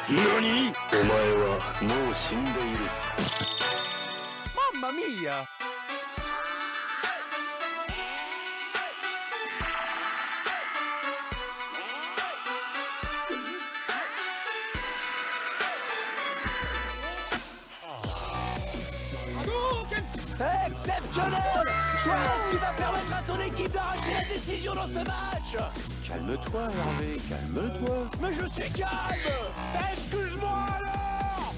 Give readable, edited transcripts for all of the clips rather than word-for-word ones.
NANI?! お前はもう死んでいる。Mamma mia! Exceptionnel! Suarez qui va permettre à son équipe d'arracher la décision dans ce match! Calme-toi, Hervé, calme-toi. Mais je suis calme! Excuse-moi alors!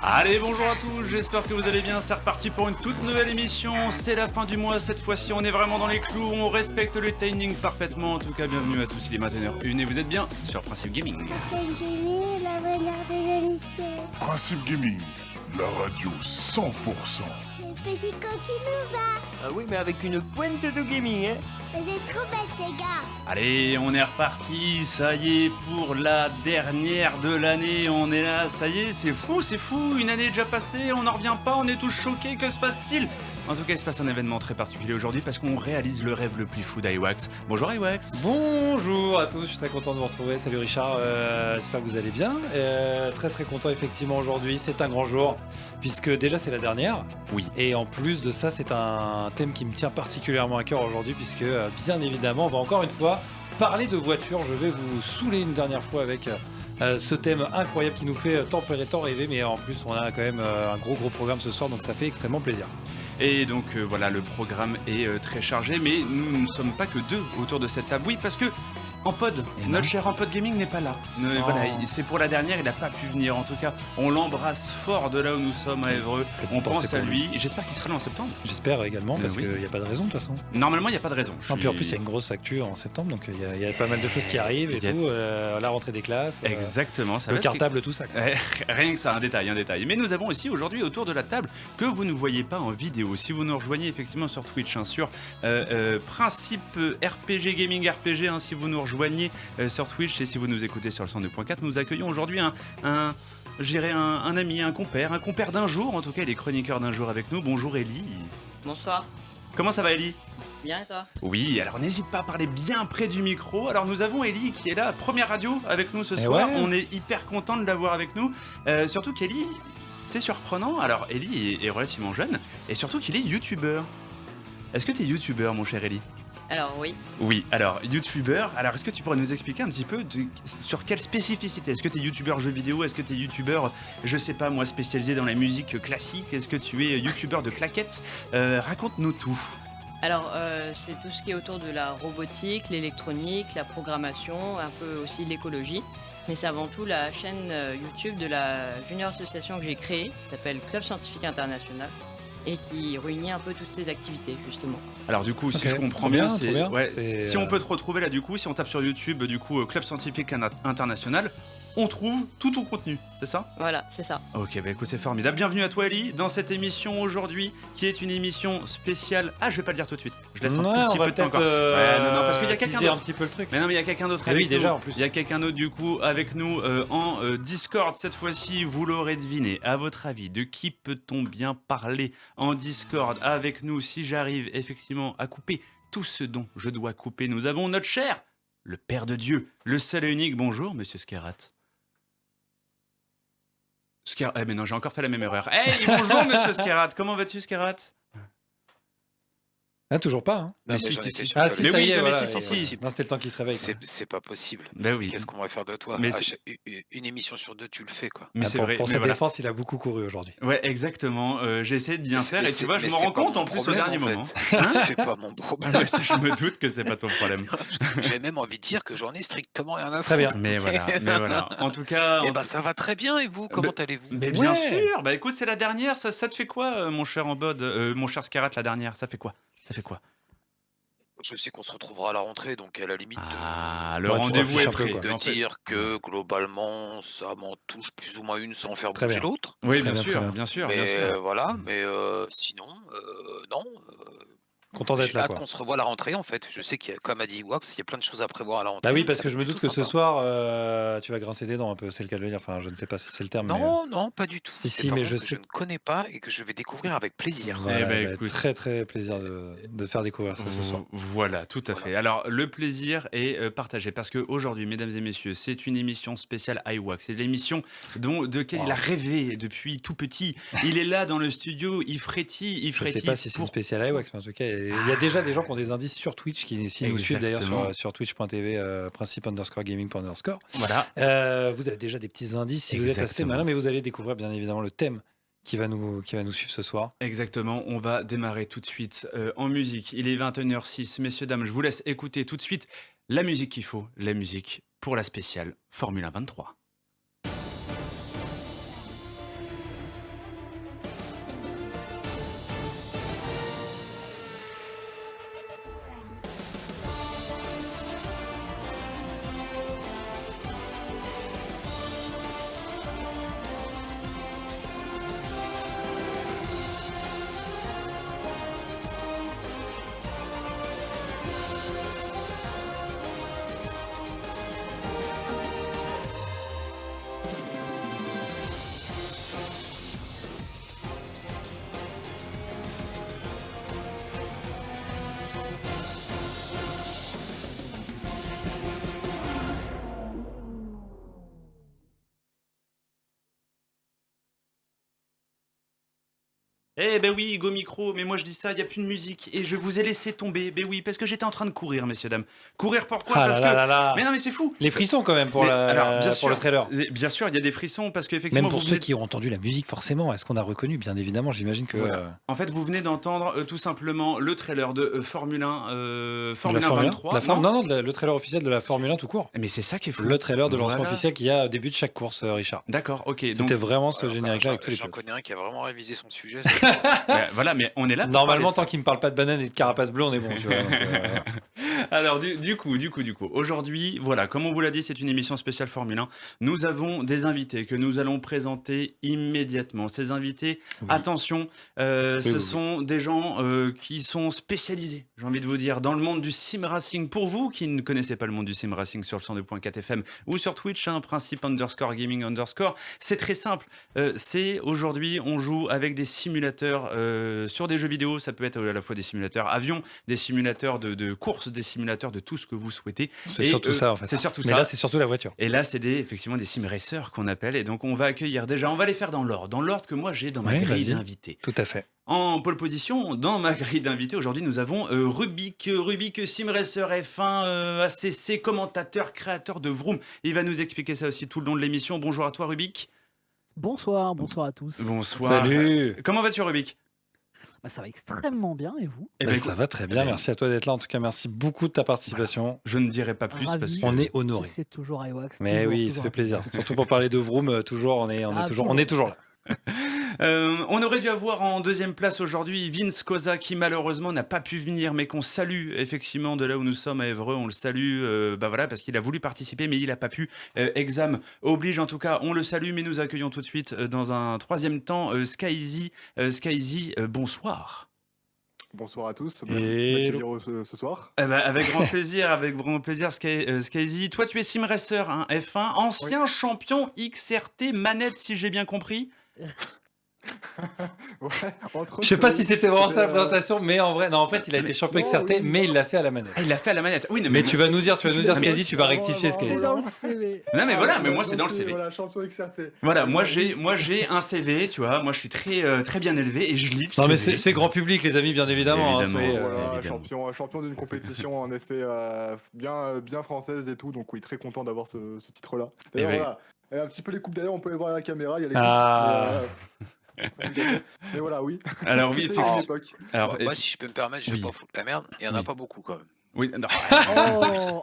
Allez, bonjour à tous, j'espère que vous allez bien, c'est reparti pour une toute nouvelle émission, c'est la fin du mois, cette fois-ci on est vraiment dans les clous, on respecte le timing parfaitement, en tout cas bienvenue à tous, il est maintenant 1h01 et vous êtes bien sur Principe Gaming. Principe Gaming, la meilleure des émissions. Principe Gaming, la radio 100%. Le petit coquin va. Ah oui, mais avec une pointe de gaming, hein. Vous êtes trop bêtes, les gars. Allez, on est reparti, ça y est, pour la dernière de l'année, on est là, ça y est, c'est fou, une année est déjà passée, on n'en revient pas, on est tous choqués, que se passe-t-il? En tout cas, il se passe un événement très particulier aujourd'hui parce qu'on réalise le rêve le plus fou d'Iwax. Bonjour Iwax. Bonjour à tous, je suis très content de vous retrouver. Salut Richard, j'espère que vous allez bien. Très content effectivement aujourd'hui, c'est un grand jour puisque déjà c'est la dernière. Oui. Et en plus de ça, c'est un thème qui me tient particulièrement à cœur aujourd'hui puisque bien évidemment, on va encore une fois parler de voitures. Je vais vous saouler une dernière fois avec ce thème incroyable qui nous fait tant pleurer, tant rêver, mais en plus on a quand même un gros programme ce soir, donc ça fait extrêmement plaisir. Et donc voilà, le programme est très chargé, mais nous ne sommes pas que deux autour de cette table. Oui, parce que Ampod, notre cher Ampod Gaming n'est pas là. Voilà, c'est pour la dernière, il n'a pas pu venir. En tout cas, on l'embrasse fort de là où nous sommes à Évreux. On pense à lui. J'espère qu'il sera là en septembre. J'espère également, parce qu'il n'y a pas de raison de toute façon. Normalement, il n'y a pas de raison. Puis en plus, il y a une grosse actu en septembre, donc il y a pas mal de choses qui arrivent et tout. La rentrée des classes. Exactement. Ça le cartable, tout ça. Rien que ça, un détail. Mais nous avons aussi aujourd'hui autour de la table, que vous ne voyez pas en vidéo, si vous nous rejoignez effectivement sur Twitch, sur Principe RPG Gaming RPG, si vous nous rejoignez sur Twitch et si vous nous écoutez sur le 102.4, nous accueillons aujourd'hui un ami, un compère d'un jour, en tout cas il est chroniqueur d'un jour avec nous. Bonjour Ellie. Bonsoir. Comment ça va Ellie? Bien et toi? Oui, alors n'hésite pas à parler bien près du micro. Alors nous avons Ellie qui est là, première radio avec nous ce soir. Ouais. On est hyper content de l'avoir avec nous. Surtout qu'Ellie, c'est surprenant. Alors Ellie est relativement jeune et surtout qu'il est youtubeur. Est-ce que tu es youtubeur mon cher Ellie? Alors oui. Oui, alors youtubeur, alors est-ce que tu pourrais nous expliquer un petit peu sur quelle spécificité? Est-ce que tu es youtubeur jeux vidéo? Est-ce que tu es youtubeur, je sais pas moi, spécialisé dans la musique classique? Est-ce que tu es youtubeur de claquettes? Raconte-nous tout. Alors c'est tout ce qui est autour de la robotique, l'électronique, la programmation, un peu aussi l'écologie. Mais c'est avant tout la chaîne YouTube de la junior association que j'ai créée, qui s'appelle Club Scientifique International, et qui réunit un peu toutes ces activités justement. Alors du coup, si je comprends bien, si on peut te retrouver là du coup, si on tape sur YouTube du coup Club Scientifique International, on trouve tout ton contenu, c'est ça? Voilà, c'est ça. Ok, bah écoute, c'est formidable. Bienvenue à toi Ellie, dans cette émission aujourd'hui, qui est une émission spéciale... Ah, je vais pas le dire tout de suite, je laisse un tout petit peu de temps encore. Non, parce qu'il y a quelqu'un d'autre. Un petit peu le truc. Mais non, mais il y a quelqu'un d'autre avec nous. Déjà, en plus. Il y a quelqu'un d'autre du coup avec nous en Discord cette fois-ci, vous l'aurez deviné. À votre avis, de qui peut-on bien parler en Discord avec nous si j'arrive effectivement à couper tout ce dont je dois couper? Nous avons notre cher, le Père de Dieu, le seul et unique. Bonjour, monsieur Skerat. Mais non, j'ai encore fait la même erreur. Hey, bonjour monsieur Skerat, comment vas-tu Skerat? Ah, toujours pas, hein. Mais si, Ah, si, mais ça oui, y est, voilà, si. Non, c'était le temps qui se réveille. C'est pas possible. Ben oui. Qu'est-ce qu'on va faire de toi? Mais une émission sur deux, tu le fais, quoi. Mais c'est vrai. Pour sa défense, il a beaucoup couru aujourd'hui. Ouais, exact. J'ai essayé de bien faire et tu vois, je m'en rends compte en plus au dernier moment. C'est pas mon problème. Je me doute que c'est pas ton problème. J'ai même envie de dire que j'en ai strictement rien à foutre. Très bien. Mais voilà. En tout cas. Ça va très bien et vous, comment allez-vous? Mais bien sûr. Bah écoute, c'est la dernière. Ça te fait quoi, mon cher mon cher Skerat, la dernière? Ça fait quoi? Je sais qu'on se retrouvera à la rentrée, donc à la limite. Le rendez-vous est pris. De dire que globalement, ça m'en touche plus ou moins une sans faire Très bouger bien. l'autre. Oui, bien sûr. Mais voilà, mais sinon, non. Content d'être J'ai là, hâte quoi. qu'on se revoie à la rentrée en fait. Je sais qu'il y a, comme a dit Wax, il y a plein de choses à prévoir à la rentrée. Bah oui, donc parce ça que va je être me doute que plutôt ce sympa. soir, tu vas grincer des dents un peu, c'est le cas de le dire. Enfin, je ne sais pas si c'est le terme, mais. Non, non, pas du tout. Si, C'est si, un mais monde je que je sais. ne connais pas et que je vais découvrir avec plaisir. Voilà, Eh ben, bah, écoute. très très plaisir de te faire découvrir ça ce soir. Voilà, tout à fait. Alors, le plaisir est partagé parce qu'aujourd'hui, mesdames et messieurs, c'est une émission spéciale iWax. C'est l'émission de laquelle il a rêvé depuis tout petit. Il est là dans le studio, il frétille, Je sais pas si c'est une spéciale iWax, mais en tout cas, il y a déjà des gens qui ont des indices sur Twitch, qui s'ils nous suivent d'ailleurs Exactement. sur twitch.tv, principe_gaming_. Voilà. Vous avez déjà des petits indices si vous êtes assez Exactement. malin, mais vous allez découvrir bien évidemment le thème qui va nous suivre ce soir. Exactement, on va démarrer tout de suite en musique. Il est 21h06, messieurs, dames, je vous laisse écouter tout de suite la musique qu'il faut, la musique pour la spéciale Formule 1 23. Eh ben oui, Go Micro, mais moi je dis ça, il n'y a plus de musique et je vous ai laissé tomber. Ben oui, parce que j'étais en train de courir, messieurs, dames. Courir pourquoi? Ah Parce là que... là là. Mais non, mais c'est fou. Les frissons quand même pour, Mais alors, bien pour sûr, le trailer. Bien sûr, il y a des frissons parce qu'effectivement... Même pour vous ceux venez- qui ont entendu la musique, forcément, est-ce qu'on a reconnu? Bien évidemment, j'imagine que. Voilà. En fait, vous venez d'entendre tout simplement le trailer de Formule 1, de Formule la 1 Formule 1. 23. Non, le trailer officiel de la Formule 1 tout court. Mais c'est ça qui est fou. Le trailer de lancement Voilà. officiel qu'il y a au début de chaque course, Richard. D'accord, ok. Donc, C'était vraiment ce Voilà, générique-là avec tous les j'en pilotes. connais un qui a vraiment révisé son sujet. voilà, mais on est là pour Normalement, parler tant ça. qu'il me parle pas de banane et de carapace bleue, on est bon. Tu vois, donc, Alors, du coup, aujourd'hui, voilà, comme on vous l'a dit, c'est une émission spéciale Formule 1. Nous avons des invités que nous allons présenter immédiatement. Ces invités, Oui. attention, ce oui. sont des gens qui sont spécialisés, j'ai envie de vous dire, dans le monde du sim racing. Pour vous qui ne connaissez pas le monde du sim racing sur le 102.4 FM ou sur Twitch, principe_gaming_, c'est très simple. C'est aujourd'hui, on joue avec des simulateurs sur des jeux vidéo. Ça peut être à la fois des simulateurs avions, des simulateurs de course, des simulateurs de tout ce que vous souhaitez. C'est Et, surtout ça, en fait. C'est surtout Mais ça. là, c'est surtout la voiture. Et là, c'est effectivement des sim racers qu'on appelle. Et donc, on va accueillir déjà, on va les faire dans l'ordre que moi j'ai dans ma Ouais, grille vas-y. d'invités. Tout à fait. En pole position, dans ma grille d'invités, aujourd'hui, nous avons Rubik Sim Racer F1, ACC, commentateur, créateur de Vroom. Il va nous expliquer ça aussi tout le long de l'émission. Bonjour à toi, Rubik. Bonsoir à tous. Bonsoir. Salut. Comment vas-tu, Rubik? Bah, ça va extrêmement bien et vous? Eh Bah, ben, ça écoute, va très bien. Merci à toi d'être là. En tout cas, merci beaucoup de ta participation. je ne dirai pas plus parce Ravi. que... On est honoré. C'est toujours iWax. Mais toujours, oui, toujours ça fait un plaisir. Surtout pour parler de Vroom, toujours, on est toujours là. On aurait dû avoir en deuxième place aujourd'hui Vince Cosa qui malheureusement n'a pas pu venir mais qu'on salue effectivement de là où nous sommes à Évreux, on le salue voilà, parce qu'il a voulu participer mais il n'a pas pu. Exam oblige en tout cas, on le salue mais nous accueillons tout de suite dans un troisième temps Skyzy. Skyzy, bonsoir. Bonsoir à tous, Et merci de m'accueillir ce soir. Avec grand plaisir Skyzy. Toi tu es sim racer hein, F1, ancien champion XRT manette si j'ai bien compris. Ouais, entre Je sais autres, pas oui, si c'était vraiment ça la c'était, présentation, mais en vrai, non, en fait, il a été champion non, XRT, oui, mais non. il l'a fait à la manette. Ah, il l'a fait à la manette. Oui, non, Mais tu vas nous dire, mais- Skyzy, tu vas Vraiment, rectifier vraiment, Skyzy. C'est dans le CV. Non mais voilà, mais voilà, moi c'est dans le CV. Voilà, champion XRT. Voilà, moi j'ai un CV, tu vois, moi je suis très bien élevé et je lis le Non, mais CV. c'est grand public, les amis, bien évidemment. hein, Évidemment. soyez, Voilà, évidemment. champion d'une compétition en effet bien française et tout, donc oui, très content d'avoir ce titre-là. D'ailleurs, ben- voilà, et un petit peu les coupes d'ailleurs, on peut les voir à la caméra, il y a les Ah. coupes. Mais voilà, oui. Alors oui, C'était effectivement. une époque. Alors, Moi, si je peux me permettre, je vais oui. pas foutre la merde. Il y en a Oui. pas beaucoup quand même. oui, non.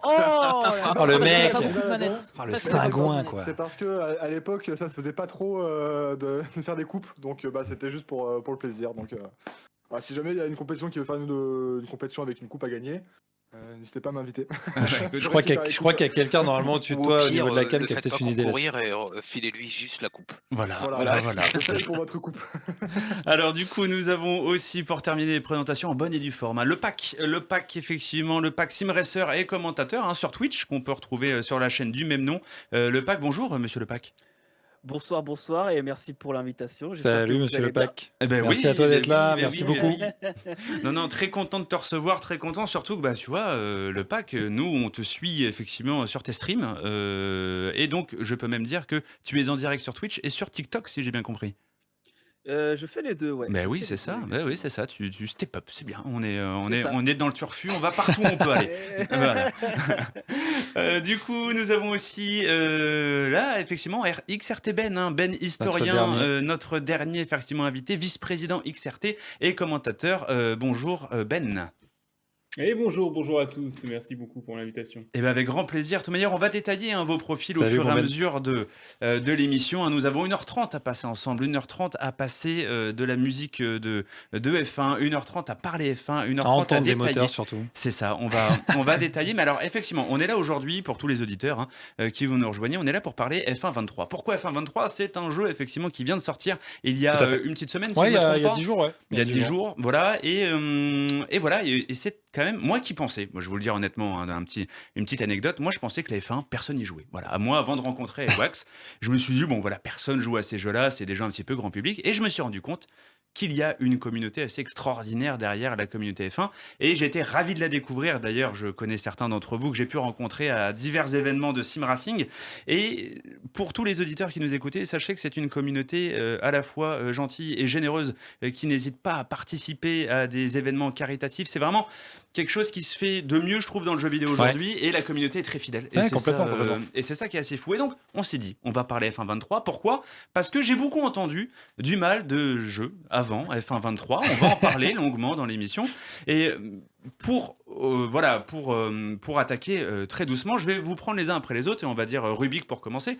Oh, le mec. Pas beaucoup de manettes. Oh, le C'est pas beaucoup de sagouin, manettes. quoi. C'est parce que à l'époque, ça se faisait pas trop de faire des coupes, donc c'était juste pour le plaisir. Donc, si jamais il y a une compétition qui veut faire une compétition avec une coupe à gagner, N'hésitez pas à m'inviter. Je crois qu'il y a quelqu'un normalement au-dessus de Ou au toi au pire, niveau de la cam le qui a faites peut-être pas une idée. concourir et filez-lui juste la coupe. Voilà. Peut-être pour votre coupe. Alors du coup, nous avons aussi pour terminer les présentations en bonne et due forme le pack effectivement, le pack SimRacer et commentateur hein, sur Twitch qu'on peut retrouver sur la chaîne du même nom. Le pack, bonjour monsieur le pack. Bonsoir et merci pour l'invitation. J'espère que Salut vous monsieur allez le bien. pack. Eh ben Merci oui, à toi d'être oui, là, oui, merci oui, beaucoup. oui. Non, très content de te recevoir, très content, surtout que bah, tu vois, le pack, nous, on te suit effectivement sur tes streams, et donc je peux même dire que tu es en direct sur Twitch et sur TikTok, si j'ai bien compris. Je fais les deux, ouais. Ben Je oui, fais c'est les ça, deux. ben oui, c'est ça, tu step up, c'est bien, on C'est ça. est dans le turfu, on va partout où on peut aller. Voilà. Du coup, nous avons aussi là, effectivement, XRT Ben, hein, Ben historien, notre dernier effectivement invité, vice-président XRT et commentateur. Bonjour Ben. Et bonjour à tous, merci beaucoup pour l'invitation. Et ben avec grand plaisir. De toute manière, on va détailler hein, vos profils au Salut, fur et mon à Ben. mesure de l'émission. Hein. Nous avons 1h30 à passer ensemble, 1h30 à passer de la musique de F1, 1h30 à parler F1, 1h30 À à entendre des détailler. moteurs surtout. C'est ça, on va détailler. Mais alors, effectivement, on est là aujourd'hui pour tous les auditeurs hein, qui vont nous rejoindre. On est là pour parler F1 23. Pourquoi F1 23 ? C'est un jeu, effectivement, qui vient de sortir il y Tout à a fait. une petite semaine, si Ouais, je il me y a trompe pas. 10 jours, ouais. Il y a 10 jours, voilà. Et voilà, et c'est quand même, moi qui pensais, moi je vais vous le dire honnêtement, hein, une petite anecdote, moi je pensais que la F1, personne n'y jouait. Voilà, moi avant de rencontrer Wax, je me suis dit, bon voilà, personne joue à ces jeux-là, c'est déjà un petit peu grand public, et je me suis rendu compte qu'il y a une communauté assez extraordinaire derrière la communauté F1 et j'ai été ravi de la découvrir. D'ailleurs, je connais certains d'entre vous que j'ai pu rencontrer à divers événements de sim racing et pour tous les auditeurs qui nous écoutaient, sachez que c'est une communauté à la fois gentille et généreuse qui n'hésite pas à participer à des événements caritatifs. C'est vraiment quelque chose qui se fait de mieux, je trouve, dans le jeu vidéo aujourd'hui et la communauté est très fidèle. Et Ouais, c'est complètement, ça, complètement. et c'est ça qui est assez fou. Et donc, on s'est dit, on va parler F1 23. Pourquoi ? Parce que j'ai beaucoup entendu du mal de jeux avant F1 23. On va en parler longuement dans l'émission. Et pour attaquer très doucement, je vais vous prendre les uns après les autres et on va dire Rubik pour commencer.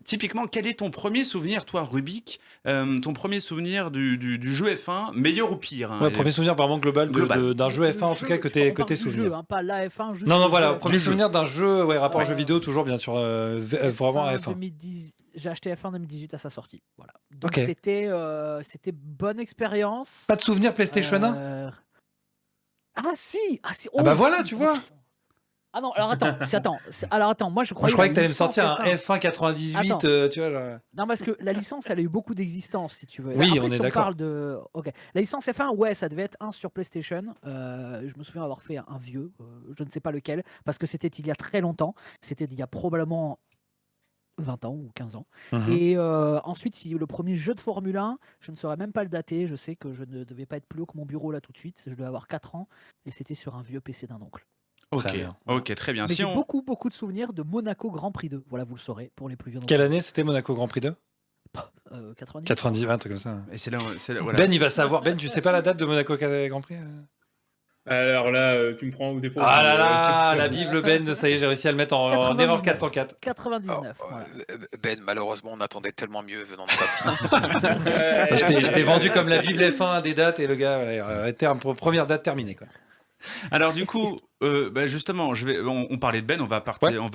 Typiquement, quel est ton premier souvenir, toi, Rubik, ton premier souvenir du jeu F1, meilleur ou pire hein, Ouais, premier souvenir vraiment global d'un jeu F1 en tout cas que t'es souvenir. Jeu, hein, pas la F1, juste Non, le voilà, jeu premier F1. souvenir d'un jeu, ouais, rapport Ouais. jeu vidéo, toujours bien sûr, vraiment à F1. 2010, j'ai acheté F1 2018 à sa sortie. Voilà. Donc Ok. c'était bonne expérience. Pas de souvenir PlayStation 1 Ah si, Ah bah voilà, tu vois. Ah non, alors attends, moi je Moi je croyais croyais que la t'allais me licence sortir un F1. F1 98, Attends. tu vois. Là. Non, parce que la licence, elle a eu beaucoup d'existence, si tu veux. Oui, Après, on si est d'accord. parle de... Ok. La licence F1, ouais, ça devait être un sur PlayStation. Je me souviens avoir fait un vieux, je ne sais pas lequel, parce que c'était il y a très longtemps. C'était il y a probablement 20 ans ou 15 ans. Mhm. Et ensuite, si le premier jeu de Formule 1, je ne saurais même pas le dater. Je sais que je ne devais pas être plus haut que mon bureau là tout de suite. Je devais avoir 4 ans et c'était sur un vieux PC d'un oncle. Ok, Très bien. ok, très bien. Mais Si j'ai on... beaucoup de souvenirs de Monaco Grand Prix 2. Voilà, vous le saurez pour les plus vieux. Quelle année c'était Monaco Grand Prix 2 90. 90, un truc comme ça. Et c'est là, voilà. Ben il va savoir. Ben, tu sais pas la date de Monaco Grand Prix Alors là, tu me prends au dépôt. Ah là là, la Bible Ben, ça y est, j'ai réussi à le mettre en erreur 404. 99. voilà. Ben, malheureusement, on attendait tellement mieux venant de Papy. Je t'ai vendu comme la Bible F1 à des dates et le gars, voilà, première date terminée quoi. Alors du coup, justement, on parlait de Ben, on va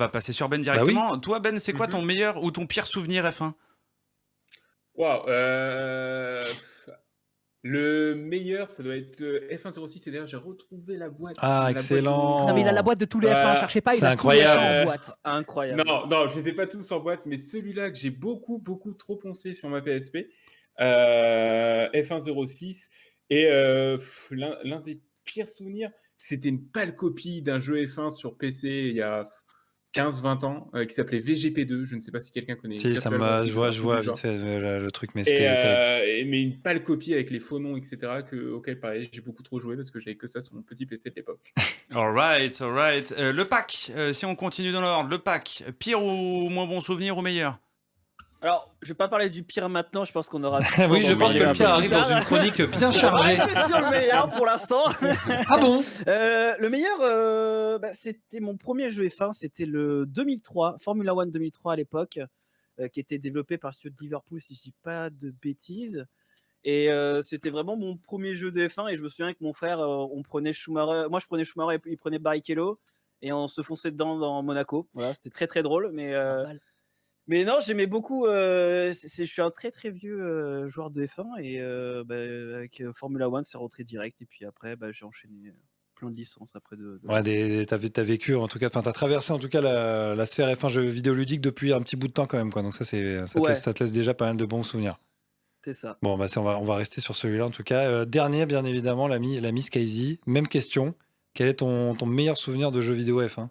passer sur Ben directement. Toi Ben, c'est quoi ton meilleur ou ton pire souvenir F1 ? Waouh, le meilleur, ça doit être F106. Et d'ailleurs, j'ai retrouvé la boîte. Ah, La excellent. boîte Non, mais il a la boîte de tous les F1, cherchez pas, il c'est a incroyable. tous les F1 en boîte. Incroyable. Non, je les ai pas tous en boîte, mais celui-là que j'ai beaucoup trop poncé sur ma PSP, F106. Et l'un des pires souvenirs, c'était une pâle copie d'un jeu F1 sur PC il y a 15-20 ans qui s'appelait VGP2. Je ne sais pas si quelqu'un connaît. Si, ça m'a, je vois vite fait le truc, mais c'était terrible. Mais une pâle copie avec les faux noms, etc. Auquel pareil, j'ai beaucoup trop joué parce que j'avais que ça sur mon petit PC de l'époque. Alright. Le pack, si on continue dans l'ordre, le pack, pire ou moins bon souvenir ou meilleur ? Alors, je vais pas parler du pire maintenant, je pense qu'on aura... Oui, je pense que le pire arrive dans une chronique bien chargée. On va rester sur le meilleur pour l'instant. Ah bon? Le meilleur, c'était mon premier jeu F1, c'était le 2003, Formula One 2003 à l'époque, qui était développé par le studio de Liverpool, si je dis pas de bêtises. Et c'était vraiment mon premier jeu de F1 et je me souviens que mon frère, on prenait Schumacher, moi je prenais Schumacher et puis il prenait Barrichello et on se fonçait dedans dans Monaco. Voilà, c'était très très drôle, mais non, j'aimais beaucoup. Je suis un très très vieux joueur de F1 et avec Formula One, c'est rentré direct et puis après, j'ai enchaîné plein de licences après Ouais, t'as vécu, en tout cas, enfin, t'as traversé en tout cas la sphère F1 jeux vidéoludique depuis un petit bout de temps quand même, quoi. Donc ça, Ouais. ça te laisse déjà pas mal de bons souvenirs. C'est ça. Bon, on va rester sur celui-là en tout cas. Dernier, bien évidemment, l'ami Skyzy. Même question. Quel est ton meilleur souvenir de jeu vidéo F1?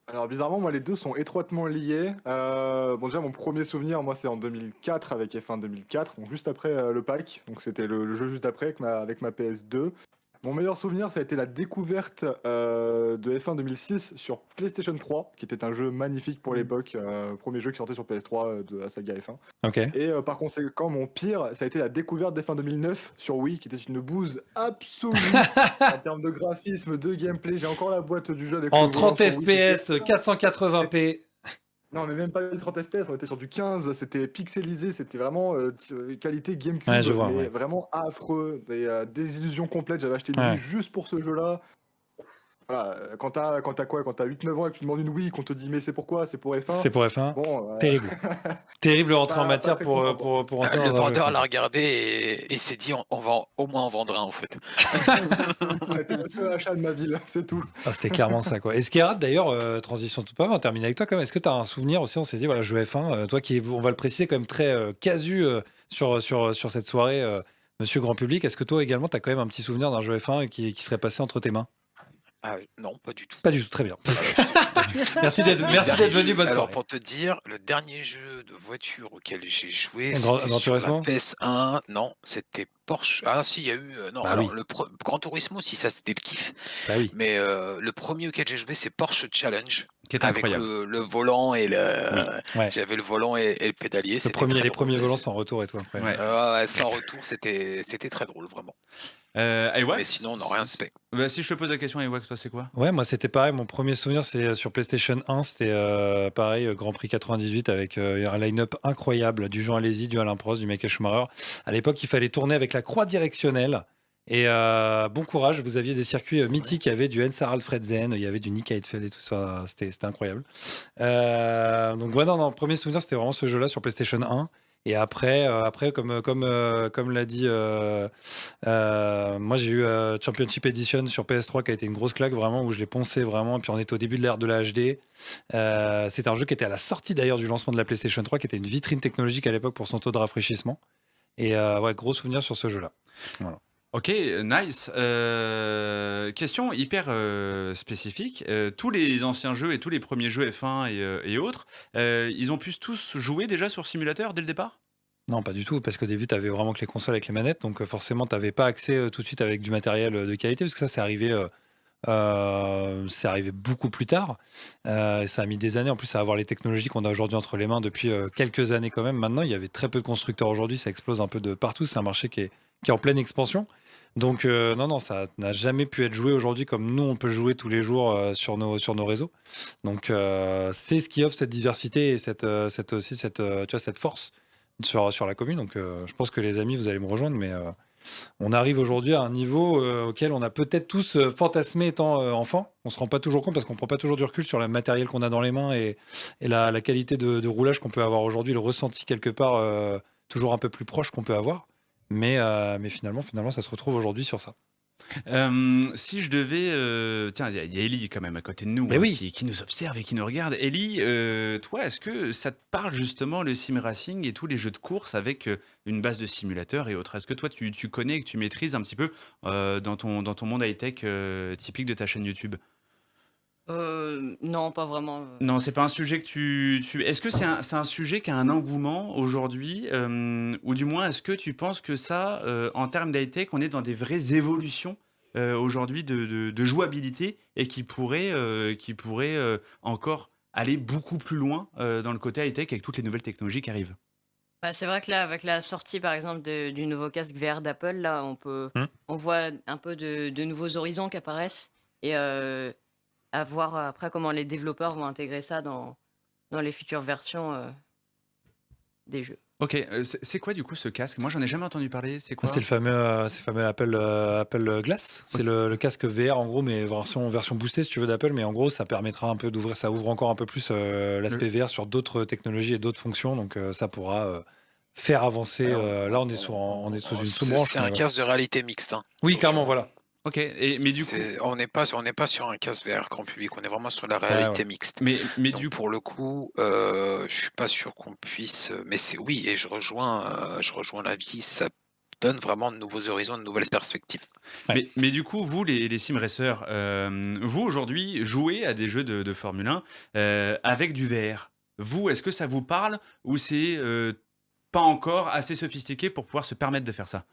Alors bizarrement, moi les deux sont étroitement liés. Bon déjà mon premier souvenir, moi c'est en 2004 avec F1 2004, donc juste après le pack, donc c'était le jeu juste après avec ma PS2. Mon meilleur souvenir, ça a été la découverte de F1 2006 sur PlayStation 3, qui était un jeu magnifique pour l'époque, premier jeu qui sortait sur PS3 de la saga F1. Ok. Et par conséquent, mon pire, ça a été la découverte d'F1 2009 sur Wii, qui était une bouse absolue en termes de graphisme, de gameplay. J'ai encore la boîte du jeu avec En le volant 30 sur Wii, FPS, 480p. non, mais même pas les 30 FPS, on était sur du 15, c'était pixelisé, c'était vraiment qualité GameCube, Ouais, je vois, mais ouais. vraiment affreux, des désillusions complètes. J'avais acheté une Ouais. Wii juste pour ce jeu-là. Voilà, quand t'as 8-9 ans et que tu demandes une Wii, qu'on te dit mais c'est pourquoi? C'est pour F1. C'est pour F1. Bon, Terrible. Terrible rentrée en Pas matière très pour content, quoi. entrer Le dans un jeu. vendeur l'a regardé et s'est dit on va au moins en vendre un en fait. C'était le seul achat de ma ville, c'est tout. Ah, c'était clairement ça, quoi. Et Skerat, d'ailleurs, transition toute pas, on va terminer avec toi quand même. Est-ce que tu as un souvenir aussi? On s'est dit, voilà, jeu F1, toi qui est, on va le préciser, quand même très casu sur cette soirée, monsieur grand public. Est-ce que toi également, tu as quand même un petit souvenir d'un jeu F1 qui serait passé entre tes mains? Ah non, pas du tout. Pas du tout, très bien. Merci Le d'être dernier venu, jeu- bonne Alors soirée. pour te dire, le dernier jeu de voiture auquel j'ai joué, Gran c'était sur la Turismo? PS1. Non, c'était Porsche. Ah si, il y a eu. Non, Bah alors oui. Gran Turismo, si ça c'était le kiff. Bah oui. Mais le premier auquel j'ai joué, c'est Porsche Challenge. Qui est avec incroyable. le volant et Ouais. J'avais le volant et le pédalier. C'était très Les drôle. premiers volants sans retour et tout. Après. Ouais. Ouais, sans retour, c'était très drôle, vraiment. Iwax, Mais sinon, non, rien de spé. Bah, si je te pose la question, Iwax, toi, c'est quoi? Ouais, moi c'était pareil. Mon premier souvenir, c'est sur PlayStation 1. C'était pareil, Grand Prix 98 avec un line-up incroyable du Jean Alesi, du Alain Prost, du Michael Schumacher. À l'époque, il fallait tourner avec la croix directionnelle. Et bon courage, vous aviez des circuits mythiques. Il y avait du Hans Harald Fredsen, il y avait du Nick Heidfeld et tout ça. C'était incroyable. Donc, ouais, non, premier souvenir, c'était vraiment ce jeu-là sur PlayStation 1. Et après, comme l'a dit, moi j'ai eu Championship Edition sur PS3 qui a été une grosse claque vraiment où je l'ai poncé vraiment. Et puis on était au début de l'ère de la HD. C'était un jeu qui était à la sortie d'ailleurs du lancement de la PlayStation 3, qui était une vitrine technologique à l'époque pour son taux de rafraîchissement. Et ouais, gros souvenir sur ce jeu-là. Voilà. Ok, nice. Question hyper spécifique. Tous les anciens jeux et tous les premiers jeux F1 et autres, ils ont pu tous jouer déjà sur simulateur dès le départ? Non, pas du tout, parce qu'au début, tu avais vraiment que les consoles avec les manettes, donc forcément, tu n'avais pas accès tout de suite avec du matériel de qualité, parce que ça, c'est arrivé beaucoup plus tard. Et ça a mis des années en plus à avoir les technologies qu'on a aujourd'hui entre les mains depuis quelques années quand même. Maintenant, il y avait très peu de constructeurs aujourd'hui, ça explose un peu de partout. C'est un marché qui est en pleine expansion. Donc non, ça n'a jamais pu être joué aujourd'hui comme nous, on peut jouer tous les jours sur nos réseaux. Donc c'est ce qui offre cette diversité et cette force sur la commune. Donc je pense que les amis, vous allez me rejoindre, mais on arrive aujourd'hui à un niveau auquel on a peut-être tous fantasmé étant enfant. On se rend pas toujours compte parce qu'on prend pas toujours du recul sur le matériel qu'on a dans les mains et la qualité de roulage qu'on peut avoir aujourd'hui, le ressenti quelque part toujours un peu plus proche qu'on peut avoir. Mais finalement, ça se retrouve aujourd'hui sur ça. Si je devais... Tiens, il y a Ellie quand même à côté de nous, Mais hein, oui. qui nous observe et qui nous regarde. Ellie, toi, est-ce que ça te parle justement le sim racing et tous les jeux de course avec une base de simulateur et autres? Est-ce que toi, tu connais et que tu maîtrises un petit peu dans ton monde high-tech typique de ta chaîne YouTube? Non, pas vraiment. Non, c'est pas un sujet que tu... Est-ce que c'est un sujet qui a un engouement aujourd'hui ou du moins, est-ce que tu penses que ça, en termes d'high-tech, on est dans des vraies évolutions aujourd'hui de jouabilité et qui pourraient encore aller beaucoup plus loin dans le côté high-tech avec toutes les nouvelles technologies qui arrivent? Bah, c'est vrai que là, avec la sortie, par exemple, du nouveau casque VR d'Apple, là, on voit un peu de nouveaux horizons qui apparaissent et à voir après comment les développeurs vont intégrer ça dans les futures versions des jeux. Ok, c'est quoi du coup ce casque? Moi j'en ai jamais entendu parler, c'est quoi? C'est le fameux Apple Glass. C'est le casque VR en gros, mais version boostée si tu veux d'Apple, mais en gros ça permettra un peu d'ouvrir, ça ouvre encore un peu plus l'aspect VR sur d'autres technologies et d'autres fonctions, donc ça pourra faire avancer. Là on est on est sous une sous-branche. C'est un casque de réalité mixte. Hein. Oui, clairement, voilà. Ok, mais du coup, On n'est pas sur un casque VR grand public, on est vraiment sur la réalité mixte. mais Donc, du pour le coup, je suis pas sûr qu'on puisse. Mais c'est oui, et je rejoins l'avis. Ça donne vraiment de nouveaux horizons, de nouvelles perspectives. Mais du coup, vous, les sim racers, vous aujourd'hui jouez à des jeux de Formule 1 avec du VR. Vous, est-ce que ça vous parle ou c'est pas encore assez sophistiqué pour pouvoir se permettre de faire ça?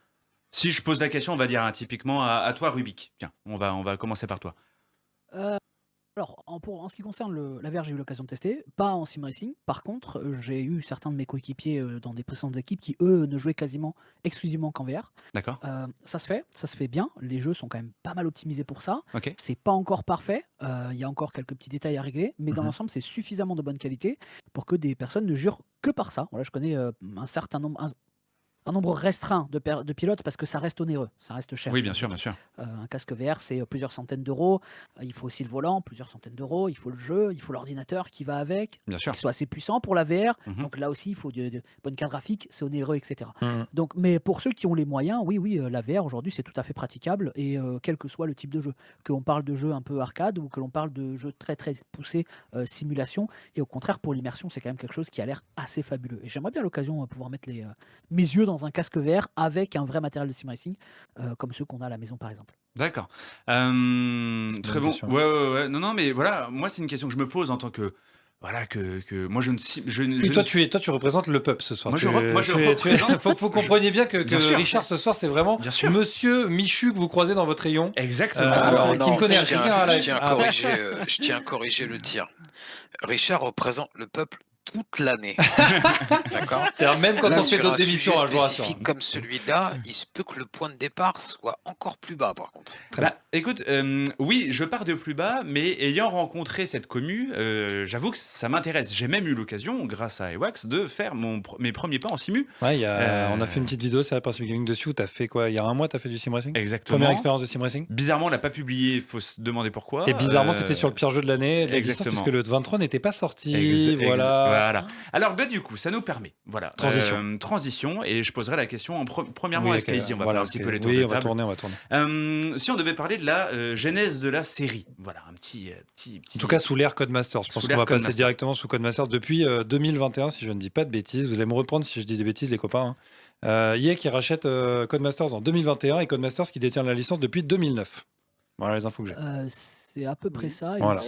Si je pose la question, on va dire typiquement à toi, Rubik. Tiens, on va commencer par toi. Alors, en ce qui concerne la VR, j'ai eu l'occasion de tester, pas en sim racing. Par contre, j'ai eu certains de mes coéquipiers dans des précédentes équipes qui, eux, ne jouaient quasiment exclusivement qu'en VR. D'accord. Ça se fait bien. Les jeux sont quand même pas mal optimisés pour ça. Ok. C'est pas encore parfait. Il y a encore quelques petits détails à régler, mais dans Mhm. l'ensemble, c'est suffisamment de bonne qualité pour que des personnes ne jurent que par ça. Voilà, je connais un nombre restreint de pilotes parce que ça reste onéreux, ça reste cher. Oui, bien sûr, bien sûr. Un casque VR, c'est plusieurs centaines d'euros. Il faut aussi le volant, plusieurs centaines d'euros. Il faut le jeu, il faut l'ordinateur qui va avec, Bien sûr. qui soit assez puissant pour la VR. Mhm. Donc là aussi, il faut de bonnes cartes graphiques, c'est onéreux, etc. Mhm. Donc, mais pour ceux qui ont les moyens, oui, la VR aujourd'hui, c'est tout à fait praticable et quel que soit le type de jeu. Que l'on parle de jeux un peu arcade ou que l'on parle de jeux très très poussés, simulation. Et au contraire, pour l'immersion, c'est quand même quelque chose qui a l'air assez fabuleux. Et j'aimerais bien l'occasion de pouvoir mettre mes yeux dans un casque VR avec un vrai matériel de sim racing, comme ceux qu'on a à la maison par exemple. D'accord. C'est une Très bonne bon. question. Ouais. Non, mais voilà, moi c'est une question que je me pose en tant que voilà que moi je ne sim- je ne- Et je toi, ne- tu représentes le peuple ce soir. Moi, je représente- Faut que vous compreniez bien que Bien sûr. Richard ce soir, c'est vraiment Bien sûr. Monsieur Michu que vous croisez dans votre rayon. Exactement. Alors, qui ne connaît je tiens rien à la- je tiens à à- je tiens à corriger le tir. Richard représente le peuple toute l'année. D'accord. C'est-à-dire même quand Là, on fait sur d'autres un émissions, sujet hein, je vous rassure. spécifique comme celui-là, il se peut que le point de départ soit encore plus bas, par contre. Bah, écoute, oui, je pars de plus bas, mais ayant rencontré cette commu, j'avoue que ça m'intéresse. J'ai même eu l'occasion, grâce à Ewax, de faire mes premiers pas en simu. Ouais, on a fait une petite vidéo, c'est la Pacific Gaming dessus, où t'as fait quoi? Il y a un mois, t'as fait du sim racing? Exactement. Première expérience de sim racing? Bizarrement, on l'a pas publié, faut se demander pourquoi. Et bizarrement, c'était sur le pire jeu de l'année, de la licence, Exactement. puisque le 23 n'était pas sorti. Voilà. Alors, bah, du coup, ça nous permet. Voilà. Transition. Et je poserai la question premièrement à Skyzy. On va faire un petit peu les tours de on va table. tourner. Si on devait parler de la genèse de la série, voilà, un petit. En tout cas, sous l'ère Codemasters. Je pense Sous qu'on va l'ère passer Codemasters. directement sous Codemasters depuis 2021, si je ne dis pas de bêtises. Vous allez me reprendre si je dis des bêtises, les copains. EA qui rachète Codemasters en 2021 et Codemasters qui détient la licence depuis 2009. Voilà les infos que j'ai. C'est à peu près ça. Voilà.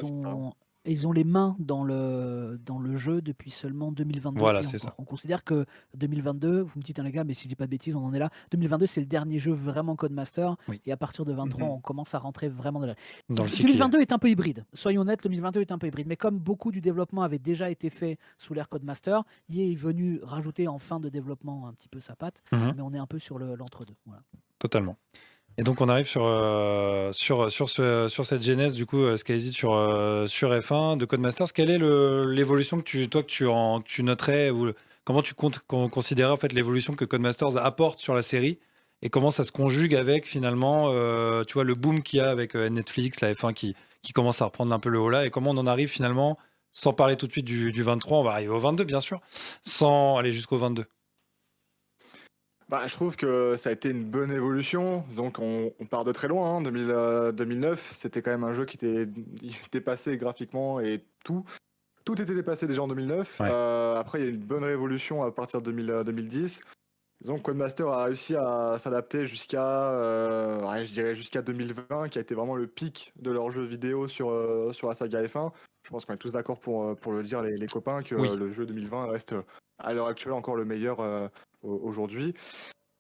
Ils ont les mains dans le jeu depuis seulement 2022. Voilà, et c'est encore. ça. On considère que 2022, vous me dites, hein, les gars, mais si je dis pas de bêtises, on en est là. 2022, c'est le dernier jeu vraiment Codemaster. Oui. Et à partir de 23, on commence à rentrer vraiment Dans le cycle. 2022 est un peu hybride. Soyons honnêtes, 2022 est un peu hybride. Mais comme beaucoup du développement avait déjà été fait sous l'ère Codemaster, EA est venu rajouter en fin de développement un petit peu sa patte. Mhm. Mais on est un peu sur l'entre-deux. Voilà. Totalement. Et donc on arrive sur cette genèse du coup, Skyzy sur F1 de Codemasters. Quelle est l'évolution que tu noterais ou comment tu considérais en fait l'évolution que Codemasters apporte sur la série et comment ça se conjugue avec finalement tu vois le boom qu'il y a avec Netflix, la F1 qui commence à reprendre un peu le haut là et comment on en arrive finalement sans parler tout de suite du 23, on va arriver au 22 bien sûr, sans aller jusqu'au 22. Bah, je trouve que ça a été une bonne évolution. Donc on part de très loin. 2009, c'était quand même un jeu qui était dépassé graphiquement et tout. Tout était dépassé déjà en 2009. Ouais. Après, il y a eu une bonne révolution à partir de 2010. Donc Codemaster a réussi à s'adapter jusqu'à 2020, qui a été vraiment le pic de leur jeu vidéo sur la saga F1. Je pense qu'on est tous d'accord pour le dire, les copains, que Oui. le jeu 2020 reste à l'heure actuelle encore le meilleur aujourd'hui.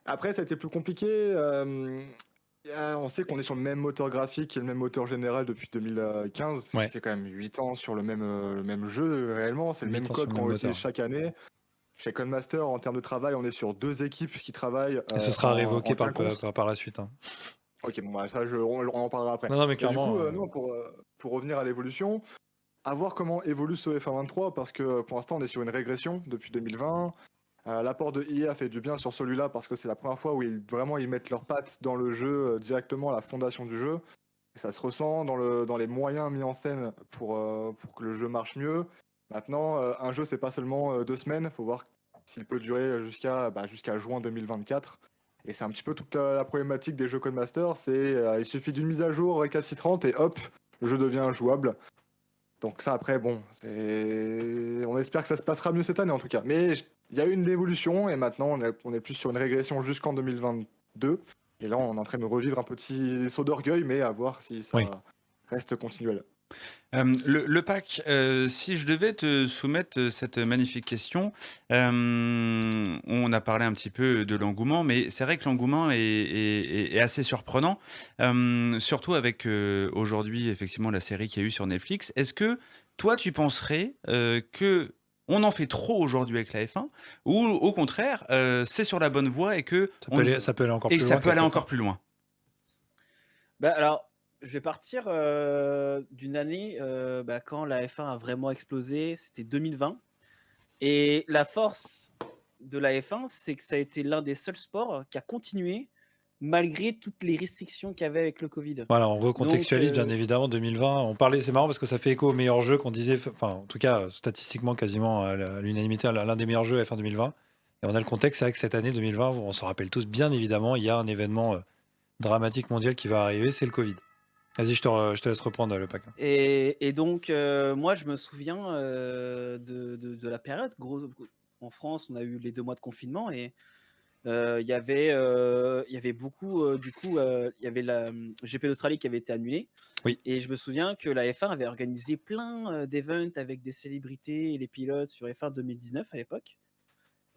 Après, ça a été plus compliqué. On sait qu'on est sur le même moteur graphique et le même moteur général depuis 2015. Ça Ouais. fait quand même 8 ans sur le même jeu réellement. C'est le 8 même ans code sur le qu'on même utilise moteur. chaque année. Chez Codemaster, en termes de travail, on est sur 2 équipes qui travaillent. Et ce sera en révoqué par quinconce. la suite. Hein. Ok, bon, bah, ça, on en parlera après. Non, mais Et du clairement. coup, non, pour revenir à l'évolution, à voir comment évolue ce F1 23, parce que pour l'instant, on est sur une régression depuis 2020. L'apport de EA a fait du bien sur celui-là parce que c'est la première fois où vraiment ils mettent leurs pattes dans le jeu, directement à la fondation du jeu. Et ça se ressent dans les moyens mis en scène pour que le jeu marche mieux. Maintenant, un jeu, c'est pas seulement 2 semaines. Il faut voir s'il peut durer jusqu'à juin 2024. Et c'est un petit peu toute la problématique des jeux Codemaster. Il suffit d'une mise à jour récalcitrante et hop, le jeu devient jouable. Donc ça, après, bon, on espère que ça se passera mieux cette année en tout cas. Mais il y a eu une évolution et maintenant on est plus sur une régression jusqu'en 2022. Et là, on est en train de revivre un petit saut d'orgueil, mais à voir si ça reste continuel. Le pack, si je devais te soumettre cette magnifique question, on a parlé un petit peu de l'engouement, mais c'est vrai que l'engouement est assez surprenant, surtout avec aujourd'hui effectivement la série qu'il y a eu sur Netflix. Est-ce que toi tu penserais que on en fait trop aujourd'hui avec la F1 ou au contraire c'est sur la bonne voie et que Ça peut aller encore plus ça loin. peut aller quelque encore part. plus loin? Alors, je vais partir d'une année quand la F1 a vraiment explosé, c'était 2020. Et la force de la F1, c'est que ça a été l'un des seuls sports qui a continué malgré toutes les restrictions qu'il y avait avec le Covid. Voilà, on recontextualise Donc, bien évidemment 2020. On parlait, c'est marrant parce que ça fait écho au meilleur jeu qu'on disait, enfin en tout cas statistiquement quasiment à l'unanimité, l'un des meilleurs jeux F1 2020. Et on a le contexte, c'est vrai que cette année 2020, on se rappelle tous bien évidemment, il y a un événement dramatique mondial qui va arriver, c'est le Covid. Vas-y, je te laisse reprendre le pack. Et donc, moi, je me souviens de la période. En France, on a eu les 2 mois de confinement et il y avait beaucoup, il y avait la GP d'Australie qui avait été annulée. Oui. Et je me souviens que la F1 avait organisé plein d'events avec des célébrités et des pilotes sur F1 2019 à l'époque.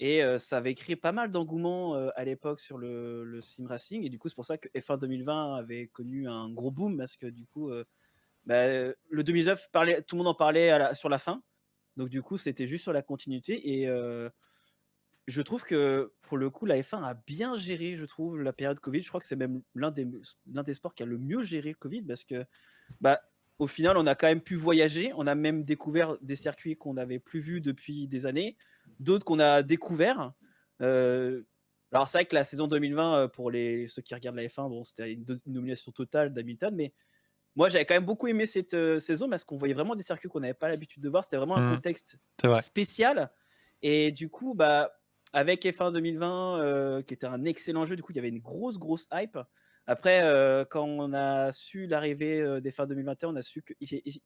Et ça avait créé pas mal d'engouement à l'époque sur le sim racing. Et du coup, c'est pour ça que F1 2020 avait connu un gros boom parce que du coup, le 2019, tout le monde en parlait sur la fin. Donc du coup, c'était juste sur la continuité. Et je trouve que pour le coup, la F1 a bien géré, je trouve, la période Covid. Je crois que c'est même l'un des sports qui a le mieux géré le Covid parce que, au final, on a quand même pu voyager. On a même découvert des circuits qu'on n'avait plus vus depuis des années, d'autres qu'on a découverts. Alors c'est vrai que la saison 2020, pour ceux qui regardent la F1, bon, c'était une domination totale d'Hamilton, mais moi j'avais quand même beaucoup aimé cette saison parce qu'on voyait vraiment des circuits qu'on n'avait pas l'habitude de voir. C'était vraiment un contexte spécial. Et du coup, avec F1 2020, qui était un excellent jeu, du coup il y avait une grosse hype. Après, quand on a su l'arrivée des F1 2021, on a su que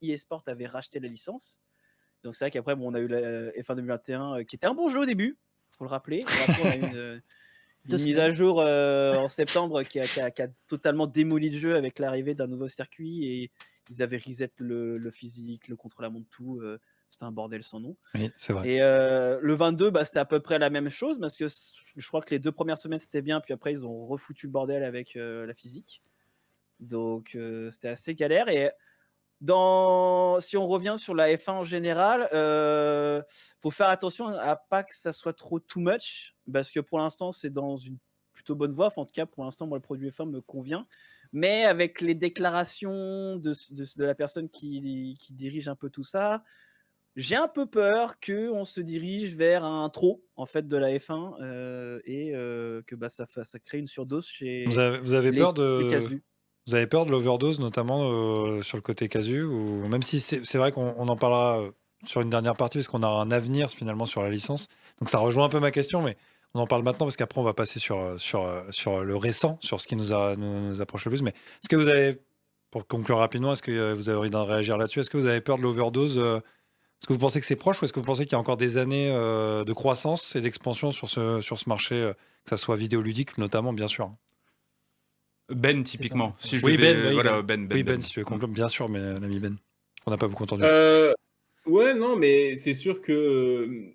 eSport avait racheté la licence. Donc c'est vrai qu'après, on a eu la F1 2021 qui était un bon jeu au début, il faut le rappeler. Et après, on a eu une mise à jour en septembre qui a totalement démoli le jeu avec l'arrivée d'un nouveau circuit. Et ils avaient reset le physique, le contre-la-montre, tout. C'était un bordel sans nom. Oui, c'est vrai. Et le 22, c'était à peu près la même chose parce que je crois que les 2 premières semaines c'était bien, puis après ils ont refoutu le bordel avec la physique. Donc c'était assez galère. Et si on revient sur la F1 en général, faut faire attention à pas que ça soit trop too much parce que pour l'instant c'est dans une plutôt bonne voie. Enfin, en tout cas pour l'instant moi le produit F1 me convient. Mais avec les déclarations de la personne qui dirige un peu tout ça, j'ai un peu peur qu'on se dirige vers un trop en fait de la F1 et que ça crée une surdose chez Vous avez peur les casus. Vous avez peur de l'overdose, notamment sur le côté casu, ou même si c'est vrai qu'on en parlera sur une dernière partie, parce qu'on a un avenir finalement sur la licence. Donc ça rejoint un peu ma question, mais on en parle maintenant, parce qu'après on va passer sur le récent, sur ce qui nous approche le plus. Mais est-ce que vous avez, pour conclure rapidement, est-ce que vous avez envie d'en réagir là-dessus? Est-ce que vous avez peur de l'overdose? Est-ce que vous pensez que c'est proche, ou est-ce que vous pensez qu'il y a encore des années de croissance et d'expansion sur ce marché, que ça soit vidéoludique notamment, bien sûr? Ben, typiquement. Si je Oui, devais- Ben, voilà, oui, Ben, si tu veux conclure, bien sûr, mais l'ami Ben. On n'a pas beaucoup entendu. Ouais, non, mais c'est sûr que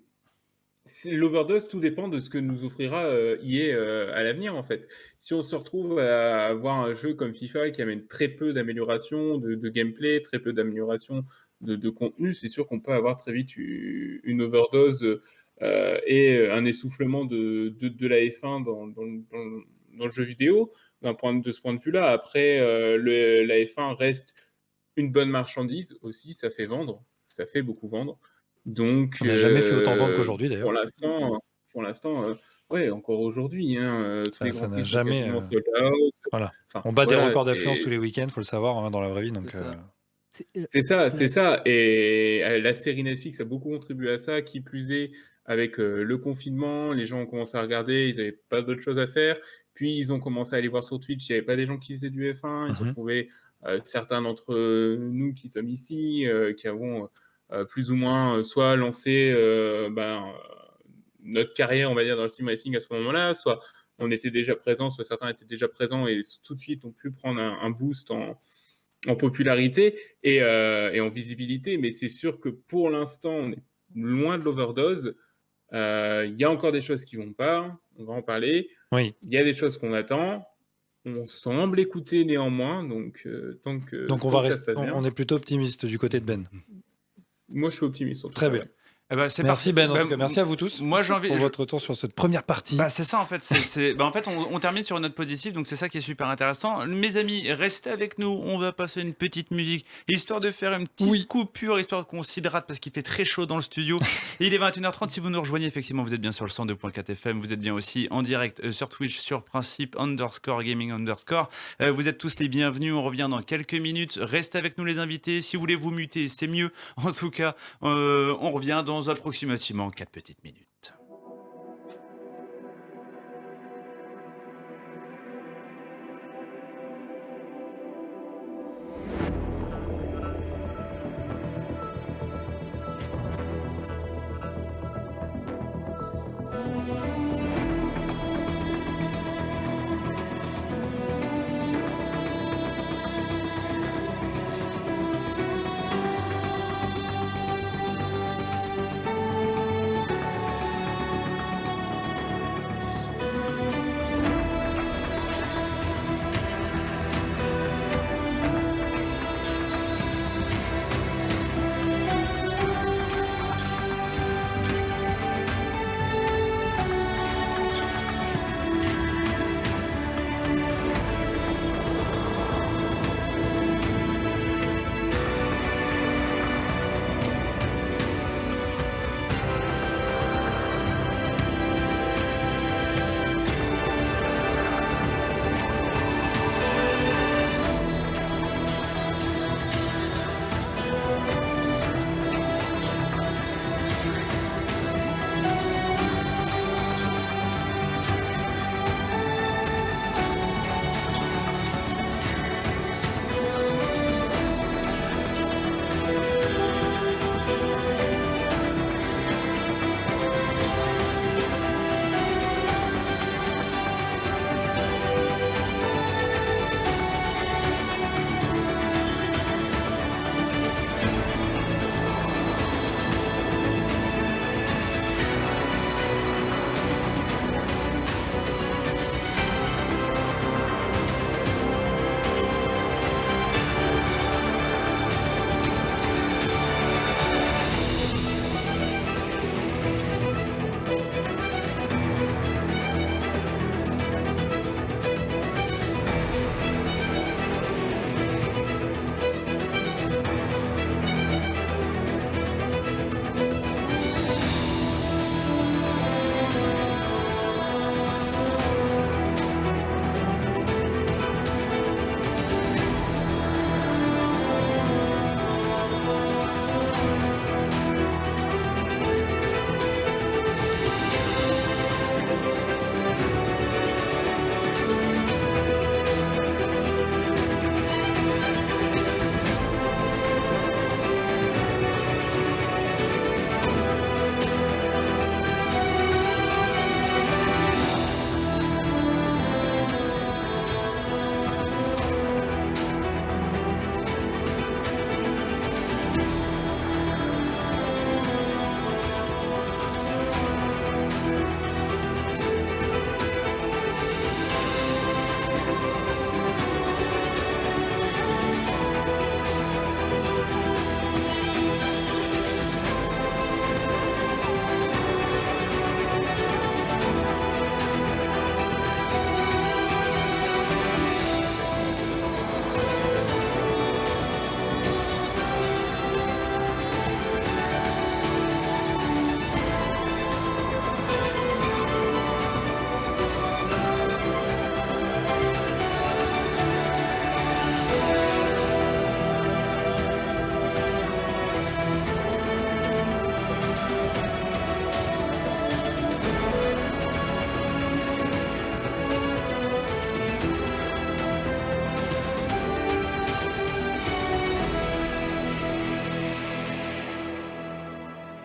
l'overdose, tout dépend de ce que nous offrira EA à l'avenir, en fait. Si on se retrouve à avoir un jeu comme FIFA qui amène très peu d'amélioration de gameplay, très peu d'amélioration de contenu, c'est sûr qu'on peut avoir très vite une overdose et un essoufflement de la F1 dans le jeu vidéo, de ce point de vue-là. Après, la F1 reste une bonne marchandise aussi, ça fait vendre, ça fait beaucoup vendre. Donc, On n'a jamais fait autant vendre qu'aujourd'hui, d'ailleurs. pour l'instant, pour l'instant, ouais, encore aujourd'hui, hein, tous les Ça grands n'a prix sont jamais. quasiment sold out. Voilà. Enfin, On bat des voilà, records d'affluence c'est tous les week-ends, faut le savoir hein, dans la vraie vie. Donc, C'est ça. c'est ça. Et la série Netflix a beaucoup contribué à ça. Qui plus est, avec le confinement, les gens ont commencé à regarder, ils n'avaient pas d'autre chose à faire. Puis ils ont commencé à aller voir sur Twitch, il n'y avait pas des gens qui faisaient du F1. Ils ont trouvé certains d'entre nous qui sommes ici, qui avons plus ou moins soit lancé notre carrière, on va dire, dans le sim racing à ce moment-là, soit on était déjà présents, soit certains étaient déjà présents et tout de suite ont pu prendre un boost en popularité et en visibilité. Mais c'est sûr que pour l'instant, on est loin de l'overdose. Il y a encore des choses qui vont pas, on va en parler. Oui. Il y a des choses qu'on attend. On semble écouter néanmoins, donc tant que Donc on tant va que ça se rester, passe bien. on est plutôt optimiste du côté de Ben. Moi, je suis optimiste. En tout Très cas, bien. ouais. Eh ben, c'est Merci parti. Ben, en tout cas. Merci à vous tous Moi, j'ai envie. pour votre retour sur cette première partie. Bah, c'est ça en fait. En fait, on termine sur une note positive, donc c'est ça qui est super intéressant. Mes amis, restez avec nous. On va passer une petite musique, histoire de faire une petite coupure, histoire qu'on s'hydrate parce qu'il fait très chaud dans le studio. Et il est 21h30. Si vous nous rejoignez, effectivement, vous êtes bien sur le 102.4 FM. Vous êtes bien aussi en direct sur Twitch, sur Principe _gaming _. Vous êtes tous les bienvenus. On revient dans quelques minutes. Restez avec nous, les invités. Si vous voulez vous muter, c'est mieux. En tout cas, on revient dans approximativement 4 petites minutes.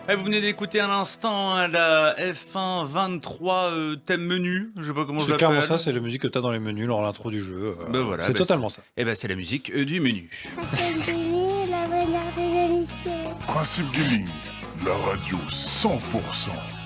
Vous venez d'écouter à l'instant la F1 23 thème menu, je sais pas comment je C'est l'appelle. clairement ça, c'est la musique que t'as dans les menus lors de l'intro du jeu. Voilà, c'est totalement ça. Et c'est la musique du menu. Principe Gaming, la manière des émissions. Principe Gaming, la radio 100%.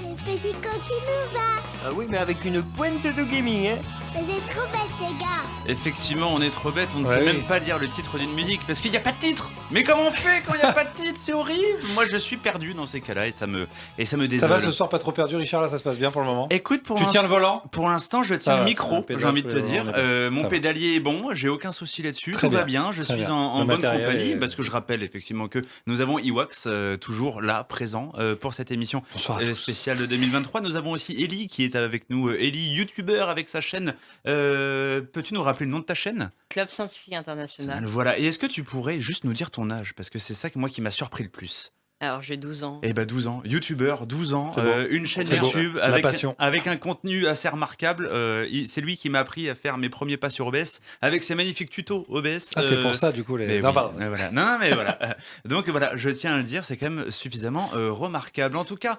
Le petit coquinova. Ah oui, mais avec une pointe de gaming, hein. Mais c'est trop bête, les gars. Effectivement, on est trop bête, on ne Ouais, sait oui. même pas lire le titre d'une musique parce qu'il n'y a pas de titre. Mais comment on fait quand il n'y a pas de titre? C'est horrible. Moi, je suis perdu dans ces cas-là et ça me Ça désole. va ce soir, pas trop perdu, Richard, là ça se passe bien pour le moment. Écoute, Tu tiens le volant? Pour l'instant, je Ça tiens le va, micro, un pédale j'ai envie de tous te les dire. moments, on est bon. Mon Ça va. pédalier est bon, j'ai aucun souci là-dessus, Très tout va bien, bien, je très suis bien. en Le bonne matériel compagnie est- parce que je rappelle effectivement que nous avons Iwax toujours là, présent pour cette émission Bonsoir à tous. spéciale de 2023. Nous avons aussi Ellie qui est avec nous, Ellie, youtubeur avec sa chaîne. Peux-tu nous rappeler le nom de ta chaîne? Club Scientifique International. Voilà, et est-ce que tu pourrais juste nous dire ton âge? Parce que c'est ça moi qui m'a surpris le plus. Alors j'ai 12 ans. 12 ans, youtubeur, 12 ans, C'est beau. une chaîne C'est beau. YouTube La passion. avec un contenu assez remarquable. C'est lui qui m'a appris à faire mes premiers pas sur OBS avec ses magnifiques tutos OBS. Ah, c'est pour ça du coup les. Mais Non, oui, pardon. voilà. Non, mais voilà. Donc voilà, je tiens à le dire, c'est quand même suffisamment remarquable. En tout cas,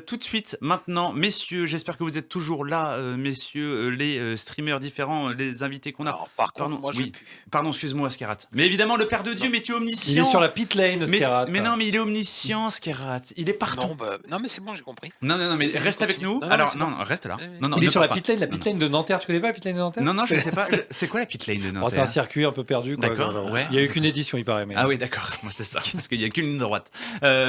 tout de suite, maintenant, messieurs, j'espère que vous êtes toujours là, messieurs, les streamers différents, les invités qu'on a. Alors, par contre, Pardon, moi, je oui. pue. Pardon, excuse-moi, Skerat. Mais évidemment, le Père de Dieu, mais tu es omniscient. Il est sur la pit lane, mais, Skerat. mais non, mais il est omniscient, Skerat. Il est partout. Non, mais c'est bon, j'ai compris. Non, mais Vas-y, reste avec continue. nous. Non, Alors, c'est non, bon. reste là. Oui, oui. Non, Il est ne sur la pars pit lane de Nanterre, tu connais pas la pit lane de Nanterre? pas. Non, je C'est- sais pas. C'est quoi la pit lane de Oh, Nanterre? c'est un circuit un peu perdu. Quoi. D'accord, ouais. Il y a eu qu'une édition, il paraît. Mais... Ah oui, d'accord, moi c'est ça, parce qu'il n'y a qu'une ligne droite.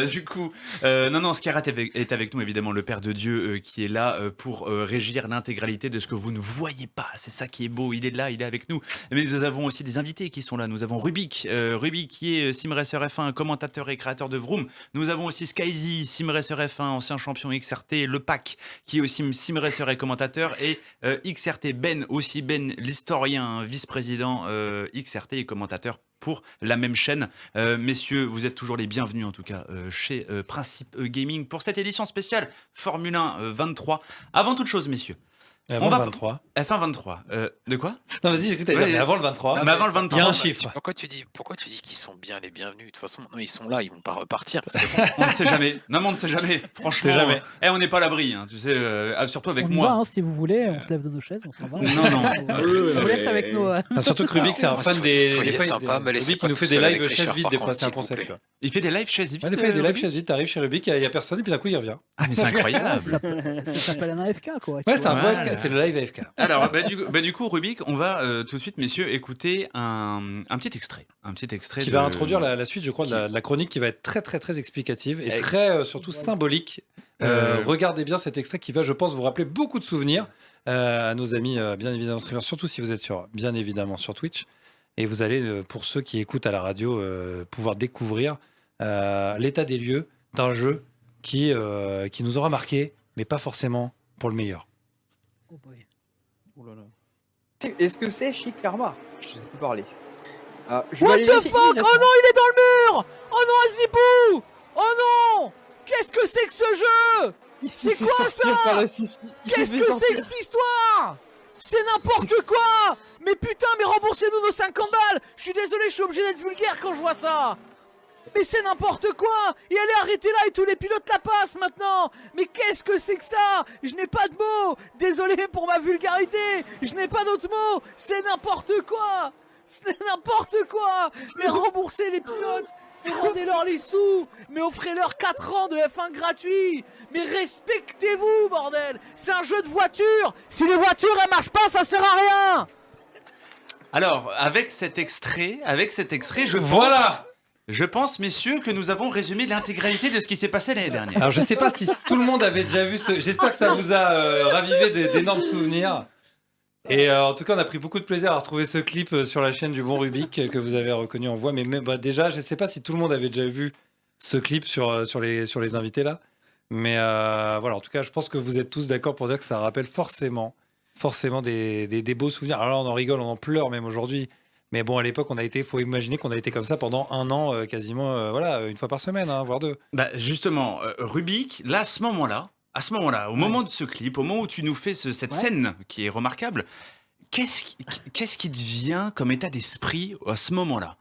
Du coup, non, Skerat est avec nous, évidemment, le Père de Dieu qui est là pour régir l'intégralité de ce que vous ne voyez pas. C'est ça qui est beau, il est là, il est avec nous. Mais nous avons aussi des invités qui sont là. Nous avons Rubik, Rubik qui est SimRacer F1, commentateur et créateur de Vroom. Nous avons aussi Skyzy, SimRacer F1, ancien champion XRT, le Pack qui est aussi SimRacer et commentateur, et XRT Ben, aussi Ben, l'historien, vice-président XRT et commentateur pour la même chaîne. Messieurs, vous êtes toujours les bienvenus en tout cas chez Principe Gaming pour cette édition spéciale Formule 1 23. Avant toute chose, messieurs, Avant le 23. F1 23. De quoi? Non, vas-y, j'ai cru que t'allais Ouais, dire, mais avant le 23. Non, mais avant le 23. Il y a un chiffre. Pourquoi tu dis qu'ils sont bien les bienvenus? De toute façon, non, ils sont là, ils vont pas repartir. On ne sait jamais. Non, mais on ne sait jamais. Franchement, sait jamais. On n'est pas à l'abri, hein, tu sais, surtout avec On y moi. va, hein, si vous voulez, on se lève de nos chaises, on s'en va. Non. On vous laisse avec nous. Enfin, surtout que Rubik, c'est un fan des. Soyez des fois, sympa, me laissez Rubik, pas il nous tout fait des seul lives avec chaises Richard, vides, par des fois, contre, c'est un s'il vous concept. plaît. Tu vois. Il fait des lives chaises vides. Ouais, des fois, il y a des lives Rubik. chaises vides, t'arrives chez Rubik, il y a personne, et puis d'un coup, il revient. Ah, mais c'est incroyable. Ça s'appelle un AFK, quoi. Ouais, c'est un peu Voilà. AFK, c'est le live AFK. Alors, du coup, Rubik, on va tout de suite, messieurs, écouter un petit extrait. Un petit extrait Qui de- va introduire la suite, je crois, de la chronique qui va être très, très, très explicative et Ex- très, surtout, symbolique. Regardez bien cet extrait qui va, je pense, vous rappeler beaucoup de souvenirs à nos amis, bien évidemment, streamers, surtout si vous êtes bien évidemment sur Twitch. Et vous allez, pour ceux qui écoutent à la radio, pouvoir découvrir l'état des lieux d'un jeu qui nous aura marqué, mais pas forcément pour le meilleur. Oh boy. Oh là là. Est-ce que c'est Chic Karma? Je sais plus parler. What the fuck? Oh non, il est dans le mur! Oh non, Azipou! Oh non! Qu'est-ce que c'est que ce jeu? C'est quoi ça? Qu'est-ce que c'est que cette histoire? C'est n'importe quoi! Mais putain, mais remboursez-nous nos 50 balles! Je suis désolé, je suis obligé d'être vulgaire quand je vois ça! Mais c'est n'importe quoi! Et elle est arrêtée là et tous les pilotes la passent maintenant! Mais qu'est-ce que c'est que ça? Je n'ai pas de mots! Désolé pour ma vulgarité! Je n'ai pas d'autres mots! C'est n'importe quoi! C'est n'importe quoi! Mais remboursez les pilotes! Mais rendez-leur les sous! Mais offrez-leur 4 ans de F1 gratuit! Mais respectez-vous, bordel! C'est un jeu de voiture! Si les voitures elles marchent pas, ça sert à rien! Alors, avec cet extrait, Voilà! Je pense, messieurs, que nous avons résumé l'intégralité de ce qui s'est passé l'année dernière. Alors, je sais pas si tout le monde avait déjà vu ce. J'espère que ça vous a ravivé d'énormes souvenirs. Et en tout cas, on a pris beaucoup de plaisir à retrouver ce clip sur la chaîne du bon Rubik que vous avez reconnu en voix. Mais déjà, je sais pas si tout le monde avait déjà vu ce clip sur les invités là. Mais voilà, en tout cas, je pense que vous êtes tous d'accord pour dire que ça rappelle forcément des beaux souvenirs. Alors là, on en rigole, on en pleure même aujourd'hui. Mais bon, à l'époque, faut imaginer qu'on a été comme ça pendant un an, quasiment, voilà, une fois par semaine, hein, voire deux. Bah justement, Rubik, là, à ce moment-là, au moment de ce clip, au moment où tu nous fais cette scène qui est remarquable, qu'est-ce qui te vient comme état d'esprit à ce moment-là?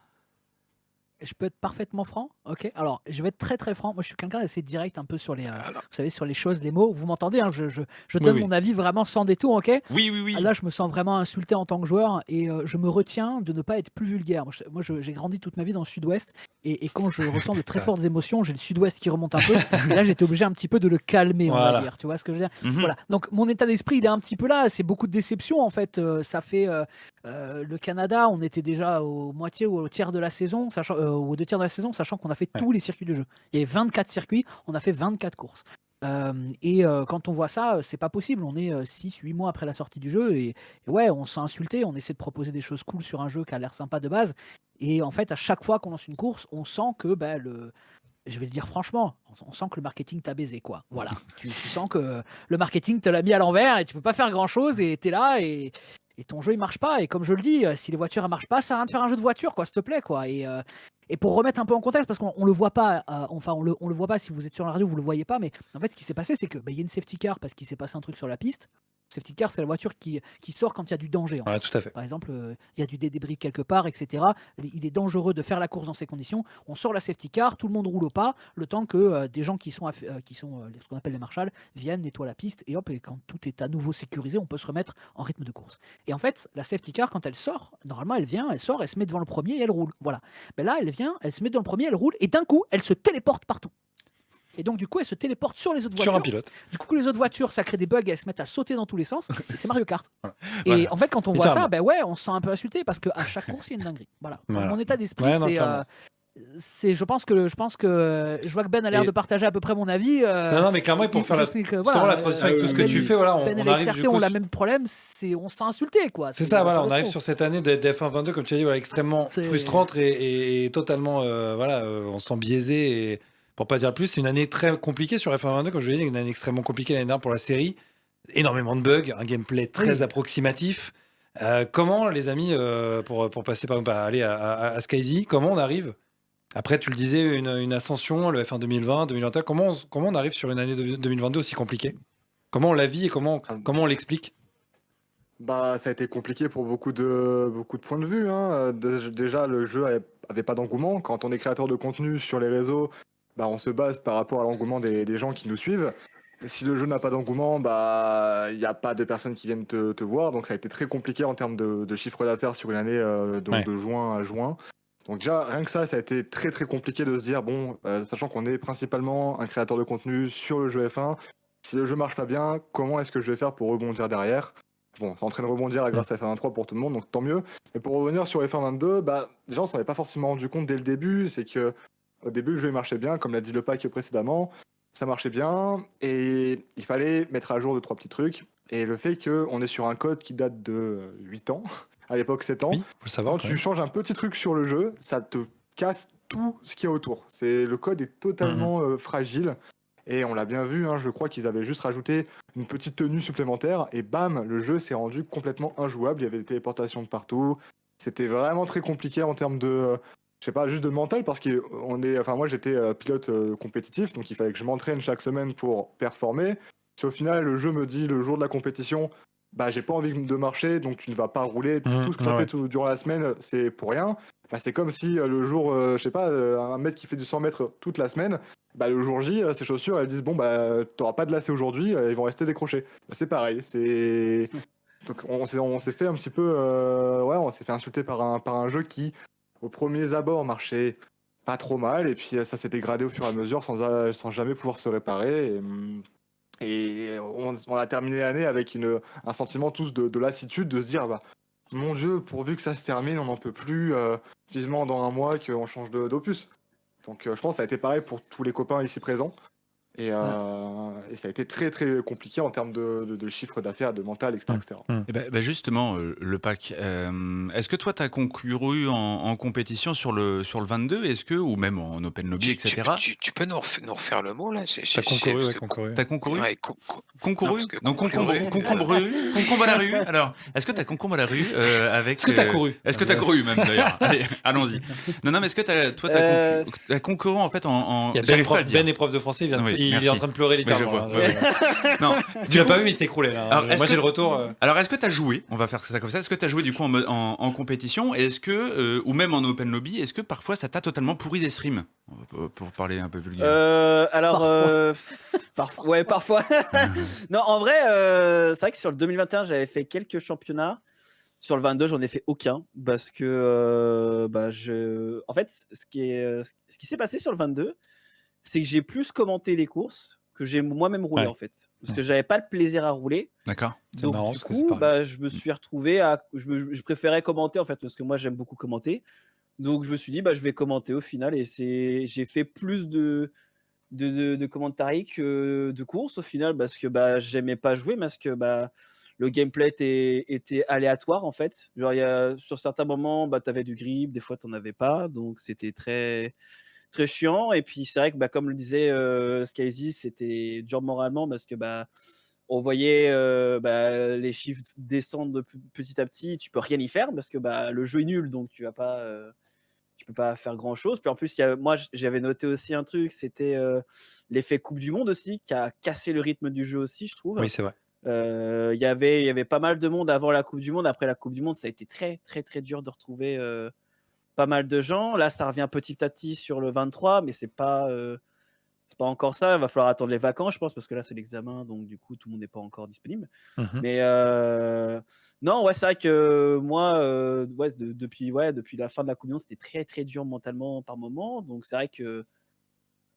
Je peux être parfaitement franc. Ok, alors je vais être très très franc. Moi, je suis quelqu'un d'assez direct un peu sur les, vous savez, sur les choses, les mots. Vous m'entendez, hein, je donne oui. mon avis vraiment sans détour, ok. Oui. Là, je me sens vraiment insulté en tant que joueur et je me retiens de ne pas être plus vulgaire. J'ai grandi toute ma vie dans le Sud-Ouest et quand je ressens de très fortes émotions, j'ai le Sud-Ouest qui remonte un peu. Et là, j'étais obligé un petit peu de le calmer, on va Voilà. dire. Tu vois ce que je veux dire? Mhm. Voilà. Donc mon état d'esprit, il est un petit peu là. C'est beaucoup de déception en fait. Ça fait le Canada, on était déjà au moitié ou au tiers de la saison, sachant, ou aux 2 tiers de la saison, sachant qu'on a fait tous les circuits de jeu. Il y avait 24 circuits, on a fait 24 courses. Quand on voit ça, c'est pas possible. On est 6-8 mois après la sortie du jeu et ouais, on s'est insulté. On essaie de proposer des choses cool sur un jeu qui a l'air sympa de base. Et en fait, à chaque fois qu'on lance une course, on sent que je vais le dire franchement, on sent que le marketing t'a baisé, quoi. Voilà. tu sens que le marketing te l'a mis à l'envers et tu peux pas faire grand chose et t'es là et ton jeu il marche pas. Et comme je le dis, si les voitures elles marchent pas, ça sert à rien de faire un jeu de voiture, quoi, s'il te plaît, quoi. Et pour remettre un peu en contexte, parce qu'on le voit pas, on le voit pas si vous êtes sur la radio, vous le voyez pas, mais en fait, ce qui s'est passé, c'est que il y a une safety car parce qu'il s'est passé un truc sur la piste. Safety car, c'est la voiture qui sort quand il y a du danger. Ouais, tout à fait. Par exemple, il y a du débris quelque part, etc. Il est dangereux de faire la course dans ces conditions. On sort la safety car, tout le monde roule au pas, le temps que des gens qui sont ce qu'on appelle les marshals viennent, nettoient la piste, et hop, et quand tout est à nouveau sécurisé, on peut se remettre en rythme de course. Et en fait, la safety car, quand elle sort, normalement, elle sort, elle se met devant le premier et elle roule. Voilà. Mais là, elle vient, elle se met devant le premier, elle roule, et d'un coup, elle se téléporte partout. Et donc, du coup, elle se téléporte sur les autres voitures. Sur un pilote. Du coup, les autres voitures, ça crée des bugs, elles se mettent à sauter dans tous les sens. Et c'est Mario Kart. Et Voilà. en fait, quand on voit ça, Littéralement. ouais, on se sent un peu insulté parce qu'à chaque course, il y a une dinguerie. Voilà. Voilà. Mon état d'esprit, Ouais, non, c'est. clairement. Je pense que je vois que Ben a l'air Et- de partager à peu près mon avis. Non, mais clairement, et pour faire justement la transition avec tout ce que tu fais, voilà, Ben on et arrive Certé du coup ont le sur- même problème, on s'est insulté, quoi. C'est ça, voilà, on pas arrive trop. sur cette année de F1 22, comme tu as dit, voilà, extrêmement frustrante et totalement, on se sent biaisé. Et pour pas dire plus, c'est une année très compliquée sur F1 22, comme je l'ai dit, une année extrêmement compliquée l'année dernière pour la série. Énormément de bugs, un gameplay très approximatif. Comment, les amis, pour passer par exemple à SkyZ, comment on arrive, après tu le disais, une ascension, le F1 2020, 2021, comment on arrive sur une année 2022 aussi compliquée? Comment on la vit et comment on l'explique? Bah, ça a été compliqué pour beaucoup de points de vue, hein. Déjà, le jeu avait pas d'engouement. Quand on est créateur de contenu sur les réseaux, bah, on se base par rapport à l'engouement des gens qui nous suivent. Si le jeu n'a pas d'engouement, bah, il n'y a pas de personnes qui viennent te voir. Donc ça a été très compliqué en termes de chiffre d'affaires sur une année de juin à juin. Donc déjà, rien que ça a été très très compliqué de se dire, bon, sachant qu'on est principalement un créateur de contenu sur le jeu F1, si le jeu marche pas bien, comment est-ce que je vais faire pour rebondir derrière? Bon, c'est en train de rebondir grâce à F1 23 pour tout le monde, donc tant mieux. Et pour revenir sur F1 22, bah, déjà on s'en est pas forcément rendu compte dès le début, c'est que au début le jeu marchait bien, comme l'a dit le pack précédemment, ça marchait bien, et il fallait mettre à jour 2-3 petits trucs. Et le fait qu'on est sur un code qui date de 8 ans, à l'époque 7 ans, faut le savoir, quand tu changes un petit truc sur le jeu, ça te casse tout ce qu'il y a autour. Le code est totalement fragile. Et on l'a bien vu, hein, je crois qu'ils avaient juste rajouté une petite tenue supplémentaire et bam, le jeu s'est rendu complètement injouable. Il y avait des téléportations de partout. C'était vraiment très compliqué en termes de, je sais pas, juste de mental parce que moi j'étais pilote compétitif, donc il fallait que je m'entraîne chaque semaine pour performer. Si au final le jeu me dit le jour de la compétition, bah j'ai pas envie de marcher, donc tu ne vas pas rouler, tout ce que tu as fait durant la semaine, c'est pour rien. Bah, c'est comme si le jour, je sais pas, un mec qui fait du 100 mètres toute la semaine, bah, le jour J, ses chaussures, elles disent bon, bah, t'auras pas de lacets aujourd'hui, ils vont rester décrochés. Bah, c'est pareil, donc on s'est fait un petit peu, on s'est fait insulter par un jeu qui, au premier abord, marchait pas trop mal, et puis ça s'est dégradé au fur et à mesure sans jamais pouvoir se réparer. Et on a terminé l'année avec un sentiment tous de lassitude, de se dire bah, mon Dieu, pourvu que ça se termine, on n'en peut plus, vivement dans un mois qu'on change d'opus. Donc je pense que ça a été pareil pour tous les copains ici présents. Et ça a été très très compliqué en termes de chiffre d'affaires, de mental, etc. Et bah justement, le pack, est-ce que toi, tu as concouru en compétition sur le 22, ou même en Open Lobby, etc. Tu peux nous refaire le mot là? T'as concouru, ouais, concouru. T'as concouru? Ouais, Concouru? Donc concombre à la rue. Alors, est-ce que t'as concombre à la rue avec... Est-ce que t'as couru? Est-ce que t'as couru même d'ailleurs? Allez, allons-y. Non, mais est-ce que toi, t'as concouru en fait en... Il y a Ben, prof de français, il est en train de pleurer littéralement. Mais je vois. Non, tu l'as pas vu, mais il s'est écroulé là. Alors, Moi j'ai le retour. Alors est-ce que tu as joué, on va faire ça comme ça, est-ce que tu as joué du coup en compétition, et est-ce que, ou même en open lobby, est-ce que parfois ça t'a totalement pourri des streams, pour parler un peu vulgaire? Alors, ouais, parfois. Non, en vrai, c'est vrai que sur le 2021, j'avais fait quelques championnats. Sur le 22, j'en ai fait aucun parce que, en fait, ce qui s'est passé sur le 22, c'est que j'ai plus commenté les courses que j'ai moi-même roulé en fait, parce que j'avais pas le plaisir à rouler. D'accord. Donc marrant, du parce que c'est coup, pareil. je me suis retrouvé à, je préférais commenter en fait parce que moi j'aime beaucoup commenter. Donc je me suis dit je vais commenter au final et j'ai fait plus de commentaires que de courses au final parce que j'aimais pas jouer parce que le gameplay était aléatoire en fait. Genre sur certains moments tu avais du grip, des fois tu n'en avais pas, donc c'était très très chiant. Et puis c'est vrai que comme le disait Skyzy, c'était dur moralement parce que on voyait les chiffres descendre de petit à petit, tu peux rien y faire parce que le jeu est nul, donc tu peux pas faire grand chose. Puis en plus, moi j'avais noté aussi un truc, c'était l'effet Coupe du Monde aussi, qui a cassé le rythme du jeu aussi, je trouve. Oui, c'est vrai. Il y avait pas mal de monde avant la Coupe du Monde. Après la Coupe du Monde, ça a été très très très dur de retrouver pas mal de gens. Là, ça revient petit à petit sur le 23, mais c'est pas encore ça. Il va falloir attendre les vacances, je pense, parce que là, c'est l'examen, donc du coup, tout le monde n'est pas encore disponible. Mais non, ouais, c'est vrai que moi, depuis la fin de la Coupe du Monde, c'était très très dur mentalement par moment. Donc c'est vrai que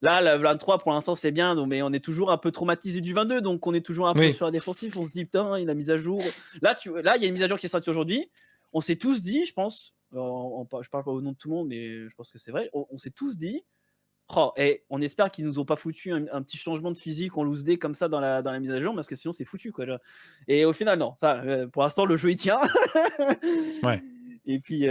là, le 23, pour l'instant, c'est bien, mais on est toujours un peu traumatisé du 22, donc on est toujours un peu sur la défensive. On se dit, putain, il y a la mise à jour. Là, il y a une mise à jour qui est sortie aujourd'hui. On s'est tous dit, je pense, je parle pas au nom de tout le monde, mais je pense que c'est vrai, on s'est tous dit, on espère qu'ils nous ont pas foutu un petit changement de physique en loose day comme ça dans la mise à jour, parce que sinon c'est foutu quoi. Et au final, non, ça, pour l'instant, le jeu il tient. Ouais. Et puis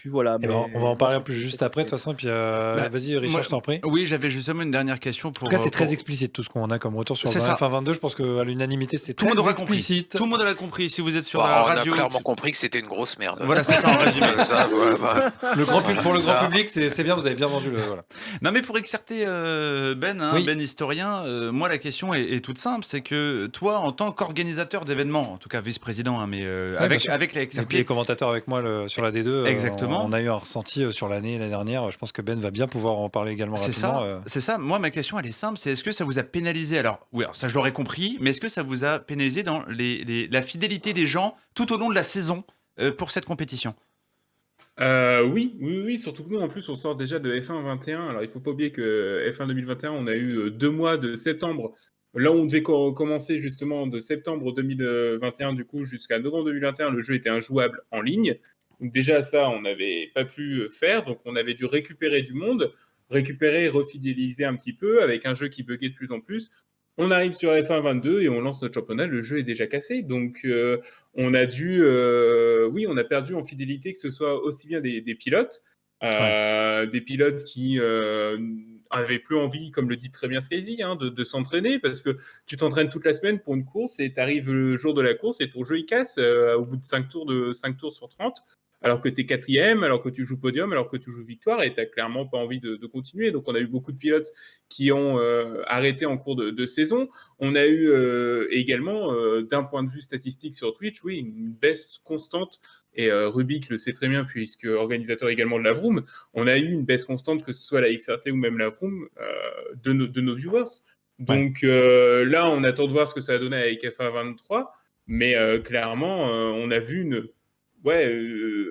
voilà. On va en parler un peu juste après, de toute façon. Et puis, vas-y, Richard, je t'en prie. Oui, j'avais justement une dernière question pour. En tout cas, c'est très explicite tout ce qu'on a comme retour sur le ça. F1 22. Je pense qu'à l'unanimité, c'était tout le très monde aura explicite. Compris. Tout le monde l'a compris. Si vous êtes sur la radio. On a clairement compris que c'était une grosse merde. Voilà, c'est ça en résumé. Pour le grand public, c'est bien, vous avez bien vendu le. Voilà. Non, mais pour exercer Ben historien, moi, la question est toute simple. C'est que toi, en tant qu'organisateur d'événements, en tout cas vice-président, mais avec la XRP. Et puis les commentateurs avec moi sur la D2. Exactement. On a eu un ressenti sur l'année dernière. Je pense que Ben va bien pouvoir en parler également rapidement. C'est ça. Moi, ma question, elle est simple. C'est est-ce que ça vous a pénalisé? Alors, oui, ça, je l'aurais compris. Mais est-ce que ça vous a pénalisé dans la fidélité des gens tout au long de la saison pour cette compétition? Oui. Surtout que nous, en plus, on sort déjà de F1 21. Alors, il faut pas oublier que F1 2021, on a eu 2 mois de septembre. Là où on devait commencer justement de septembre 2021, du coup, jusqu'à novembre 2021, le jeu était injouable en ligne. Donc déjà, ça, on n'avait pas pu faire. Donc, on avait dû récupérer du monde, refidéliser un petit peu avec un jeu qui buguait de plus en plus. On arrive sur F1 22 et on lance notre championnat. Le jeu est déjà cassé. Donc, on a on a perdu en fidélité, que ce soit aussi bien des pilotes, des pilotes qui n'avaient plus envie, comme le dit très bien Skyzy, de s'entraîner, parce que tu t'entraînes toute la semaine pour une course et tu arrives le jour de la course et ton jeu il casse au bout de 5 tours sur 30. Alors que tu es 4e, alors que tu joues podium, alors que tu joues victoire, et tu n'as clairement pas envie de continuer. Donc, on a eu beaucoup de pilotes qui ont arrêté en cours de saison. On a eu également, d'un point de vue statistique sur Twitch, une baisse constante. Et Rubik le sait très bien, puisque organisateur également de la Vroom, on a eu une baisse constante, que ce soit la XRT ou même la Vroom, de nos viewers. Donc là, on attend de voir ce que ça a donné avec F1 23. Mais clairement, on a vu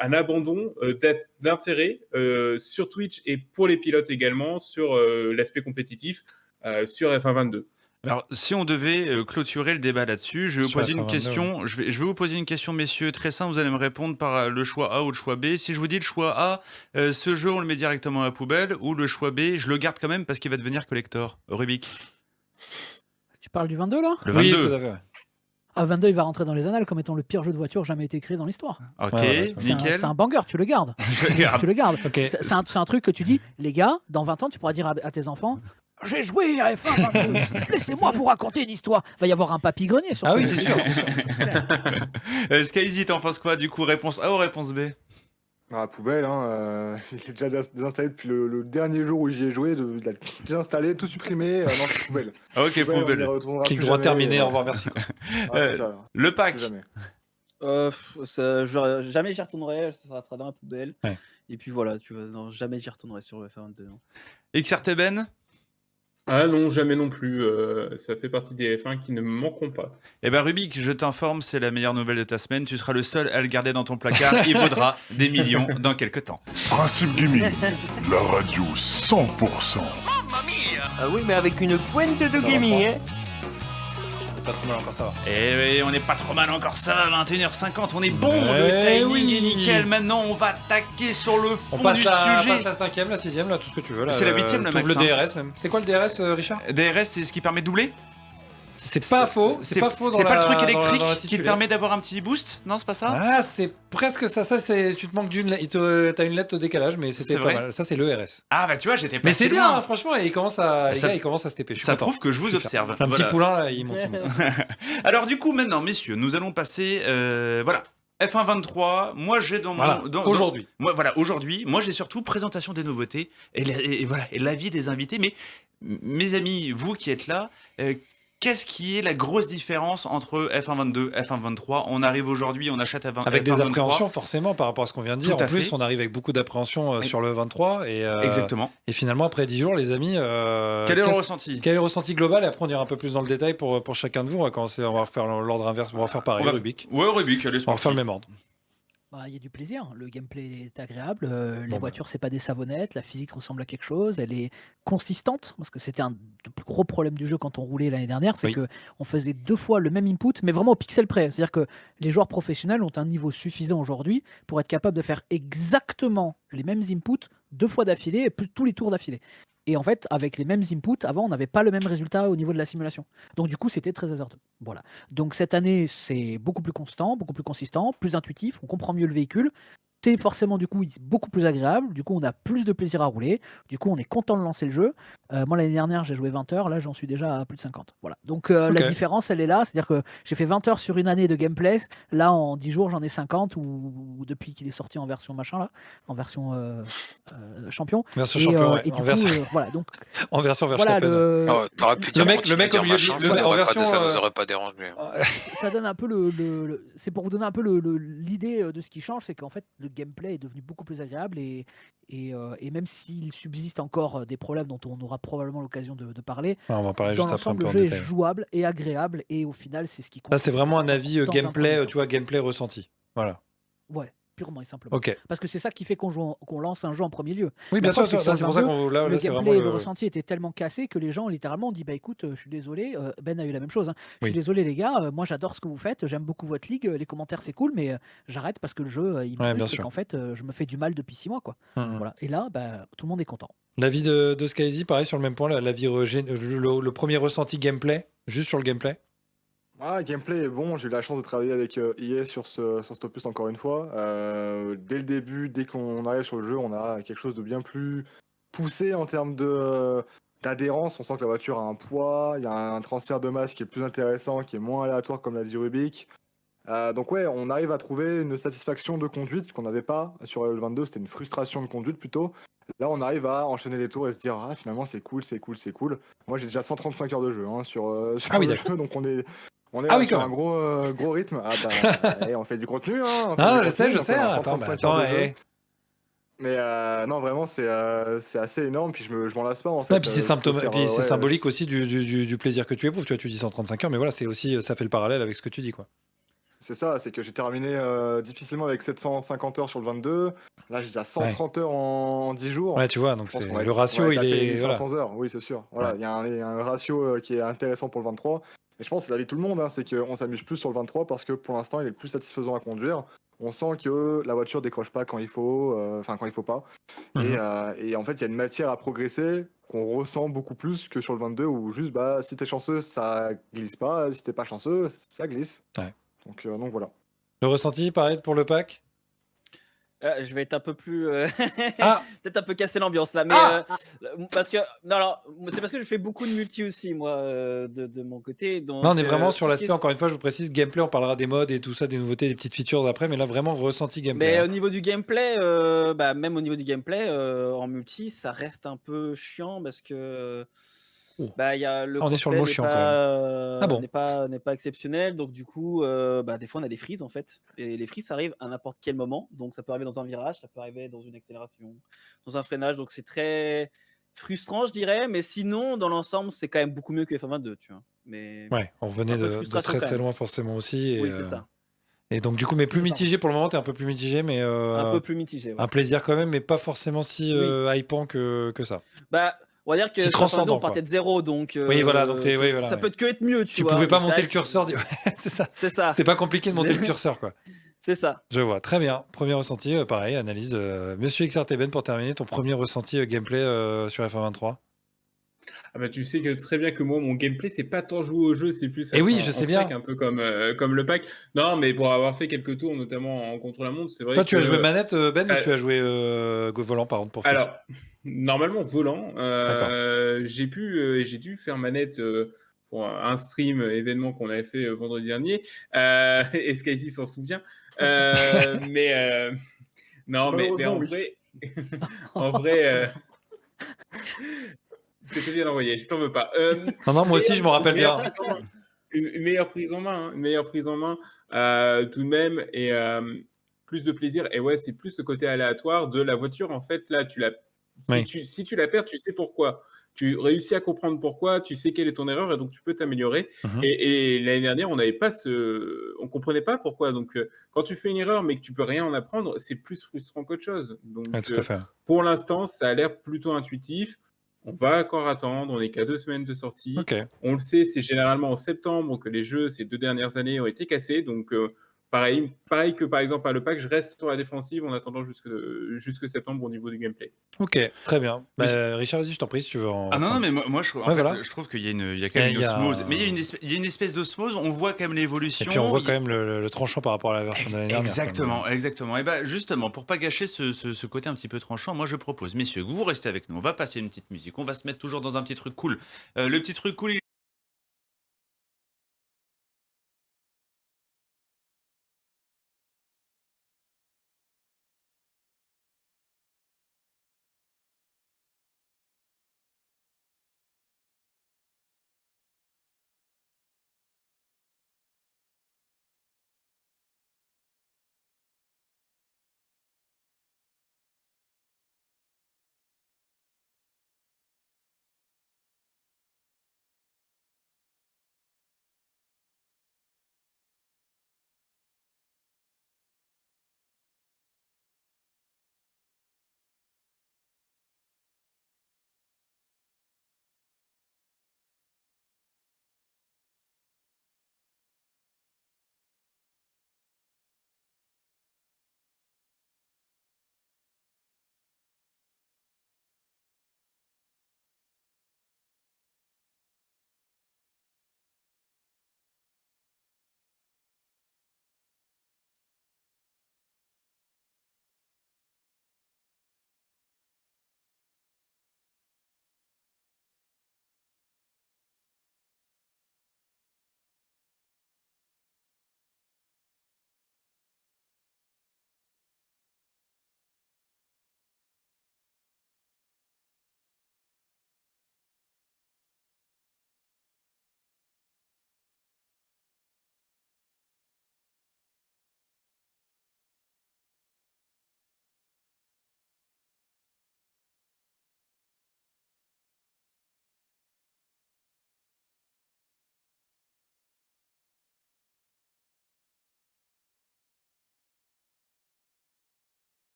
un abandon d'intérêt sur Twitch et pour les pilotes également sur l'aspect compétitif sur F1 22. Alors, si on devait clôturer le débat là-dessus, je vais vous poser une question. Je vais vous poser une question, messieurs, très simple. Vous allez me répondre par le choix A ou le choix B. Si je vous dis le choix A, ce jeu, on le met directement à la poubelle, ou le choix B, je le garde quand même parce qu'il va devenir collector. Rubik. Tu parles du 22 là? Le 22. Oui, tout à fait. Ah, 22, il va rentrer dans les annales comme étant le pire jeu de voiture jamais été créé dans l'histoire. Ok, nickel. C'est un banger, tu le gardes. Tu le gardes. Okay. C'est un truc que tu dis, les gars, dans 20 ans, tu pourras dire à tes enfants, j'ai joué à F1 22, laissez-moi vous raconter une histoire. Il va y avoir un papy grenier sur Ah oui, c'est sûr. Skyzy, t'en penses quoi du coup? Réponse A ou réponse B? Ah, poubelle, hein. Il est déjà désinstallé depuis le dernier jour où j'y ai joué. Il a désinstallé, tout supprimé. Non, c'est poubelle. Ok, on y poubelle. retournera Clic plus droit jamais, terminé, et au voilà. revoir, merci. C'est ça. Le pack. Plus jamais. Jamais j'y retournerai, ça sera dans la poubelle. Ouais. Et puis voilà, tu vois, non, jamais j'y retournerai sur F1 22. non. XRTBen. Ah non, jamais non plus. Ça fait partie des F1 qui ne me manqueront pas. Eh ben Rubik, je t'informe, c'est la meilleure nouvelle de ta semaine. Tu seras le seul à le garder dans ton placard. Il vaudra des millions dans quelques temps. Principe Gaming, la radio 100%. Ah oui, mais avec une pointe de gaming, hein. Pas trop mal encore, ça va. Eh oui, on n'est pas trop mal encore, ça va, 21h50, on est bon, Eh le timing oui. est nickel. Maintenant, on va attaquer sur le fond On passe du la sujet. 5ème, la 6ème, là, tout ce que tu veux. Là, C'est la 8ème, là, t'ouvres Max, le hein. DRS même. C'est quoi le DRS, Richard? DRS, c'est ce qui permet de doubler. C'est pas faux. C'est pas faux dans C'est pas le la- truc dans la- électrique dans la qui te titulaire. permet d'avoir un petit boost. Non, c'est pas ça. Ah, c'est presque ça. Ça, c'est tu te manques d'une. T'as une lettre au décalage, mais c'était C'est pas vrai. mal. Ça, c'est le RS. Ah bah tu vois, j'étais pas Mais si c'est bien, loin. hein, franchement. Et il commence à, les Ça- gars, ils commencent à se taper. Je suis Ça content. prouve que je vous Je suis fier. observe. Un petit Voilà. poulain là, il monte. Alors du coup, maintenant, messieurs, nous allons passer, voilà, F1 23. Moi, j'ai dans mon Voilà, aujourd'hui. Moi, voilà, aujourd'hui. Moi, j'ai surtout présentation des nouveautés et voilà, et l'avis des invités. Mais mes amis, vous qui êtes là. Qu'est-ce qui est la grosse différence entre F1 22, F1 23? On arrive aujourd'hui, on achète à Avec F1 des 23. appréhensions forcément par rapport à ce qu'on vient de dire. Tout à En plus, fait. on arrive avec beaucoup d'appréhensions sur le 23 et Exactement. Et finalement, après 10 jours, les amis, Quel est le ressenti? Quel est le ressenti global? Et après, on ira un peu plus dans le détail pour chacun de vous. On va commencer, on va refaire l'ordre inverse. On va faire pareil, Rubik. Ouais, Rubik, allez, c'est On va refaire le parti. même ordre. Bah, il y a du plaisir, le gameplay est agréable, les Bon, voitures c'est pas des savonnettes, la physique ressemble à quelque chose, elle est consistante, parce que c'était un des plus gros problèmes du jeu quand on roulait l'année dernière, c'est Oui. que on faisait 2 fois le même input, mais vraiment au pixel près. C'est-à-dire que les joueurs professionnels ont un niveau suffisant aujourd'hui pour être capable de faire exactement les mêmes inputs 2 fois d'affilée et tous les tours d'affilée. Et en fait, avec les mêmes inputs, avant, on n'avait pas le même résultat au niveau de la simulation. Donc du coup, c'était très hasardeux. Voilà. Donc cette année, c'est beaucoup plus constant, beaucoup plus consistant, plus intuitif, on comprend mieux le véhicule. C'est forcément du coup beaucoup plus agréable, du coup on a plus de plaisir à rouler, du coup on est content de lancer le jeu. Moi l'année dernière j'ai joué 20 heures, là j'en suis déjà à plus de 50. Voilà. Donc Ok. la différence elle est là, c'est-à-dire que j'ai fait 20 heures sur une année de gameplay, là en 10 jours j'en ai 50 ou depuis qu'il est sorti en version machin là, en version champion. Version Et, champion, ouais, et en du version- coup voilà donc En version voilà Verstappen. Oh, t'aurais pu dire le mec continuer au dire milieu machin, de- ça en n'aurait version, ça nous aurait pas dérangé. ça donne un peu c'est pour vous donner un peu l'idée de ce qui change, c'est qu'en fait le gameplay est devenu beaucoup plus agréable et même s'il subsiste encore des problèmes dont on aura probablement l'occasion de parler, Ouais, on va en parler dans juste après un l'ensemble peu le en jeu est détail. jouable et agréable et au final c'est ce qui compte. Là, c'est vraiment un avis dans un gameplay, premier temps. tu vois, gameplay ressenti. Voilà. Ouais, purement et simplement. Ok. Parce que c'est ça qui fait qu'on lance un jeu en premier lieu. Oui, La bien preuve, sûr, que sur c'est le pour ça 22, qu'on là, le c'est gameplay vraiment et le ressenti était tellement cassé que les gens littéralement ont dit bah écoute, je suis désolé, Ben a eu la même chose. Hein. Je Oui. suis désolé les gars, moi j'adore ce que vous faites, j'aime beaucoup votre ligue, les commentaires c'est cool, mais j'arrête parce que le jeu il me Ouais, bien frustre et sûr. qu'en fait je me fais du mal depuis 6 mois quoi. Voilà. Et là bah tout le monde est content. L'avis de Skyzy, pareil sur le même point, l'avis le premier ressenti gameplay, juste sur le gameplay. Ah, gameplay est bon, j'ai eu la chance de travailler avec EA sur cet opus encore une fois. Dès le début, dès qu'on arrive sur le jeu, on a quelque chose de bien plus poussé en termes d'adhérence. On sent que la voiture a un poids, il y a un transfert de masse qui est plus intéressant, qui est moins aléatoire comme l'a dit Rubik. Donc ouais, on arrive à trouver une satisfaction de conduite qu'on n'avait pas sur le 22, c'était une frustration de conduite plutôt. Là, on arrive à enchaîner les tours et se dire ah finalement c'est cool, c'est cool, c'est cool. Moi j'ai déjà 135 heures de jeu hein, sur Ah oui, le d'accord. jeu, donc on est Ah oui, sur quand un même. gros rythme. Ah bah, on fait du contenu, hein. On fait Ah, du je sais, contenu, je donc sais. on a Attends, 135 heures de jeu. eh. Mais non, vraiment, c'est assez énorme. Puis je m'en lasse pas en fait. Ouais, puis c'est Je peux faire, puis c'est ouais, symbolique aussi du plaisir que tu éprouves. Tu vois, tu dis 135 heures, mais voilà, c'est aussi ça fait le parallèle avec ce que tu dis, quoi. C'est ça, c'est que j'ai terminé difficilement avec 750 heures sur le 22. Là, j'ai déjà 130 heures en 10 jours. Ouais, tu vois, donc Je pense c'est qu'on va le ratio, on va il taper est les voilà. 500 heures, oui, c'est sûr. Voilà, Ouais. il y a un ratio qui est intéressant pour le 23. Et je pense que c'est l'avis de tout le monde, hein, c'est qu'on s'amuse plus sur le 23 parce que pour l'instant, il est plus satisfaisant à conduire. On sent que la voiture décroche pas quand il faut, quand il faut pas. Et en fait, il y a une matière à progresser qu'on ressent beaucoup plus que sur le 22 où juste, bah, si t'es chanceux, ça glisse pas. Si t'es pas chanceux, ça glisse. Ouais. Donc voilà. Le ressenti, pareil pour le pack. Je vais être un peu plus, Ah! peut-être un peu casser l'ambiance là, mais Ah! parce que non, alors, c'est parce que je fais beaucoup de multi aussi moi, de mon côté, Non, on donc est vraiment sur tout ce qui l'aspect, est encore une fois, je vous précise, gameplay, on parlera des modes et tout ça, des nouveautés, des petites features après, mais là, vraiment ressenti gameplay, mais hein. au niveau du gameplay, bah, même au niveau du gameplay, en multi, ça reste un peu chiant parce que, Oh. bah, il y a le Ah, on est sur le crossplay mot n'est chiant quand même. Ah pas, bon? n'est pas exceptionnel, donc du coup, bah, des fois on a des freezes en fait et les freezes ça arrive à n'importe quel moment, donc ça peut arriver dans un virage, ça peut arriver dans une accélération, dans un freinage, donc c'est très frustrant je dirais, mais sinon dans l'ensemble c'est quand même beaucoup mieux que F1 22, tu vois? Mais Ouais, on revenait un peu de de frustration très, quand très même. loin forcément aussi Oui, c'est ça. et donc du coup, mais plus mitigé pour le moment, tu es un peu plus mitigé, mais Un peu plus mitigé, un ouais. plaisir quand même, mais pas forcément si, Oui. hypant que ça. Bah, on va dire Si que sur F1 22 on transcendant, quoi. partait de 0 donc Oui, voilà, donc tu es ça oui, voilà, ça ouais. peut que être mieux, tu Tu vois? pouvais Mais pas c'est monter vrai le que curseur du ouais, c'est ça. c'est ça. C'était pas compliqué de monter le curseur, quoi. C'est ça. Je vois, très bien. Premier ressenti, pareil, analyse, Monsieur XRTBN pour terminer, ton premier ressenti, gameplay, sur F1 23? Ah bah, tu sais que très bien que moi, mon gameplay, c'est pas tant jouer au jeu, c'est plus Et être oui, je en sais steak, bien. un peu comme le pack. Non, mais pour avoir fait quelques tours, notamment en contre-la-montre, c'est vrai Toi, tu as joué que manette, Ben, ou ça tu as joué, volant, par contre, pour préciser? alors, normalement volant, D'accord. j'ai dû faire manette, pour un stream événement qu'on avait fait, vendredi dernier, et Skyzy s'en souvient. Mais non, mais Malheureusement, en oui. vrai en vrai, c'était bien envoyé, je t'en veux pas. Non, non, moi Mais aussi, je m'en une rappelle meilleure bien. prise en main, une meilleure prise en main, hein, une meilleure prise en main, tout de même et plus de plaisir et ouais, c'est plus le côté aléatoire de la voiture, en fait, là, tu la Oui. si tu la perds, tu sais pourquoi. Tu réussis à comprendre pourquoi, tu sais quelle est ton erreur et donc tu peux t'améliorer Mmh mh. et l'année dernière, on comprenait pas pourquoi donc quand tu fais une erreur, mais que tu peux rien en apprendre, c'est plus frustrant qu'autre chose donc Ouais, tout à fait. pour l'instant, ça a l'air plutôt intuitif. On va encore attendre, on est qu'à 2 semaines de sortie. OK. On le sait, c'est généralement en septembre que les jeux, ces 2 dernières années, ont été cassés donc pareil que, par exemple, à le pack, je reste sur la défensive en attendant jusque septembre au niveau du gameplay. OK, très bien. Mais j Bah, Richard, vas-y, je t'en prie, si tu veux en Ah non, non, reprendre. mais moi je en Ouais, fait, voilà. je trouve il y a quand même Il une y osmose. Mais a il y a une espèce d'osmose, on voit quand même et l'évolution. puis on voit Il quand même le tranchant par rapport à la version de l'année dernière, quand même, Exactement, exactement. Et bah, justement, pour pas gâcher ce côté un petit peu tranchant, moi je propose, messieurs, que vous restez avec nous. On va passer une petite musique, on va se mettre toujours dans un petit truc cool. Le petit truc cool,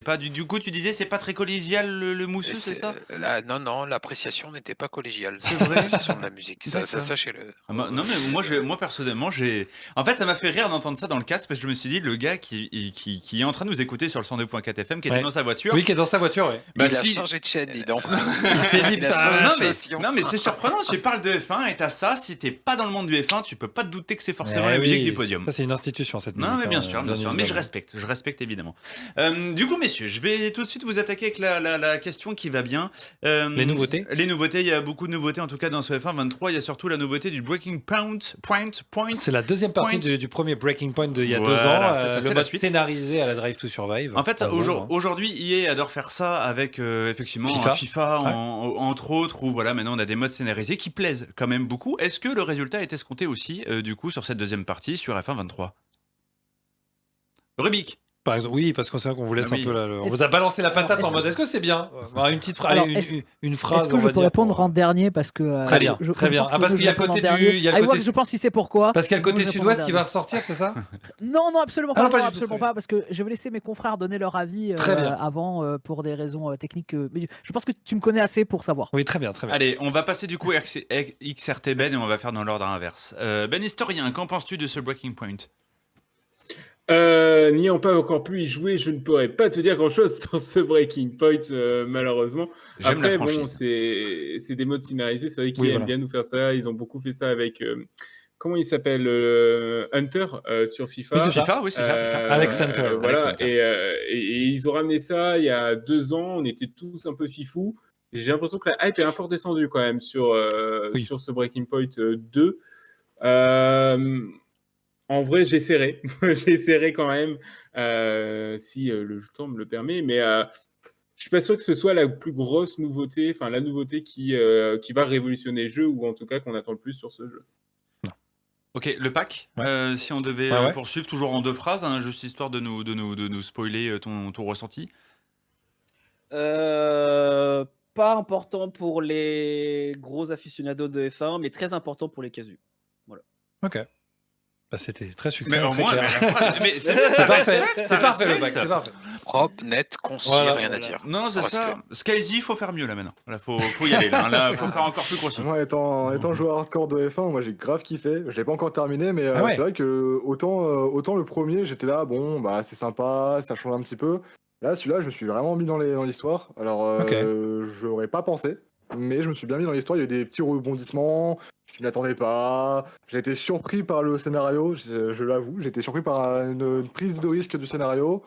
pas du coup, tu disais c'est pas très collégial le mousseux, c'est ça? Non, l'appréciation n'était pas collégiale. C'est vrai? L'appréciation de la musique, ça D'accord. sachez-le. Non, mais moi personnellement, en fait, ça m'a fait rire d'entendre ça dans le cast parce que je me suis dit, le gars qui est en train de nous écouter sur le 102.4 FM, qui était dans sa voiture. Oui, qui est dans sa voiture, ouais. Il a changé de chaîne, dis donc. Il s'est dit, Il a changé de station. non, mais c'est surprenant, tu parles de F1 et t'as ça, si t'es pas dans le monde du F1, tu peux pas te douter que c'est forcément la musique du podium. Ça, c'est une institution, cette musique. Non, mais bien sûr, mais je respecte évidemment. Du coup, messieurs, je vais tout de suite vous attaquer avec la question qui va bien. Les nouveautés. Les nouveautés, il y a beaucoup de nouveautés, en tout cas dans ce F1 23, il y a surtout la nouveauté du Breaking Point. C'est la deuxième partie du premier Breaking Point d'il y a 2 ans, c'est le la mode suite. scénarisé à la Drive to Survive. En fait, aujourd'hui, EA adore faire ça avec effectivement FIFA entre autres, où voilà, maintenant on a des modes scénarisés qui plaisent quand même beaucoup. Est-ce que le résultat est escompté aussi, du coup, sur cette deuxième partie, sur F1 23 ? Rubik. Par exemple, oui, parce qu'on sait qu'on vous laisse Ah oui. un peu là. On vous a balancé la patate en mode est-ce que c'est bien? Une petite phrase, une phrase. Est-ce que je peux répondre en dernier parce que très bien, très bien. Parce qu'il y a le côté du, je pense si c'est pourquoi. Parce qu'il y a le côté sud-ouest qui va ressortir, c'est ça? Non, absolument pas. Absolument pas, parce que je vais laisser mes confrères donner leur avis avant pour des raisons techniques. Mais je pense que tu me connais assez pour savoir. Oui, très bien, très bien. Allez, on va passer du coup XRT Ben et on va faire dans l'ordre inverse. Ben historien, qu'en penses-tu de ce Breaking Point? N'ayant pas encore pu y jouer, je ne pourrais pas te dire grand-chose sur ce Breaking Point, malheureusement. J'aime Après, la bon, franchise. c'est des modes scénarisés, c'est vrai qu'ils Oui, aiment voilà. bien nous faire ça. Ils ont beaucoup fait ça avec, comment il s'appelle, Hunter sur FIFA. Oui, c'est ça. FIFA, oui, c'est ça. Alex Hunter. Voilà, Alex Hunter. et ils ont ramené ça il y a 2 ans. On était tous un peu fifous. Et j'ai l'impression que la hype est un peu redescendue quand même sur ce Breaking Point 2. En vrai, j'essaierai. J'essaierai quand même, si le temps me le permet. Mais je suis pas sûr que ce soit la plus grosse nouveauté, enfin la nouveauté qui va révolutionner le jeu, ou en tout cas qu'on attend le plus sur ce jeu. Ok, le pack, si on devait poursuivre toujours en 2 phrases, hein, juste histoire de nous spoiler ton ressenti. Pas important pour les gros aficionados de F1, mais très important pour les casus. Voilà. Ok. Bah, c'était très succinct. Mais au moins, c'est c'est parfait. C'est parfait le bac, c'est parfait. Propre, net, concis, rien à dire. Non, c'est ça. Skyzy, il faut faire mieux là maintenant. Là, faut y aller. Là, faut faire encore plus grossier. Moi, étant joueur hardcore de F1, moi j'ai grave kiffé. Je l'ai pas encore terminé, mais c'est vrai que autant le premier, j'étais là, bon, bah c'est sympa, ça change un petit peu. Là, celui-là, je me suis vraiment mis dans l'histoire. Alors, j'aurais pas pensé, mais je me suis bien mis dans l'histoire. Il y a eu des petits rebondissements. Je m'y attendais pas. J'ai été surpris par le scénario, je l'avoue. J'ai été surpris par une prise de risque du scénario.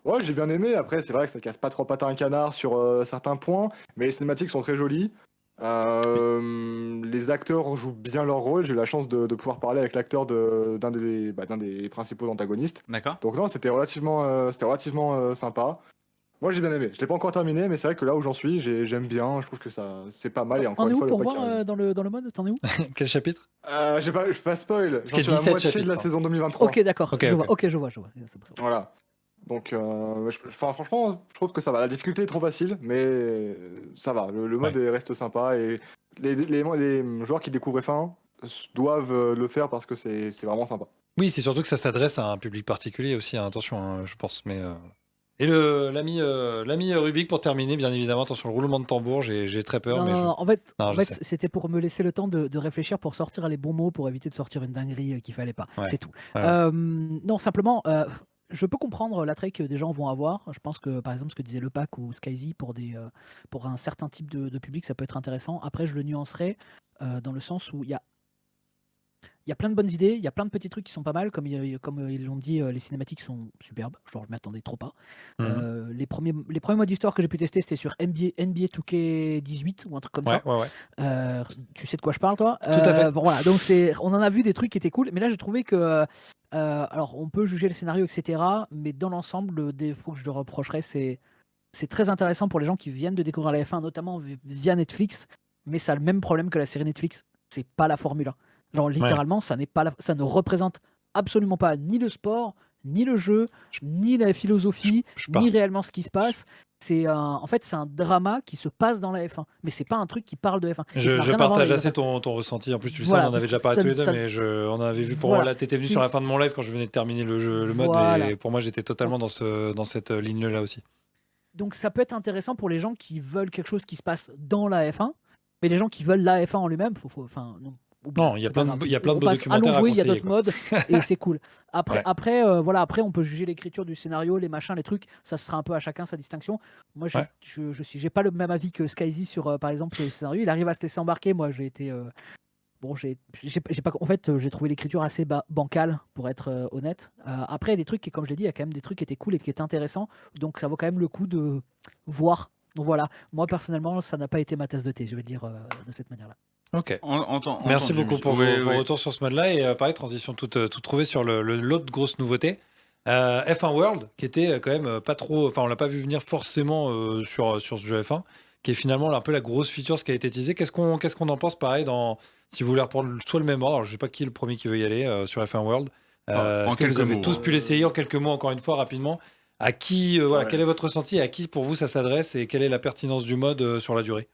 Ouais, j'ai bien aimé. Après, c'est vrai que ça casse pas 3 pattes à un canard sur certains points, mais les cinématiques sont très jolies. Les acteurs jouent bien leur rôle. J'ai eu la chance de pouvoir parler avec l'acteur d'un des principaux antagonistes. D'accord. Donc non, c'était relativement sympa. Moi j'ai bien aimé. Je l'ai pas encore terminé, mais c'est vrai que là où j'en suis, j'aime bien. Je trouve que c'est pas mal. Et encore T'en es une où fois, pour le pack voir dans le mode? T'en es où? Quel chapitre? je vais pas spoil. Parce qu'il y a J'en suis à la 17 moitié de la chapitres. saison 2023. Ok, d'accord. Je vois. C'est bon, ça va. Voilà. Donc, franchement, je trouve que ça va. La difficulté est trop facile, mais ça va. Le mode reste sympa et les joueurs qui découvrent F1 doivent le faire parce que c'est vraiment sympa. Oui, c'est surtout que ça s'adresse à un public particulier aussi, hein, attention, hein, je pense. Mais et l'ami Rubik pour terminer, bien évidemment, attention, le roulement de tambour, j'ai très peur. Non, en fait, je sais. c'était pour me laisser le temps de réfléchir pour sortir les bons mots, pour éviter de sortir une dinguerie qu'il fallait pas. Ouais. C'est tout. Ouais. Non, simplement, je peux comprendre l'attrait que des gens vont avoir. Je pense que, par exemple, ce que disait le pack ou Skyzy pour un certain type de public, ça peut être intéressant. Après, je le nuancerai dans le sens où il y a plein de bonnes idées, il y a plein de petits trucs qui sont pas mal, comme ils l'ont dit, les cinématiques sont superbes, genre je m'y attendais trop pas. Les premiers modes d'histoire que j'ai pu tester, c'était sur NBA 2K18 ou un truc comme ça. Ouais. Tu sais de quoi je parle, toi? Tout à fait. Bon, voilà, donc on en a vu des trucs qui étaient cool, mais là j'ai trouvé que alors on peut juger le scénario, etc., mais dans l'ensemble, le défaut que je le reprocherais, c'est très intéressant pour les gens qui viennent de découvrir la F1, notamment via Netflix, mais ça a le même problème que la série Netflix, c'est pas la Formule 1. Genre littéralement, ça ne représente absolument pas ni le sport, ni le jeu, ni la philosophie, ni réellement ce qui se passe. En fait, c'est un drama qui se passe dans la F1, mais c'est pas un truc qui parle de F1. Je partage assez ton ressenti. En plus, tu le sais, on en avait déjà parlé tous les deux, mais on avait vu pour moi, là, t'étais venu sur la fin de mon live quand je venais de terminer le mode, et pour moi, j'étais totalement dans cette ligne-là aussi. Donc ça peut être intéressant pour les gens qui veulent quelque chose qui se passe dans la F1, mais les gens qui veulent la F1 en lui-même, enfin non. Non, il y a plein de beaux documentaires allons à jouer, il y a conseiller, d'autres modes et c'est cool. Ouais. Après, on peut juger l'écriture du scénario, les machins, les trucs, ça sera un peu à chacun sa distinction. Moi, j'ai pas le même avis que Skyzy sur, par exemple, le scénario. Il arrive à se laisser embarquer. Moi, j'ai été, en fait, j'ai trouvé l'écriture assez bancale pour être honnête. Après, il y a des trucs, comme je l'ai dit, il y a quand même des trucs qui étaient cool et qui étaient intéressants. Donc, ça vaut quand même le coup de voir. Donc voilà, moi personnellement, ça n'a pas été ma tasse de thé, je vais le dire de cette manière-là. Ok. Merci beaucoup pour vos retours sur ce mode-là. Et pareil, transition toute trouvée sur l'autre grosse nouveauté. F1 World, qui était quand même pas trop. Enfin, on l'a pas vu venir forcément sur ce jeu F1, qui est finalement un peu la grosse feature qui a été teasée. Qu'est-ce qu'on en pense pareil si vous voulez reprendre soit le même ordre, alors, je sais pas qui est le premier qui veut y aller sur F1 World. Est-ce que vous avez tous pu l'essayer en quelques mots, encore une fois, rapidement? À qui, quel est votre ressenti et à qui pour vous ça s'adresse et quelle est la pertinence du mode sur la durée?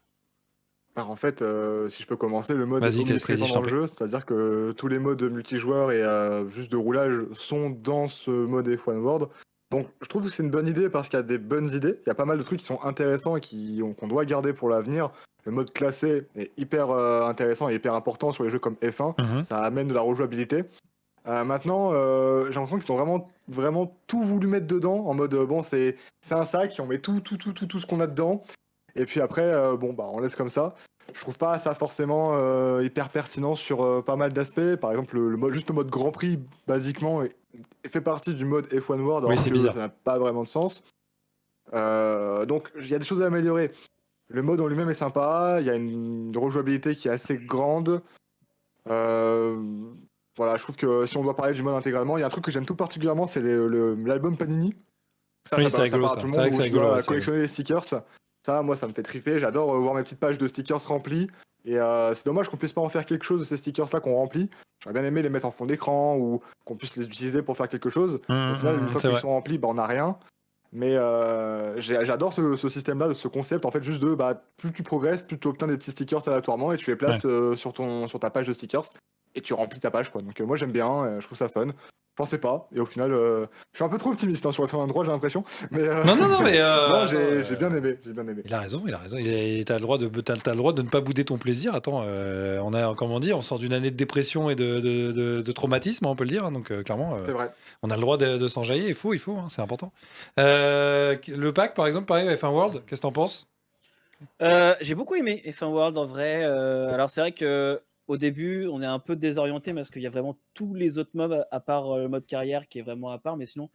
Alors en fait, si je peux commencer, le mode Vas-y, est omniprésent dans le jeu, c'est-à-dire que tous les modes multijoueurs et juste de roulage sont dans ce mode F1 World. Donc je trouve que c'est une bonne idée parce qu'il y a des bonnes idées, il y a pas mal de trucs qui sont intéressants et qu'on doit garder pour l'avenir. Le mode classé est hyper intéressant et hyper important sur les jeux comme F1, ça amène de la rejouabilité. Maintenant, j'ai l'impression qu'ils ont vraiment tout voulu mettre dedans, en mode bon, c'est un sac, on met tout ce qu'on a dedans. Et puis après, on laisse comme ça. Je trouve pas ça forcément hyper pertinent sur pas mal d'aspects. Par exemple, le mode Grand Prix, basiquement, fait partie du mode F1 World, alors que ça n'a pas vraiment de sens. Donc, il y a des choses à améliorer. Le mode en lui-même est sympa, il y a une rejouabilité qui est assez grande. Voilà, je trouve que si on doit parler du mode intégralement, il y a un truc que j'aime tout particulièrement, c'est l'album Panini. Ça c'est rigolo, ça. Tout le C'est vrai monde que où c'est tu dois rigolo, collectionner les stickers. Ça, moi, ça me fait triper. J'adore voir mes petites pages de stickers remplies. Et c'est dommage qu'on puisse pas en faire quelque chose de ces stickers-là qu'on remplit. J'aurais bien aimé les mettre en fond d'écran ou qu'on puisse les utiliser pour faire quelque chose. Au final, une fois qu'ils sont remplis, on n'a rien. Mais j'adore ce système-là, ce concept, en fait, juste de plus tu progresses, plus tu obtiens des petits stickers aléatoirement et tu les places sur ta page de stickers et tu remplis ta page, quoi. Donc moi j'aime bien, je trouve ça fun. Je pensais pas, et au final, je suis un peu trop optimiste sur le F1 droit, j'ai l'impression. Mais non, mais non, j'ai bien aimé. Il a raison. T'as le droit de ne pas bouder ton plaisir. Attends, on a, comment dire, on sort d'une année de dépression et de traumatisme, on peut le dire. Donc clairement, c'est vrai. On a le droit de s'enjailler. Il faut, c'est important. Le pack, par exemple, pareil, F1 World, qu'est-ce que t'en penses? J'ai beaucoup aimé F1 World en vrai. Alors c'est vrai que au début, on est un peu désorienté parce qu'il y a vraiment tous les autres mobs à part le mode carrière qui est vraiment à part, mais sinon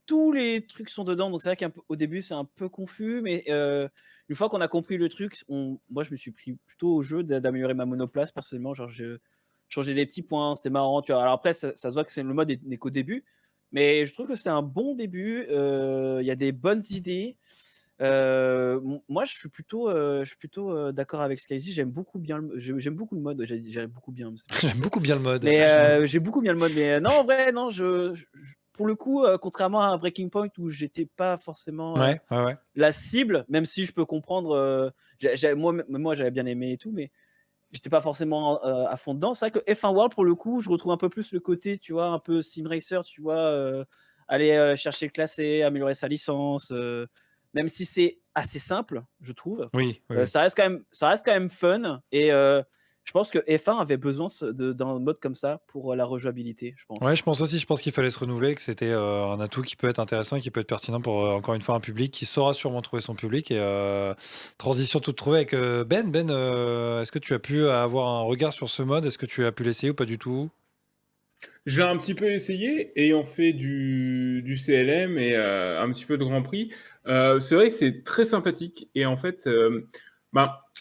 tous les trucs sont dedans. Donc c'est vrai qu'au début c'est un peu confus, mais une fois qu'on a compris le truc, moi je me suis pris plutôt au jeu d'améliorer ma monoplace personnellement. Genre je changeais des petits points, c'était marrant. Tu vois. Alors après ça se voit que le mode n'est qu'au début, mais je trouve que c'était un bon début. Il y a des bonnes idées. Moi, je suis plutôt d'accord avec Skyzy. J'aime beaucoup le mode. J'aime beaucoup bien. J'aime beaucoup bien le mode. Mais j'ai beaucoup bien le mode. Mais non, en vrai, non. Pour le coup, contrairement à un Breaking Point où j'étais pas forcément la cible, même si je peux comprendre. Moi, j'avais bien aimé et tout, mais j'étais pas forcément à fond dedans. C'est vrai que F1 World, pour le coup, je retrouve un peu plus le côté, tu vois, un peu sim racer, tu vois, aller chercher le classé, améliorer sa licence. Même si c'est assez simple, je trouve. Oui. Ça reste quand même fun. Et je pense que F1 avait besoin d'un mode comme ça pour la rejouabilité, je pense. Ouais, je pense aussi. Je pense qu'il fallait se renouveler, que c'était un atout qui peut être intéressant et qui peut être pertinent pour, encore une fois, un public qui saura sûrement trouver son public. Et transition toute trouvée avec Ben. Ben, est-ce que tu as pu avoir un regard sur ce mode? Est-ce que tu as pu l'essayer ou pas du tout? Je l'ai un petit peu essayé, ayant fait du CLM et un petit peu de Grand Prix. C'est vrai que c'est très sympathique. Et en fait,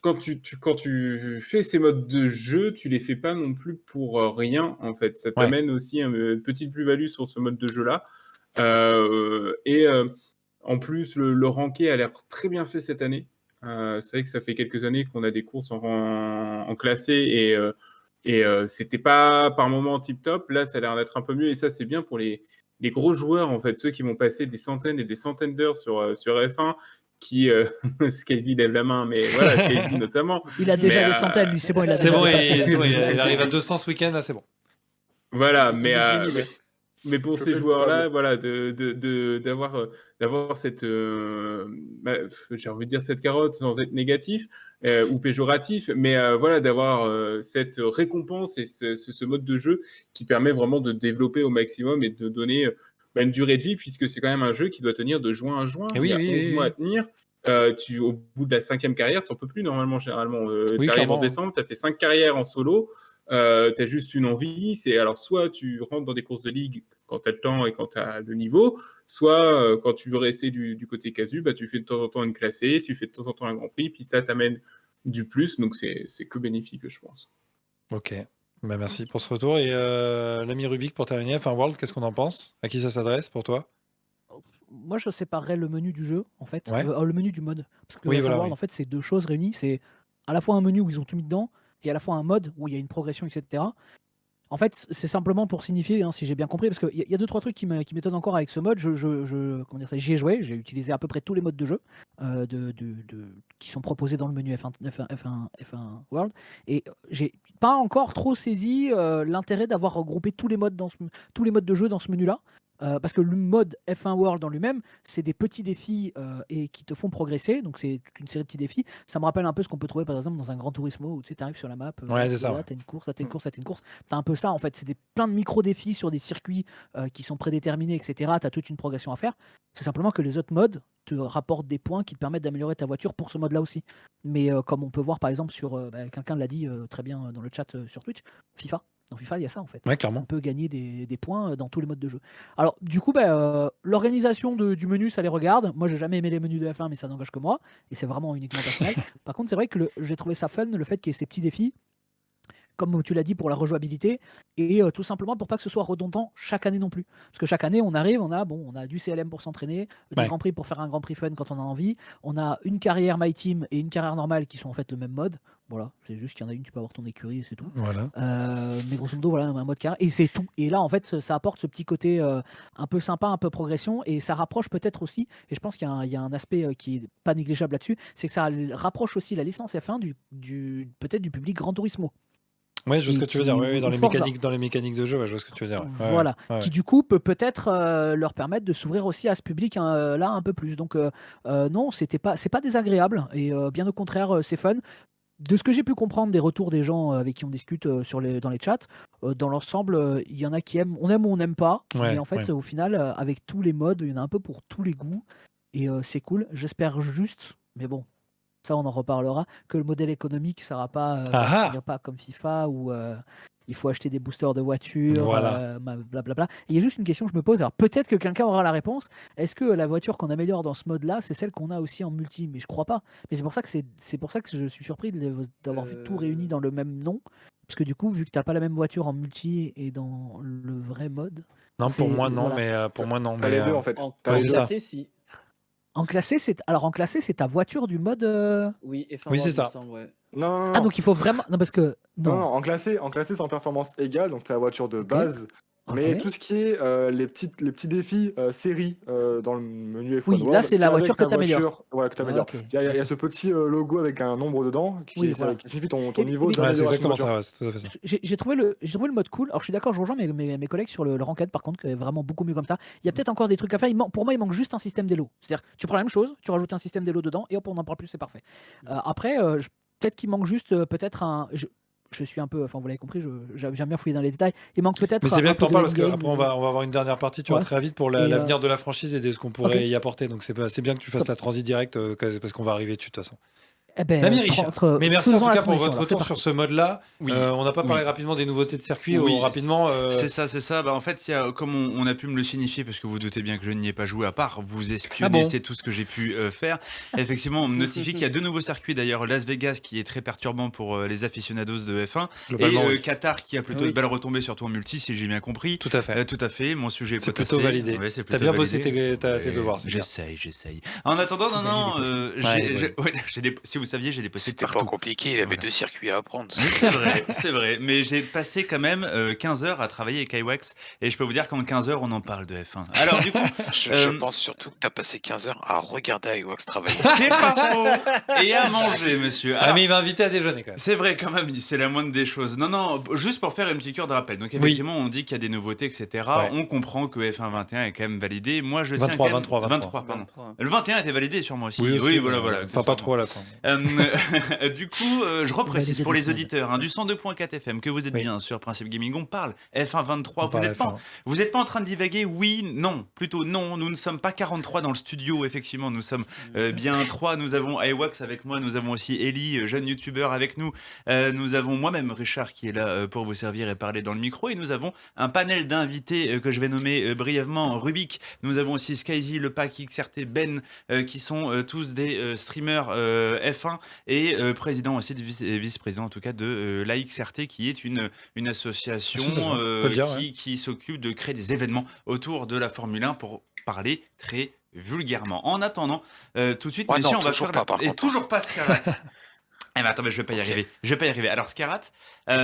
quand tu fais ces modes de jeu, tu les fais pas non plus pour rien, en fait. Ça t'amène aussi une petite plus-value sur ce mode de jeu-là. En plus, le ranké a l'air très bien fait cette année. C'est vrai que ça fait quelques années qu'on a des courses en classé et c'était pas par moment tip top. Là, ça a l'air d'être un peu mieux et ça, c'est bien pour les gros joueurs, en fait, ceux qui vont passer des centaines et des centaines d'heures sur F1, qui Skyzy lève la main, mais voilà, Skyzy notamment. Il a déjà des centaines, lui, c'est bon, il a déjà il arrive à 200 ce week-end, là, c'est bon. Voilà, mais Mais pour Je ces fais le joueurs-là, coupable. voilà, d'avoir cette, j'ai envie de dire cette carotte sans être négatif ou péjoratif, mais voilà, d'avoir cette récompense et ce mode de jeu qui permet vraiment de développer au maximum et de donner une durée de vie, puisque c'est quand même un jeu qui doit tenir de juin à juin. Et oui, Il y a oui, 11 oui, mois à oui. tenir. Au bout de la 5e carrière, tu n'en peux plus normalement, généralement. Oui, Tu arrives en clairement. décembre, tu as fait 5 carrières en solo, tu as juste une envie, c'est alors soit tu rentres dans des courses de ligue quand tu as le temps et quand tu as le niveau, soit quand tu veux rester du côté casu, tu fais de temps en temps une classée, tu fais de temps en temps un Grand Prix, puis ça t'amène du plus, donc c'est que bénéfique, je pense. Ok. Merci pour ce retour. Et l'ami Rubik, pour terminer, F1 World, qu'est-ce qu'on en pense? À qui ça s'adresse pour toi? Moi, je séparerais le menu du jeu, en fait, Ouais. le menu du mode. Parce que Oui, F1 voilà, World, oui. en fait, c'est deux choses réunies. C'est à la fois un menu où ils ont tout mis dedans, et à la fois un mode où il y a une progression, etc. En fait, c'est simplement pour signifier, si j'ai bien compris, parce qu'il y a 2-3 trucs qui m'étonnent encore avec ce mode. Comment dire ça, j'y ai joué, j'ai utilisé à peu près tous les modes de jeu qui sont proposés dans le menu F1 World, et j'ai pas encore trop saisi l'intérêt d'avoir regroupé tous les modes de jeu dans ce menu-là. Parce que le mode F1 World en lui-même, c'est des petits défis et qui te font progresser. Donc c'est toute une série de petits défis. Ça me rappelle un peu ce qu'on peut trouver par exemple dans un Gran Turismo où tu arrives sur la map, Ouais, c'est ça, là ouais. t'as une course, là t'as une course, là t'as une course. T'as un peu ça en fait. C'est plein de micro-défis sur des circuits qui sont prédéterminés, etc. T'as toute une progression à faire. C'est simplement que les autres modes te rapportent des points qui te permettent d'améliorer ta voiture pour ce mode-là aussi. Mais comme on peut voir par exemple sur, quelqu'un l'a dit très bien dans le chat sur Twitch, FIFA. Dans FIFA, il y a ça en fait. Ouais, clairement. On peut gagner des points dans tous les modes de jeu. Alors, du coup, l'organisation du menu, ça les regarde. Moi, j'ai jamais aimé les menus de F1, mais ça n'engage que moi. Et c'est vraiment uniquement personnel. Par contre, c'est vrai que j'ai trouvé ça fun, le fait qu'il y ait ces petits défis, comme tu l'as dit, pour la rejouabilité, et tout simplement pour pas que ce soit redondant chaque année non plus. Parce que chaque année, on arrive, on a du CLM pour s'entraîner, du Ouais. Grand Prix pour faire un Grand Prix fun quand on a envie. On a une carrière My Team et une carrière normale qui sont en fait le même mode. Voilà, c'est juste qu'il y en a une, tu peux avoir ton écurie et c'est tout. Voilà. Mais grosso modo, voilà, un mode carrière et c'est tout. Et là, en fait, ça apporte ce petit côté un peu sympa, un peu progression, et ça rapproche peut-être aussi, et je pense qu'il y a un aspect qui est pas négligeable là-dessus, c'est que ça rapproche aussi la licence F1 peut-être du public Gran Turismo. Ouais, je vois ce que tu veux dire. Oui, dans les Forza. mécaniques de jeu, ouais, je vois ce que tu veux dire. Ouais. Voilà, Ouais. qui du coup peut-être leur permettre de s'ouvrir aussi à ce public là un peu plus. Donc non, c'est pas désagréable, et bien au contraire, c'est fun. De ce que j'ai pu comprendre des retours des gens avec qui on discute dans les chats, dans l'ensemble, il y en a qui aiment, on aime ou on n'aime pas, Ouais, mais en fait, ouais. au final, avec tous les modes, il y en a un peu pour tous les goûts, et c'est cool. J'espère juste, mais bon, ça on en reparlera, que le modèle économique sera pas, finira pas comme FIFA où il faut acheter des boosters de voitures, Voilà. blablabla. Et il y a juste une question que je me pose, alors peut-être que quelqu'un aura la réponse. Est-ce que la voiture qu'on améliore dans ce mode-là, c'est celle qu'on a aussi en multi? Mais je crois pas. Mais c'est pour ça que je suis surpris d'avoir vu tout réuni dans le même nom. Parce que du coup, vu que t'as pas la même voiture en multi et dans le vrai mode. Non, pour moi, non, voilà. mais pour moi, non. T'as Mais, les deux en fait. En T'as les deux. classé, si. En classé, c'est ta voiture du mode. Oui, F1 Oui, World, c'est il ça. me semble, ouais. Non. Ah, donc il faut vraiment. Non, parce que. Non, Non. en classé, c'est en performance égale, donc c'est la voiture de Ok. base. Mais Ok. tout ce qui est les petits défis série dans le menu F1 Oui, là, World, c'est la avec voiture que ta t'améliores. voiture, voilà, que tu améliores. Ok. Il y a ce petit logo avec un nombre dedans Oui, voilà. qui signifie ton Et- niveau et- Ouais, c'est d'amélioration de exactement voiture. ça, ouais, c'est tout à fait ça. J'ai trouvé le mode cool. Alors je suis d'accord, je rejoins mes collègues sur le ranked par contre, qui est vraiment beaucoup mieux comme ça. Il y a peut-être encore des trucs à faire. Pour moi, il manque juste un système d'élo. C'est-à-dire, tu prends la même chose, tu rajoutes un système d'élo dedans, et hop, on n'en parle plus, c'est parfait. Après, peut-être qu'il manque juste peut-être un. Je suis un peu, enfin vous l'avez compris, j'aime bien fouiller dans les détails. Il manque peut-être. Mais c'est bien un que peu t'en de parles parce endgame, qu'après on va avoir une dernière partie, tu vois, Ouais. très vite pour Et, l'avenir de la franchise et de ce qu'on pourrait ok. y apporter. Donc c'est bien que tu fasses la transi directe parce qu'on va arriver dessus de toute façon. Eh ben, L'ami Richard, mais merci en faisons tout la cas pour transition, votre alors, c'est retour sur parti. ce mode-là. Oui. On n'a pas parlé Oui. rapidement des nouveautés de circuit Oui, ou rapidement. c'est ça. Bah, en fait, il y a, comme on a pu me le signifier, parce que vous doutez bien que je n'y ai pas joué, à part vous espionner, Ah bon c'est tout ce que j'ai pu faire. Effectivement, on me notifie qu'il y a deux nouveaux circuits, d'ailleurs, Las Vegas qui est très perturbant pour les aficionados de F1, Globalement, et oui. Qatar qui a plutôt Oui. de belles retombées, surtout en multi, si j'ai bien compris. Tout à fait. Tout à fait, mon sujet est C'est potassé. plutôt validé. Ouais, c'est T'as plutôt bien bossé validé. tes devoirs, c'est bien. J'essaye. En attendant, non, Gagner des j'ai- Ouais, si vous saviez, j'ai des post-it C'était pas partout. compliqué, il avait 2 circuits à apprendre. C'est vrai, mais j'ai passé quand même 15 heures à travailler avec iWax et je peux vous dire qu'en 15 heures, on en parle de F1. Alors du coup, Je pense surtout que tu as passé 15 heures à regarder iWax travailler. c'est pas faux et à manger, monsieur. Ah, mais il m'a invité à déjeuner quand même. C'est vrai quand même, c'est la moindre des choses. Non, juste pour faire une petite cure de rappel. Donc effectivement, on dit qu'il y a des nouveautés, etc. Ouais. On comprend que F1 21 est quand même validé. Moi, je 23, tiens quand même... 23, pardon. 23. Le 21 était validé sur moi aussi. Oui, Oui, voilà. Enfin, pas trop à la fin. Du coup, je reprécise Validé pour les des auditeurs du 102.4 FM que vous êtes Oui. bien sur Principe Gaming. On parle F1 23. On parle F1. Vous n'êtes pas en train de divaguer? Oui, non. Plutôt non. Nous ne sommes pas 43 dans le studio. Effectivement, nous sommes bien 3. Nous avons iWax avec moi. Nous avons aussi Ellie, jeune youtubeur avec nous. Nous avons moi-même Richard qui est là pour vous servir et parler dans le micro. Et nous avons un panel d'invités que je vais nommer brièvement Rubik. Nous avons aussi Skyzy, le pack XRT, Ben, qui sont tous des streamers F1 et président aussi, vice-président en tout cas de la XRT, qui est une association on peut le dire, qui s'occupe de créer des événements autour de la Formule 1 pour parler très vulgairement. En attendant, tout de suite, Ouais, messieurs, non, on va toujours faire pas, par et contre. toujours pas Scarat. Eh ben attends, mais je vais pas y arriver. Alors Scarat, Non, est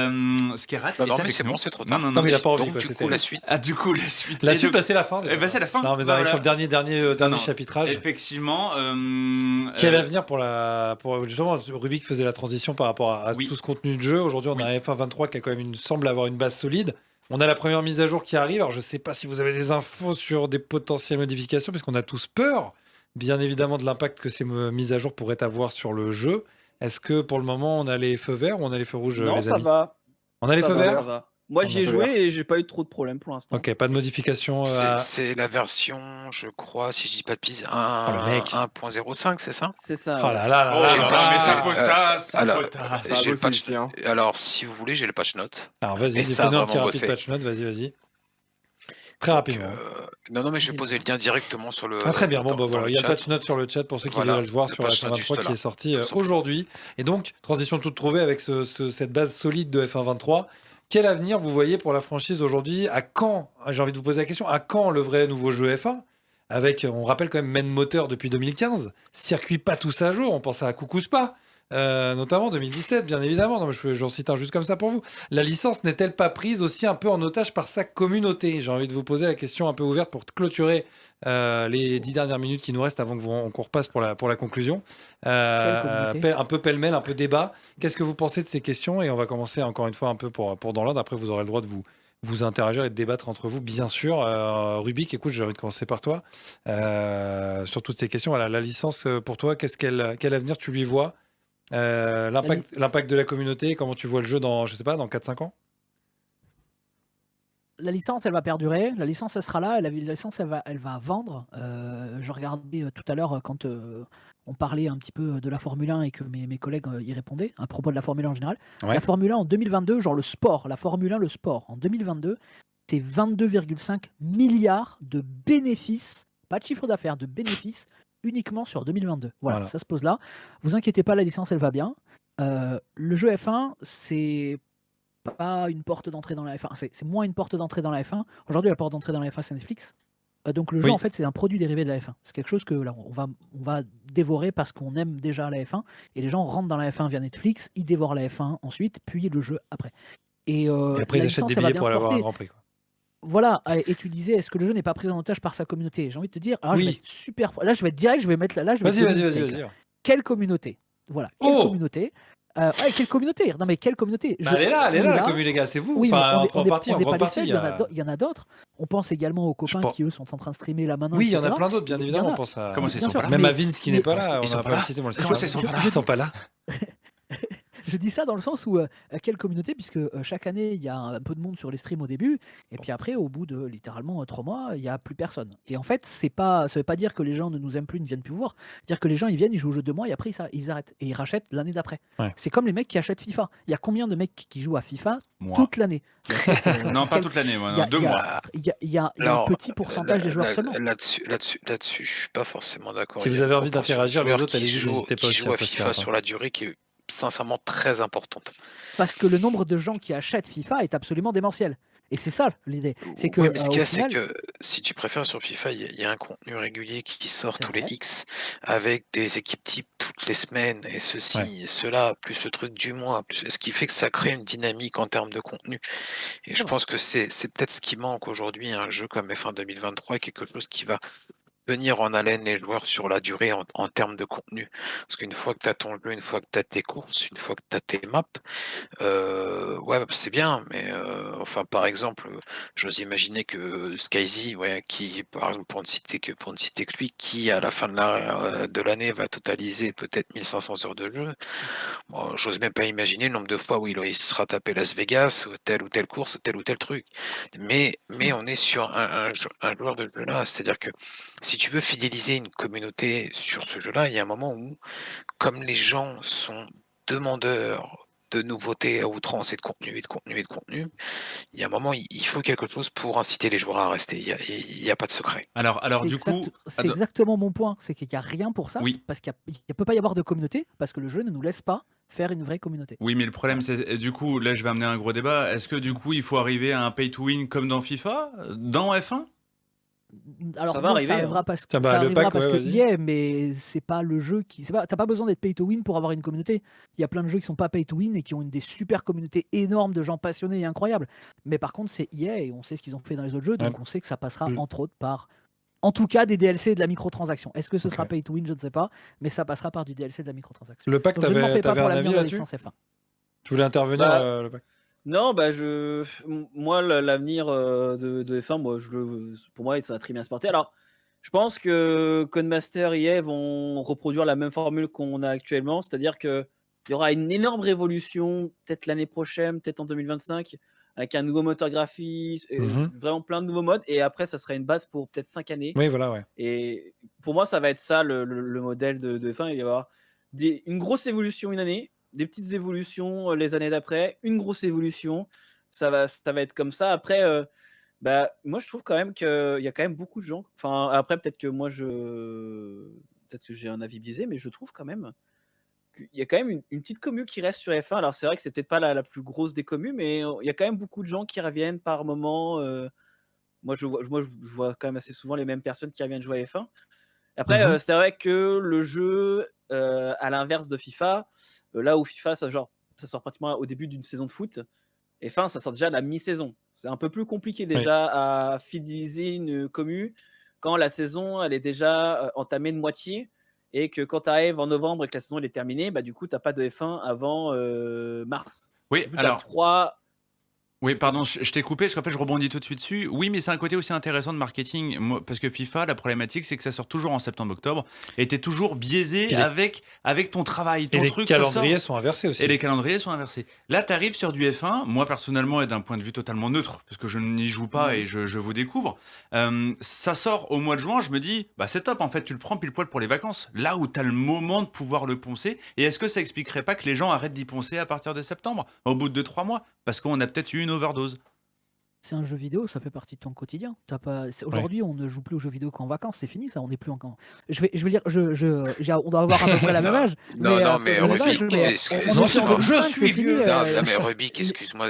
mais avec c'est nous. bon, c'est trop tard. Non, mais il a pas envie, Donc, quoi, du c'était- coup, la suite. Ah, du coup, la suite. La Et suite, donc- bah, c'est la fin. déjà. Eh ben, c'est la fin. Non, mais on Voilà. arrive sur le dernier Non. chapitrage. Effectivement. Quel avenir pour justement, Rubik faisait la transition par rapport à Oui. tout ce contenu de jeu. Aujourd'hui, on a un F1 23 qui a quand même semble avoir une base solide. On a la première mise à jour qui arrive. Alors, je ne sais pas si vous avez des infos sur des potentielles modifications, parce qu'on a tous peur, bien évidemment, de l'impact que ces mises à jour pourraient avoir sur le jeu. Est-ce que pour le moment, on a les feux verts ou on a les feux rouges, Non, les ça amis va. On a les Ça feux va, verts ça va. Moi, On j'y a ai feux joué verts. et j'ai pas eu trop de problèmes pour l'instant. Ok, pas de modification. C'est la version, je crois, si je dis pas de bise, le mec. 1.05, c'est ça? C'est ça. Oh là là là Oh là J'ai là le patch- là. mais ça Ah, potasse, ça alors, potasse. Ça j'ai le bosse patch- ici, hein. Alors, si vous voulez, j'ai le patch note. Alors, vas-y, Et ça a fais-nous un petit vraiment rapide bossé. patch note. Vas-y. Très Donc, rapidement. non, mais je vais poser le lien directement sur le. Ah, très bien, bon, dans- bah dans voilà, le il y a le chat. patch note sur le chat pour ceux qui Voilà, veulent le voir le sur la patch note 23 juste qui là, est sorti tout simplement. aujourd'hui. Et donc, transition toute trouvée avec cette base solide de F1 23. Quel avenir vous voyez pour la franchise aujourd'hui? À quand, j'ai envie de vous poser la question, à quand le vrai nouveau jeu F1? Avec, on rappelle quand même, Main Moteur depuis 2015, circuit pas tous à jour, on pense à Coucou Spa, notamment 2017, bien évidemment. Non, mais j'en cite un juste comme ça pour vous. La licence n'est-elle pas prise aussi un peu en otage par sa communauté? J'ai envie de vous poser la question un peu ouverte pour clôturer les 10 dernières minutes qui nous restent avant qu'on repasse pour la conclusion. communauté Un peu pêle-mêle, un peu débat. Qu'est-ce que vous pensez de ces questions? Et on va commencer encore une fois un peu pour dans l'ordre. Après, vous aurez le droit de vous interagir et de débattre entre vous, bien sûr. Rubik, écoute, j'ai envie de commencer par toi. Sur toutes ces questions, voilà, la licence, pour toi, quel avenir tu lui vois? L'impact de la communauté, comment tu vois le jeu dans, je sais pas, dans 4-5 ans? La licence, elle va perdurer. La licence, elle sera là. La licence, elle va vendre. Je regardais tout à l'heure quand on parlait un petit peu de la Formule 1 et que mes collègues y répondaient à propos de la Formule 1 en général. Ouais. La Formule 1 en 2022, genre le sport, la Formule 1, le sport, en 2022, c'est 22,5 milliards de bénéfices, pas de chiffre d'affaires, de bénéfices uniquement sur 2022. Voilà, ça se pose là. Vous inquiétez pas, la licence, elle va bien. Le jeu F1, c'est pas une porte d'entrée dans la F1, c'est moins une porte d'entrée dans la F1. Aujourd'hui, la porte d'entrée dans la F1, c'est Netflix. Donc le jeu, Oui. en fait, c'est un produit dérivé de la F1. C'est quelque chose que là, on va dévorer parce qu'on aime déjà la F1. Et les gens rentrent dans la F1 via Netflix, ils dévorent la F1 ensuite, puis le jeu après. Et après, ils la achètent licence, des elle va billets bien pour se aller voir un porter. Grand Prix, quoi. Voilà, et tu disais, est-ce que le jeu n'est pas pris en otage par sa communauté? J'ai envie de te dire, alors, je vais Oui. être super. Là, je vais être direct, je vais mettre là, je vais Vas-y, te donner vas-y, une vas-y, take, vas-y. là. Quelle communauté? Voilà, quelle Oh communauté? Ouais, quelle communauté? Non, mais quelle communauté? Bah, elle est là, on est la commu, les gars, c'est vous. Oui, mais Enfin, on est- entre on est- parties, on en n'est grande pas les partie. seuls, il y en a d'autres. On pense également aux copains pense- qui, eux, sont en train de streamer là maintenant. Oui, il y en a etc. plein d'autres, bien Il y en évidemment. a. On pense à. Comment ça, ils Bien sont sûr, pas là Même mais- à Vince qui mais- n'est pas là. Ils On sont n'a pas pas là. cité, moi, le Comment ça, ils sont pas là Ils sont pas là. Je dis ça dans le sens où quelle communauté, puisque chaque année il y a un peu de monde sur les streams au début, et puis après au bout de littéralement 3 mois, il n'y a plus personne. Et en fait, ça veut pas dire que les gens ne nous aiment plus, ne viennent plus vous voir. Dire que les gens ils viennent, ils jouent au jeu 2 mois et après ils arrêtent et ils rachètent l'année d'après. Ouais. C'est comme les mecs qui achètent FIFA. Il y a combien de mecs qui jouent à FIFA Moi. toute l'année? Il y a peut-être, Non, pas quelques- toute l'année, moi, il y a- non, 2 il y a- mois. Il y a un Alors, petit pourcentage des joueurs seulement. Là-dessus, je suis pas forcément d'accord. Si Il y vous a avez une envie proportion d'interagir, de les joueurs autres, allez-y, n'hésitez pas qui aussi à jouent à poster, FIFA hein. sur la durée qui est sincèrement très importante. Parce que le nombre de gens qui achètent FIFA est absolument démentiel. Et c'est ça l'idée. C'est que Ouais, mais ce qu'il y au a, c'est final, que si tu préfères sur FIFA, il y a un contenu régulier qui sort c'est tous les vrai. X avec des équipes types toutes les semaines et Ouais. ceci et cela, plus le truc du mois, ce qui fait que ça crée une dynamique en termes de contenu. Et C'est je vrai. pense que c'est peut-être ce qui manque aujourd'hui à un jeu comme F1 2023, quelque chose qui va tenir en haleine les joueurs sur la durée en termes de contenu. Parce qu'une fois que tu as ton jeu, une fois que tu as tes courses, une fois que tu as tes maps, ouais, c'est bien, mais enfin, par exemple, j'ose imaginer que Skyzy, ouais, qui, par exemple, pour ne citer que lui, qui à la fin de l'année va totaliser peut-être 1500 heures de jeu. Bon, j'ose même pas imaginer le nombre de fois où il se sera tapé Las Vegas, ou telle course, tel ou tel truc. Mais on est sur un joueur de jeu là, c'est-à-dire que si tu veux fidéliser une communauté sur ce jeu-là, il y a un moment où, comme les gens sont demandeurs de nouveautés à outrance et de contenu et de contenu et de contenu, il y a un moment, il faut quelque chose pour inciter les joueurs à rester. Il y a pas de secret. Alors C'est du coup, c'est exactement mon point. C'est qu'il n'y a rien pour ça. oui. Parce qu'il ne peut pas y avoir de communauté. Parce que le jeu ne nous laisse pas faire une vraie communauté. Oui, mais le problème, c'est du coup, là, je vais amener un gros débat. Est-ce que du coup, il faut arriver à un pay to win comme dans FIFA, dans F1? Alors Ça va non, arriver, ça hein. arrivera parce que Tiens, bah, ça le arrivera pack, parce ouais, que vas-y. y est, mais c'est pas le jeu qui. T'as pas besoin d'être pay to win pour avoir une communauté. Il y a plein de jeux qui sont pas pay to win et qui ont des super communautés énormes de gens passionnés et incroyables. Mais par contre, c'est EA et on sait ce qu'ils ont fait dans les autres jeux, donc Ouais. on sait que ça passera Mm. entre autres par, en tout cas, des DLC et de la microtransaction. Est-ce que ce sera Ok. pay to win? Je ne sais pas, mais ça passera par du DLC et de la microtransaction. Le pack, Donc je ne m'en fais pas t'avais pour un l'avenir avis de la là-dessus? licence F1. Tu voulais intervenir, Bah, le pack? Non, bah moi l'avenir de F1, moi pour moi ça va très bien se porter. Alors, je pense que Codemaster et EA vont reproduire la même formule qu'on a actuellement, c'est-à-dire que il y aura une énorme révolution, peut-être l'année prochaine, peut-être en 2025, avec un nouveau moteur graphique, Mhm. vraiment plein de nouveaux modes, et après ça sera une base pour peut-être 5 années. Oui, voilà, ouais. Et pour moi, ça va être ça le modèle de F1. Il va y avoir une grosse évolution une année, des petites évolutions les années d'après, une grosse évolution. Ça va être comme ça. Après, bah, moi, je trouve quand même qu'il y a quand même beaucoup de gens. Enfin, après, peut-être que peut-être que j'ai un avis biaisé, mais je trouve quand même qu'il y a quand même une petite commu qui reste sur F1. Alors, c'est vrai que c'est peut-être pas la plus grosse des communes, mais il y a quand même beaucoup de gens qui reviennent par moment. Moi, je vois quand même assez souvent les mêmes personnes qui reviennent jouer à F1. Après, Mhm. c'est vrai que le jeu, à l'inverse de FIFA, là où FIFA, ça sort pratiquement au début d'une saison de foot, F1, ça sort déjà à la mi-saison. C'est un peu plus compliqué Oui. déjà à fidéliser une commu quand la saison, elle est déjà entamée de moitié et que quand tu arrives en novembre et que la saison elle est terminée, bah, du coup, tu n'as pas de F1 avant mars. Oui, Du coup, alors. 3. Oui, pardon, je t'ai coupé parce qu'en fait, je rebondis tout de suite dessus. Oui, mais c'est un côté aussi intéressant de marketing. Moi, parce que FIFA, la problématique, c'est que ça sort toujours en septembre-octobre et t'es toujours biaisé Et les- avec ton travail, Et ton les truc. Ça calendriers sort. sont inversés aussi. Et les calendriers sont inversés. Là, tu arrives sur du F1, moi personnellement, et d'un point de vue totalement neutre, parce que je n'y joue pas et je vous découvre, ça sort au mois de juin, je me dis, bah c'est top, en fait, tu le prends pile poil pour les vacances, là où tu as le moment de pouvoir le poncer. Et est-ce que ça expliquerait pas que les gens arrêtent d'y poncer à partir de septembre, au bout de 2-3 mois? Parce qu'on a peut-être eu une overdose. C'est un jeu vidéo, ça fait partie de ton quotidien. Aujourd'hui, on ne joue plus aux jeux vidéo qu'en vacances, c'est fini ça, on n'est plus en camp. Je vais dire, on doit avoir à peu près la même âge. Mais le même âge, Rubik, mais on est plus en 2005, c'est fini. Non, mais Rubik, excuse-moi,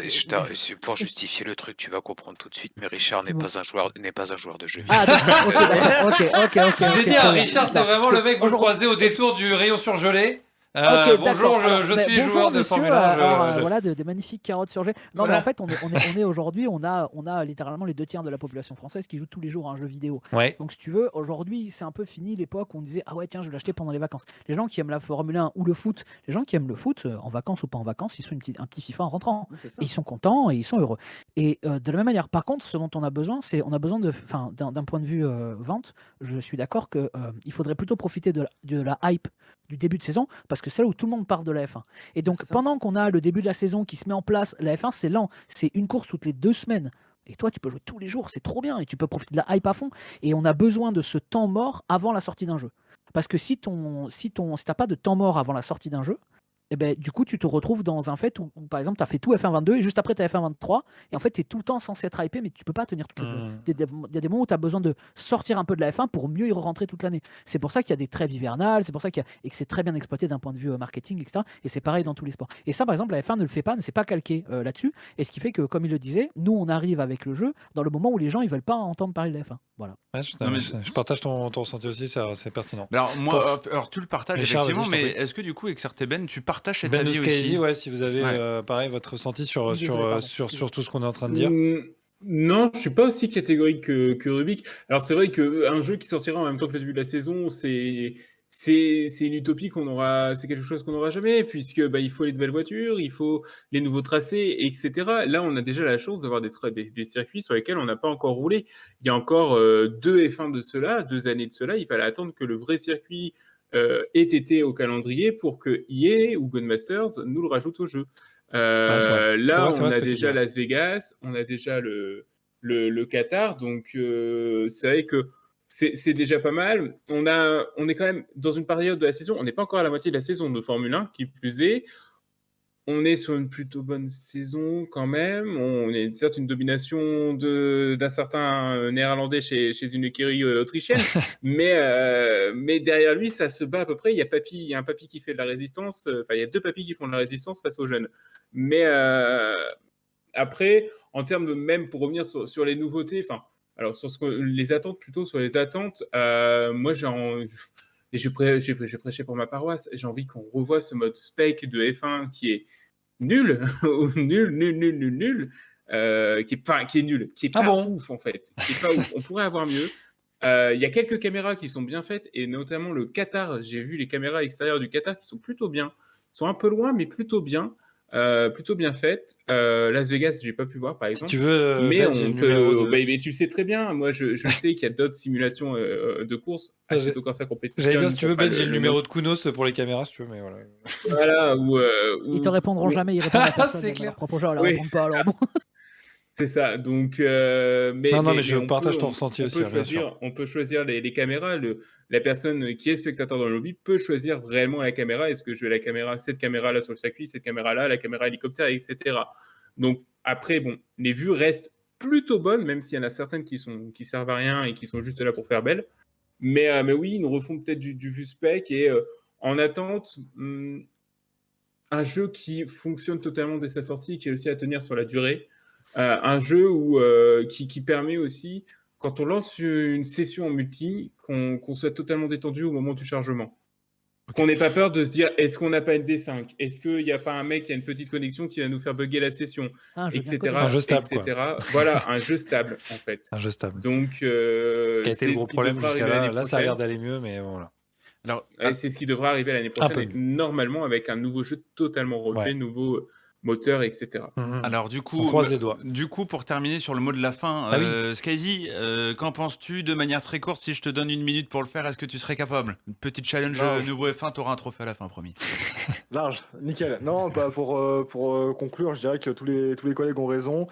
pour justifier le truc, tu vas comprendre tout de suite, mais Richard n'est pas un joueur de jeux vidéo. Ah, d'accord, ok. J'ai dit à Richard, c'est vraiment le mec, vous le croisez au détour du rayon surgelé. Bonjour, je suis bonjour, joueur de monsieur, Formule 1. voilà, des magnifiques carottes surgelées. Non, mais en fait, on est aujourd'hui, on a littéralement les 2 tiers de la population française qui joue tous les jours à un jeu vidéo. Ouais. Donc, si tu veux, aujourd'hui, c'est un peu fini l'époque où on disait ah ouais, tiens, je vais l'acheter pendant les vacances. Les gens qui aiment la Formule 1 ou le foot, les gens qui aiment le foot, en vacances ou pas en vacances, ils sont un petit FIFA en rentrant. C'est ça. Et ils sont contents et ils sont heureux. Et de la même manière, par contre, ce dont on a besoin, d'un point de vue vente, je suis d'accord que il faudrait plutôt profiter de la hype du début de saison, parce que c'est là où tout le monde parle de la F1. Et donc, pendant qu'on a le début de la saison qui se met en place, la F1, c'est lent. C'est une course toutes les 2 semaines. Et toi, tu peux jouer tous les jours, c'est trop bien. Et tu peux profiter de la hype à fond. Et on a besoin de ce temps mort avant la sortie d'un jeu. Parce que si t'as pas de temps mort avant la sortie d'un jeu, et ben, du coup, tu te retrouves dans un fait où, par exemple, tu as fait tout F1 22 et juste après, tu as F1 23. Et en fait, tu es tout le temps censé être hypé, mais tu peux pas tenir toute la durée. Il y a des moments où tu as besoin de sortir un peu de la F1 pour mieux y rentrer toute l'année. C'est pour ça qu'il y a des trêves hivernales, c'est pour ça et que c'est très bien exploité d'un point de vue marketing, etc. Et c'est pareil dans tous les sports. Et ça, par exemple, la F1 ne le fait pas, ne s'est pas calqué là-dessus. Et ce qui fait que, comme il le disait, nous, on arrive avec le jeu dans le moment où les gens ils veulent pas entendre parler de la F1. Voilà. Ouais, je partage ton ressenti aussi, c'est pertinent. Alors, moi, Pof. alors tu le partages Richard, effectivement, vas-y, je t'en mais prie. est-ce que du coup, Exerteben, tu partages cet Ben avis Ouscaïzi, aussi? ouais, si vous avez Ouais. pareil votre ressenti sur, Désolé, sur, pardon, sur tout ce qu'on est en train de dire. Non, je suis pas aussi catégorique que Rubik. Alors c'est vrai qu'un jeu qui sortira en même temps que le début de la saison, c'est une utopie c'est quelque chose qu'on n'aura jamais, puisque bah, il faut les nouvelles voitures, il faut les nouveaux tracés, etc. Là, on a déjà la chance d'avoir des circuits sur lesquels on n'a pas encore roulé. Il y a encore 2 F1 de cela, 2 années de cela. Il fallait attendre que le vrai circuit ait été au calendrier pour que EA ou Gunmasters nous le rajoute au jeu. Là, C'est on vrai ce a que tu dis, déjà ouais. Las Vegas, on a déjà le Qatar, donc c'est vrai que c'est déjà pas mal. On est quand même dans une période de la saison, on n'est pas encore à la moitié de la saison de Formule 1, qui plus est. On est sur une plutôt bonne saison quand même. On est certes une domination d'un certain néerlandais chez une écurie autrichienne, mais derrière lui, ça se bat à peu près. Il y a un papy qui fait de la résistance. Enfin, il y a 2 papys qui font de la résistance face aux jeunes. Mais après, en termes de même pour revenir sur les nouveautés, enfin, alors sur les attentes plutôt sur les attentes, moi et je vais prêcher pour ma paroisse. J'ai envie qu'on revoie ce mode spec de F1 qui est nul, nul, qui est nul, qui est pas ouf en fait, qui est pas ouf. On pourrait avoir mieux. Il y a quelques caméras qui sont bien faites et notamment le Qatar. J'ai vu les caméras extérieures du Qatar qui sont plutôt bien. Ils sont un peu loin, mais plutôt bien faites. Las Vegas, j'ai pas pu voir par exemple. Si tu veux, mais Ben, j'ai on le numéro peut. de... Mais tu sais très bien. Moi, je sais qu'il y a d'autres simulations de course. Assetto Corsa Competition. J'allais dire, si tu veux, pour pas Ben, j'ai le numéro nom. de Kunos pour les caméras, si tu veux, mais voilà. Voilà, Ils te répondront jamais, ils répondent à personne. C'est même à clair. leur propre jeu, ils leur Oui, répondent pas. Alors bon. c'est ça. Donc, mais je on partage peut- ton on- ressenti on aussi, peut hein, bien sûr. choisir, on peut choisir les caméras. La personne qui est spectateur dans le lobby peut choisir réellement la caméra. Est-ce que je veux cette caméra-là sur le circuit, cette caméra-là, la caméra hélicoptère, etc. Donc, après, bon, les vues restent plutôt bonnes, même s'il y en a certaines qui servent à rien et qui sont juste là pour faire belle. Mais oui, ils nous refont peut-être du vue spec et en attente, un jeu qui fonctionne totalement dès sa sortie, qui est aussi à tenir sur la durée. Un jeu qui permet aussi, quand on lance une session en multi, qu'on soit totalement détendu au moment du chargement. Qu'on n'ait pas peur de se dire, est-ce qu'on n'a pas une D5? Est-ce qu'il n'y a pas un mec qui a une petite connexion qui va nous faire bugger la session? Un jeu bien Etc. codé. Un jeu stable, etc. Voilà, un jeu stable, en fait. Un jeu stable. Donc, Ce qui a été le gros problème jusqu'à là. Là, ça a l'air d'aller. d'aller mieux, mais voilà. Alors, C'est ce qui devra arriver l'année prochaine, peu. normalement avec un nouveau jeu totalement refait, Ouais. nouveau moteur, etc. Alors du coup, On croise les doigts. Du coup, pour terminer sur le mot de la fin, Ah oui. Skyzy, qu'en penses-tu de manière très courte? Si je te donne 1 minute pour le faire, est-ce que tu serais capable? Une petite challenge Large. nouveau F1, t'auras un trophée à la fin, promis. Large, nickel. Non, bah pour conclure, je dirais que tous les collègues ont raison.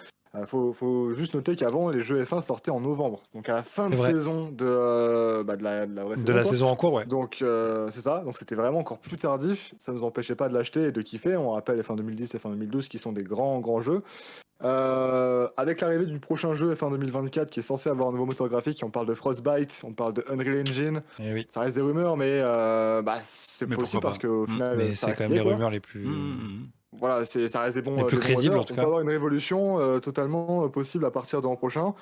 Faut juste noter qu'avant, les jeux F1 sortaient en novembre. Donc à la fin de C'est vrai. saison de la vraie saison. De la quoi. saison en cours, ouais. Donc c'est ça, donc c'était vraiment encore plus tardif. Ça ne nous empêchait pas de l'acheter et de kiffer. On rappelle F1 2010 et F1 2012 qui sont des grands jeux. Avec l'arrivée du prochain jeu F1 2024 qui est censé avoir un nouveau moteur graphique, on parle de Frostbite, on parle de Unreal Engine. Eh oui. Ça reste des rumeurs, mais c'est Mais possible pourquoi parce pas. qu'au final, Mais ça c'est reste quand même lié, les quoi. rumeurs les plus. Voilà, ça reste des bons Les plus des bons crédibles, moteurs. en tout On cas. peut avoir une révolution totalement possible à partir de l'an prochain.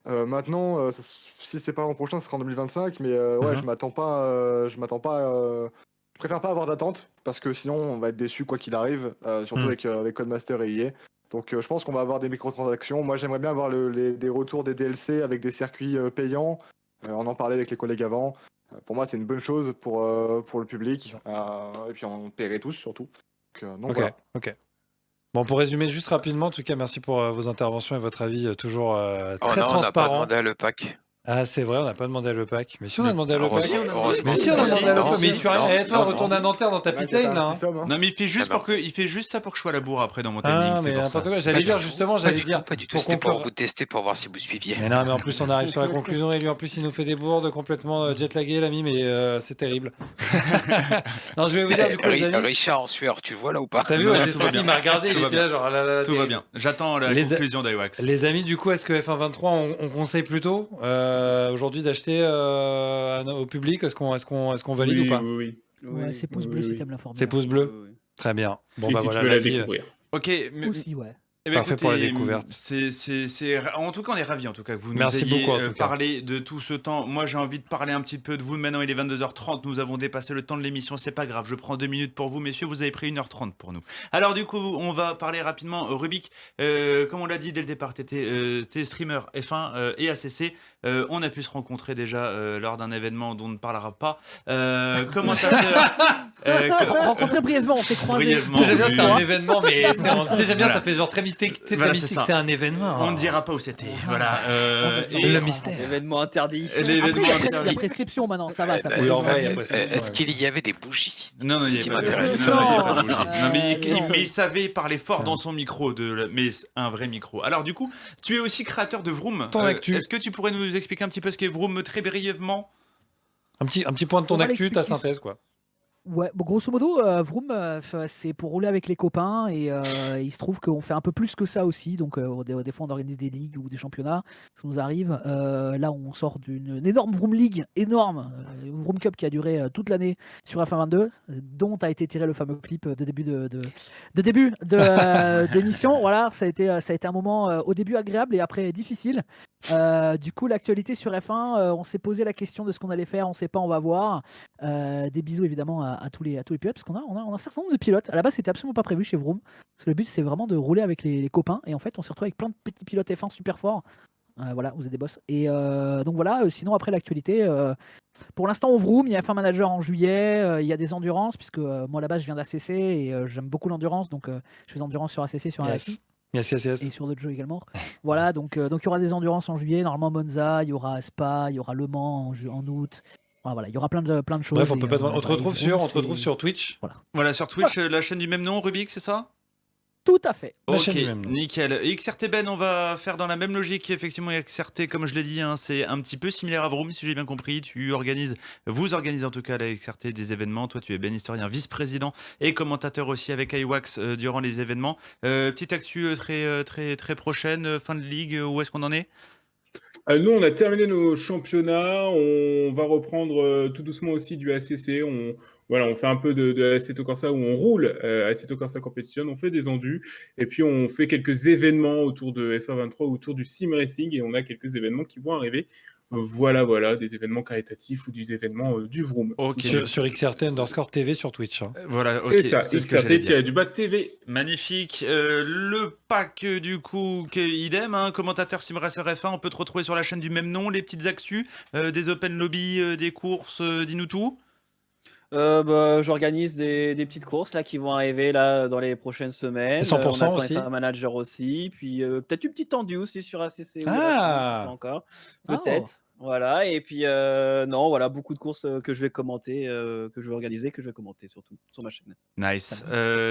Maintenant, si c'est pas l'an prochain, ce sera en 2025. Mais ouais, je m'attends pas. Je préfère pas avoir d'attente parce que sinon on va être déçu quoi qu'il arrive, surtout avec Codemaster et EA. Donc je pense qu'on va avoir des microtransactions. Moi j'aimerais bien avoir des retours des DLC avec des circuits payants. On en parlait avec les collègues avant. Pour moi c'est une bonne chose pour le public. Et puis on paierait tous surtout. Donc Ok, voilà. ok. Bon, pour résumer juste rapidement, en tout cas, merci pour vos interventions et votre avis toujours Oh très non, on n'a pas transparent. demandé à le pack. Ah, c'est vrai, on n'a pas demandé à Le Pack. Mais si, on a demandé à Le Pack. Heureusement. Mais si, on a demandé à Le Pack. Mais il fait rien. Eh, toi, non, retourne à Nanterre dans ta pit lane, là. hein. Non, mais il fait juste ça pour que je sois à la bourre après dans mon timing. Ah, c'est mais pour ça. n'importe quoi. J'allais dire, justement, Pas du tout. pour C'était pour conclure- vous tester, pour voir si vous suiviez. Mais non, mais en plus, on arrive sur la conclusion et lui, en plus, il nous fait des bourdes complètement jet-lagué, l'ami, mais c'est terrible. Non, je vais vous dire, du coup, les amis. Richard en sueur, tu vois là ou pas? T'as vu, Non, j'ai tout va senti, bien. il m'a regardé, Tout il va était bien. là, genre, là, là, Tout va bien. J'attends la conclusion d'Iwax. Les amis, du coup, est-ce que F1 23, on conseille plutôt aujourd'hui d'acheter au public? Est-ce qu'on valide ou pas? Oui. Ouais, c'est pouce bleu si t'aimes la Formule. C'est pouce bleu. Très bien. Bon, Et bah si voilà. tu veux la l'avis, découvrir. Ok, mais, Aussi, ouais. eh ben, Parfait pour la écoutez, découverte. En tout cas, on est ravis en tout cas que vous nous Merci ayez beaucoup, en tout cas. parlé de tout ce temps. Moi, j'ai envie de parler un petit peu de vous. Maintenant, il est 22h30. Nous avons dépassé le temps de l'émission. C'est pas grave. Je prends 2 minutes pour vous, messieurs. Vous avez pris 1h30 pour nous. Alors, du coup, on va parler rapidement. Rubik, comme on l'a dit dès le départ, t'es streamer F1 et ACC. On a pu se rencontrer déjà lors d'un événement dont on ne parlera pas. Commentateur. Rencontré brièvement, on s'est croisés. Brièvement, J'aime bien, oui. c'est un événement, mais j'aime bien, Voilà. ça fait genre très mystique. Tu sais, Voilà, très c'est mystique, ça. c'est un événement. On ne dira pas où c'était. Voilà. Et Le mystère. Événement interdit. Après, l'événement il y a interdit. prescription maintenant, ça va. Ça Oui, en peut- vrai, il y a prescription, Est-ce ouais. qu'il y avait des bougies? Non, C'est il ce y qui a pas de- m'intéresse. non, il y a pas de Non. bougie. Non, mais Non. mais il savait parler fort dans son micro, mais un vrai micro. Alors, du coup, tu es aussi créateur de Vroom. Ton actu. Est-ce que tu pourrais nous expliquer un petit peu ce qu'est Vroom très brièvement? Un petit point de ton On va actu, ta l'expliquer. synthèse, quoi. Ouais, bon, grosso modo, Vroom, c'est pour rouler avec les copains et il se trouve qu'on fait un peu plus que ça aussi. Donc, des fois, on organise des ligues ou des championnats. Ça nous arrive. Là, on sort d'une énorme Vroom League, énorme, une Vroom Cup qui a duré toute l'année sur F1 22, dont a été tiré le fameux clip de début d'émission. Voilà, ça a été un moment au début agréable et après difficile. Du coup, l'actualité sur F1, on s'est posé la question de ce qu'on allait faire, on ne sait pas, on va voir. Des bisous évidemment à tous les pilotes, parce qu'on a un certain nombre de pilotes. À la base, c'était absolument pas prévu chez Vroom, parce que le but c'est vraiment de rouler avec les copains, et en fait, on s'est retrouvé avec plein de petits pilotes F1 super forts. Voilà, vous êtes des boss. Et donc voilà, sinon après l'actualité, pour l'instant au Vroom, il y a F1 Manager en juillet, il y a des endurances, puisque moi là-bas je viens d'ACC et j'aime beaucoup l'endurance, donc je fais endurance sur ACC, sur ACC. Yes. Et sur d'autres jeux également. Voilà, donc il y aura des endurances en juillet, normalement Monza, il y aura Spa, il y aura Le Mans en août. Voilà, il y aura plein de choses. Bref, on te et, retrouve sur Twitch. Voilà, sur Twitch, la chaîne du même nom, Rubik, c'est ça? Tout à fait. La Ok, chaîne du même nom. nickel. XRT Ben, on va faire dans la même logique. Effectivement, XRT, comme je l'ai dit, hein, c'est un petit peu similaire à Vroom, si j'ai bien compris. Vous organisez en tout cas à la XRT des événements. Toi, tu es Ben historien, vice-président et commentateur aussi avec iWax durant les événements. Petite actu très prochaine, fin de ligue, où est-ce qu'on en est? Nous, on a terminé nos championnats. On va reprendre tout doucement aussi du ACC. On fait un peu de Assetto Corsa où on roule Assetto Corsa Competition. On fait des endus. Et puis, on fait quelques événements autour de F1 23, autour du sim racing. Et on a quelques événements qui vont arriver. Voilà, des événements caritatifs ou des événements du Vroom. Ok. Sur XRT_TV sur Twitch. hein. Voilà, ok. C'est ça, ce que j'allais dire. XRT-du-bas TV. Magnifique. Le pack, du coup, idem, hein, commentateur SimRacer F1, on peut te retrouver sur la chaîne du même nom, les petites actus, des open lobby, des courses, dis-nous tout. J'organise des petites courses là qui vont arriver là dans les prochaines semaines. Et 100% on attend aussi. un manager aussi, puis peut-être une petite tendue aussi sur ACC. Ah. je sais pas encore. Peut-être. Voilà, et puis non, voilà, beaucoup de courses que je vais commenter, que je vais organiser, que je vais commenter surtout sur ma chaîne. Nice.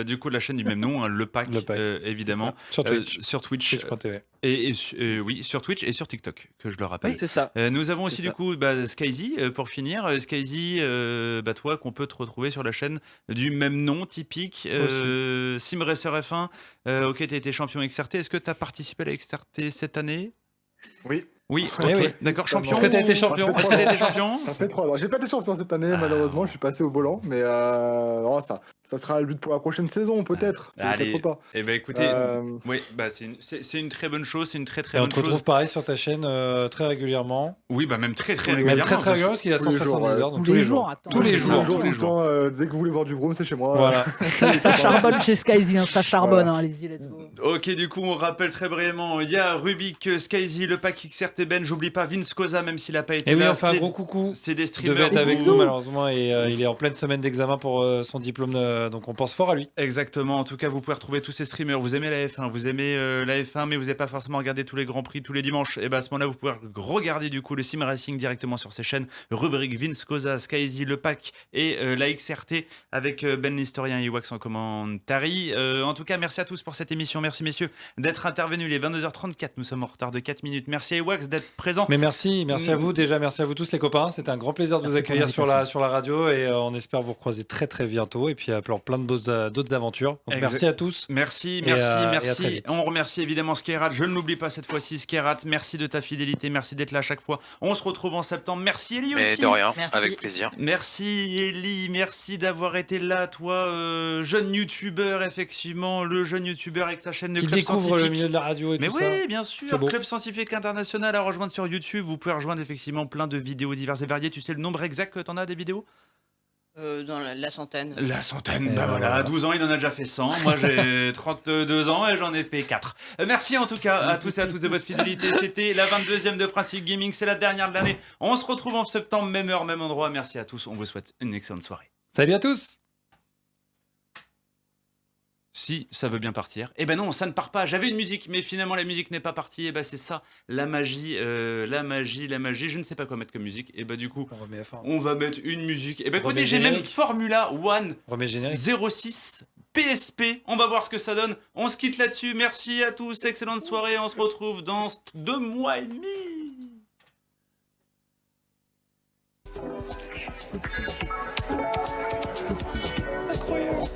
Du coup, la chaîne du même nom, hein, le pack, évidemment. Sur Twitch. Sur Twitch. Twitch.tv. Oui, sur Twitch et sur TikTok, que je le rappelle. Oui, c'est ça. Nous avons aussi C'est du ça. coup Skyzy, pour finir. Skyzy, toi, qu'on peut te retrouver sur la chaîne du même nom, typique. SimRacer F1. Ok, tu as été champion XRT. Est-ce que tu as participé à la XRT cette année? Oui. Oui, Eh ok. oui. D'accord, champion. Est-ce que t'as été champion Ça fait Est-ce que tu as été champion? Ça fait 3 ans. J'ai pas été champion cette année, malheureusement. Je suis passé au volant. Mais non, ça sera le but pour la prochaine saison, peut-être. Allez. Peut-être pas. Eh ben écoutez, Euh, oui, bah c'est une très bonne chose, c'est une très Et on bonne te chose. retrouve pareil sur ta chaîne très régulièrement. Oui, bah même très Même régulièrement. très régulièrement parce qu'il a tous les jours, 170 heures. Donc Tous les jours, attends. Tous les jours. tout le temps, dès que vous voulez voir du Vroom, c'est chez moi. Voilà. Ça charbonne chez Skyzy, hein, ça charbonne, Voilà. hein, allez-y, let's go. Ok, du coup, on rappelle très brièvement, il y a Rubik, Skyzy, le pack XRT Xert et Ben, j'oublie pas Vince Cosa, même s'il a pas été Et oui, là. on fait un c'est- gros coucou. C'est des Il streamers. devait être avec Coucou. nous malheureusement et il est en pleine semaine d'examen pour son diplôme, donc on pense fort à lui. Exactement, en tout cas vous pouvez retrouver tous ces streamers, vous aimez la F1, vous aimez la F1 mais vous n'avez pas forcément regardé tous les grands prix tous les dimanches, et bien à ce moment-là vous pouvez regarder du coup le Sim Racing directement sur ces chaînes, rubrique Vince Cosa, Skyzy, Le Pack et la XRT avec Ben l'historien et Wax en commentary. En tout cas merci à tous pour cette émission, merci messieurs d'être intervenus, les 22h34, nous sommes en retard de 4 minutes, merci à Wax d'être présent. Mais merci à vous déjà, merci à vous tous les copains, c'était un grand plaisir de vous Merci pour accueillir sur l'invitation. la radio et on espère vous recroiser très très bientôt et puis plein d'autres aventures. Donc, merci à tous. Merci, Et, et à très merci. vite. On remercie évidemment Skerat. Je ne l'oublie pas cette fois-ci, Skerat. Merci de ta fidélité, merci d'être là à chaque fois. On se retrouve en septembre. Merci Ellie Mais aussi. de rien, Merci. avec plaisir. Merci Ellie, merci d'avoir été là, toi, jeune youtubeur, effectivement, le jeune youtubeur avec sa chaîne de Qui Club découvre Scientifique. le milieu de la radio et Mais tout oui, ça. bien C'est sûr, beau. Club Scientifique International à rejoindre sur YouTube. Vous pouvez rejoindre effectivement plein de vidéos diverses et variées. Tu sais le nombre exact que t'en as des vidéos? Dans la centaine. La centaine, Et bah voilà, voilà. 12 ans, il en a déjà fait 100. Moi, j'ai 32 ans et j'en ai fait 4. Merci en tout cas à tous et à tous de votre fidélité. C'était la 22e de Principe Gaming, c'est la dernière de l'année. On se retrouve en septembre, même heure, même endroit. Merci à tous, on vous souhaite une excellente soirée. Salut à tous. Si ça veut bien partir. Eh ben non, ça ne part pas. J'avais une musique, mais finalement la musique n'est pas partie. Eh ben c'est ça, la magie, la magie. Je ne sais pas quoi mettre comme musique. Et ben du coup, On remet F1. on va mettre une musique. Eh ben Remets écoutez, j'ai même générique. Formula One Remets générique. 06 PSP. On va voir ce que ça donne. On se quitte là-dessus. Merci à tous. Excellente soirée. On se retrouve dans 2 mois et demi. Incroyable.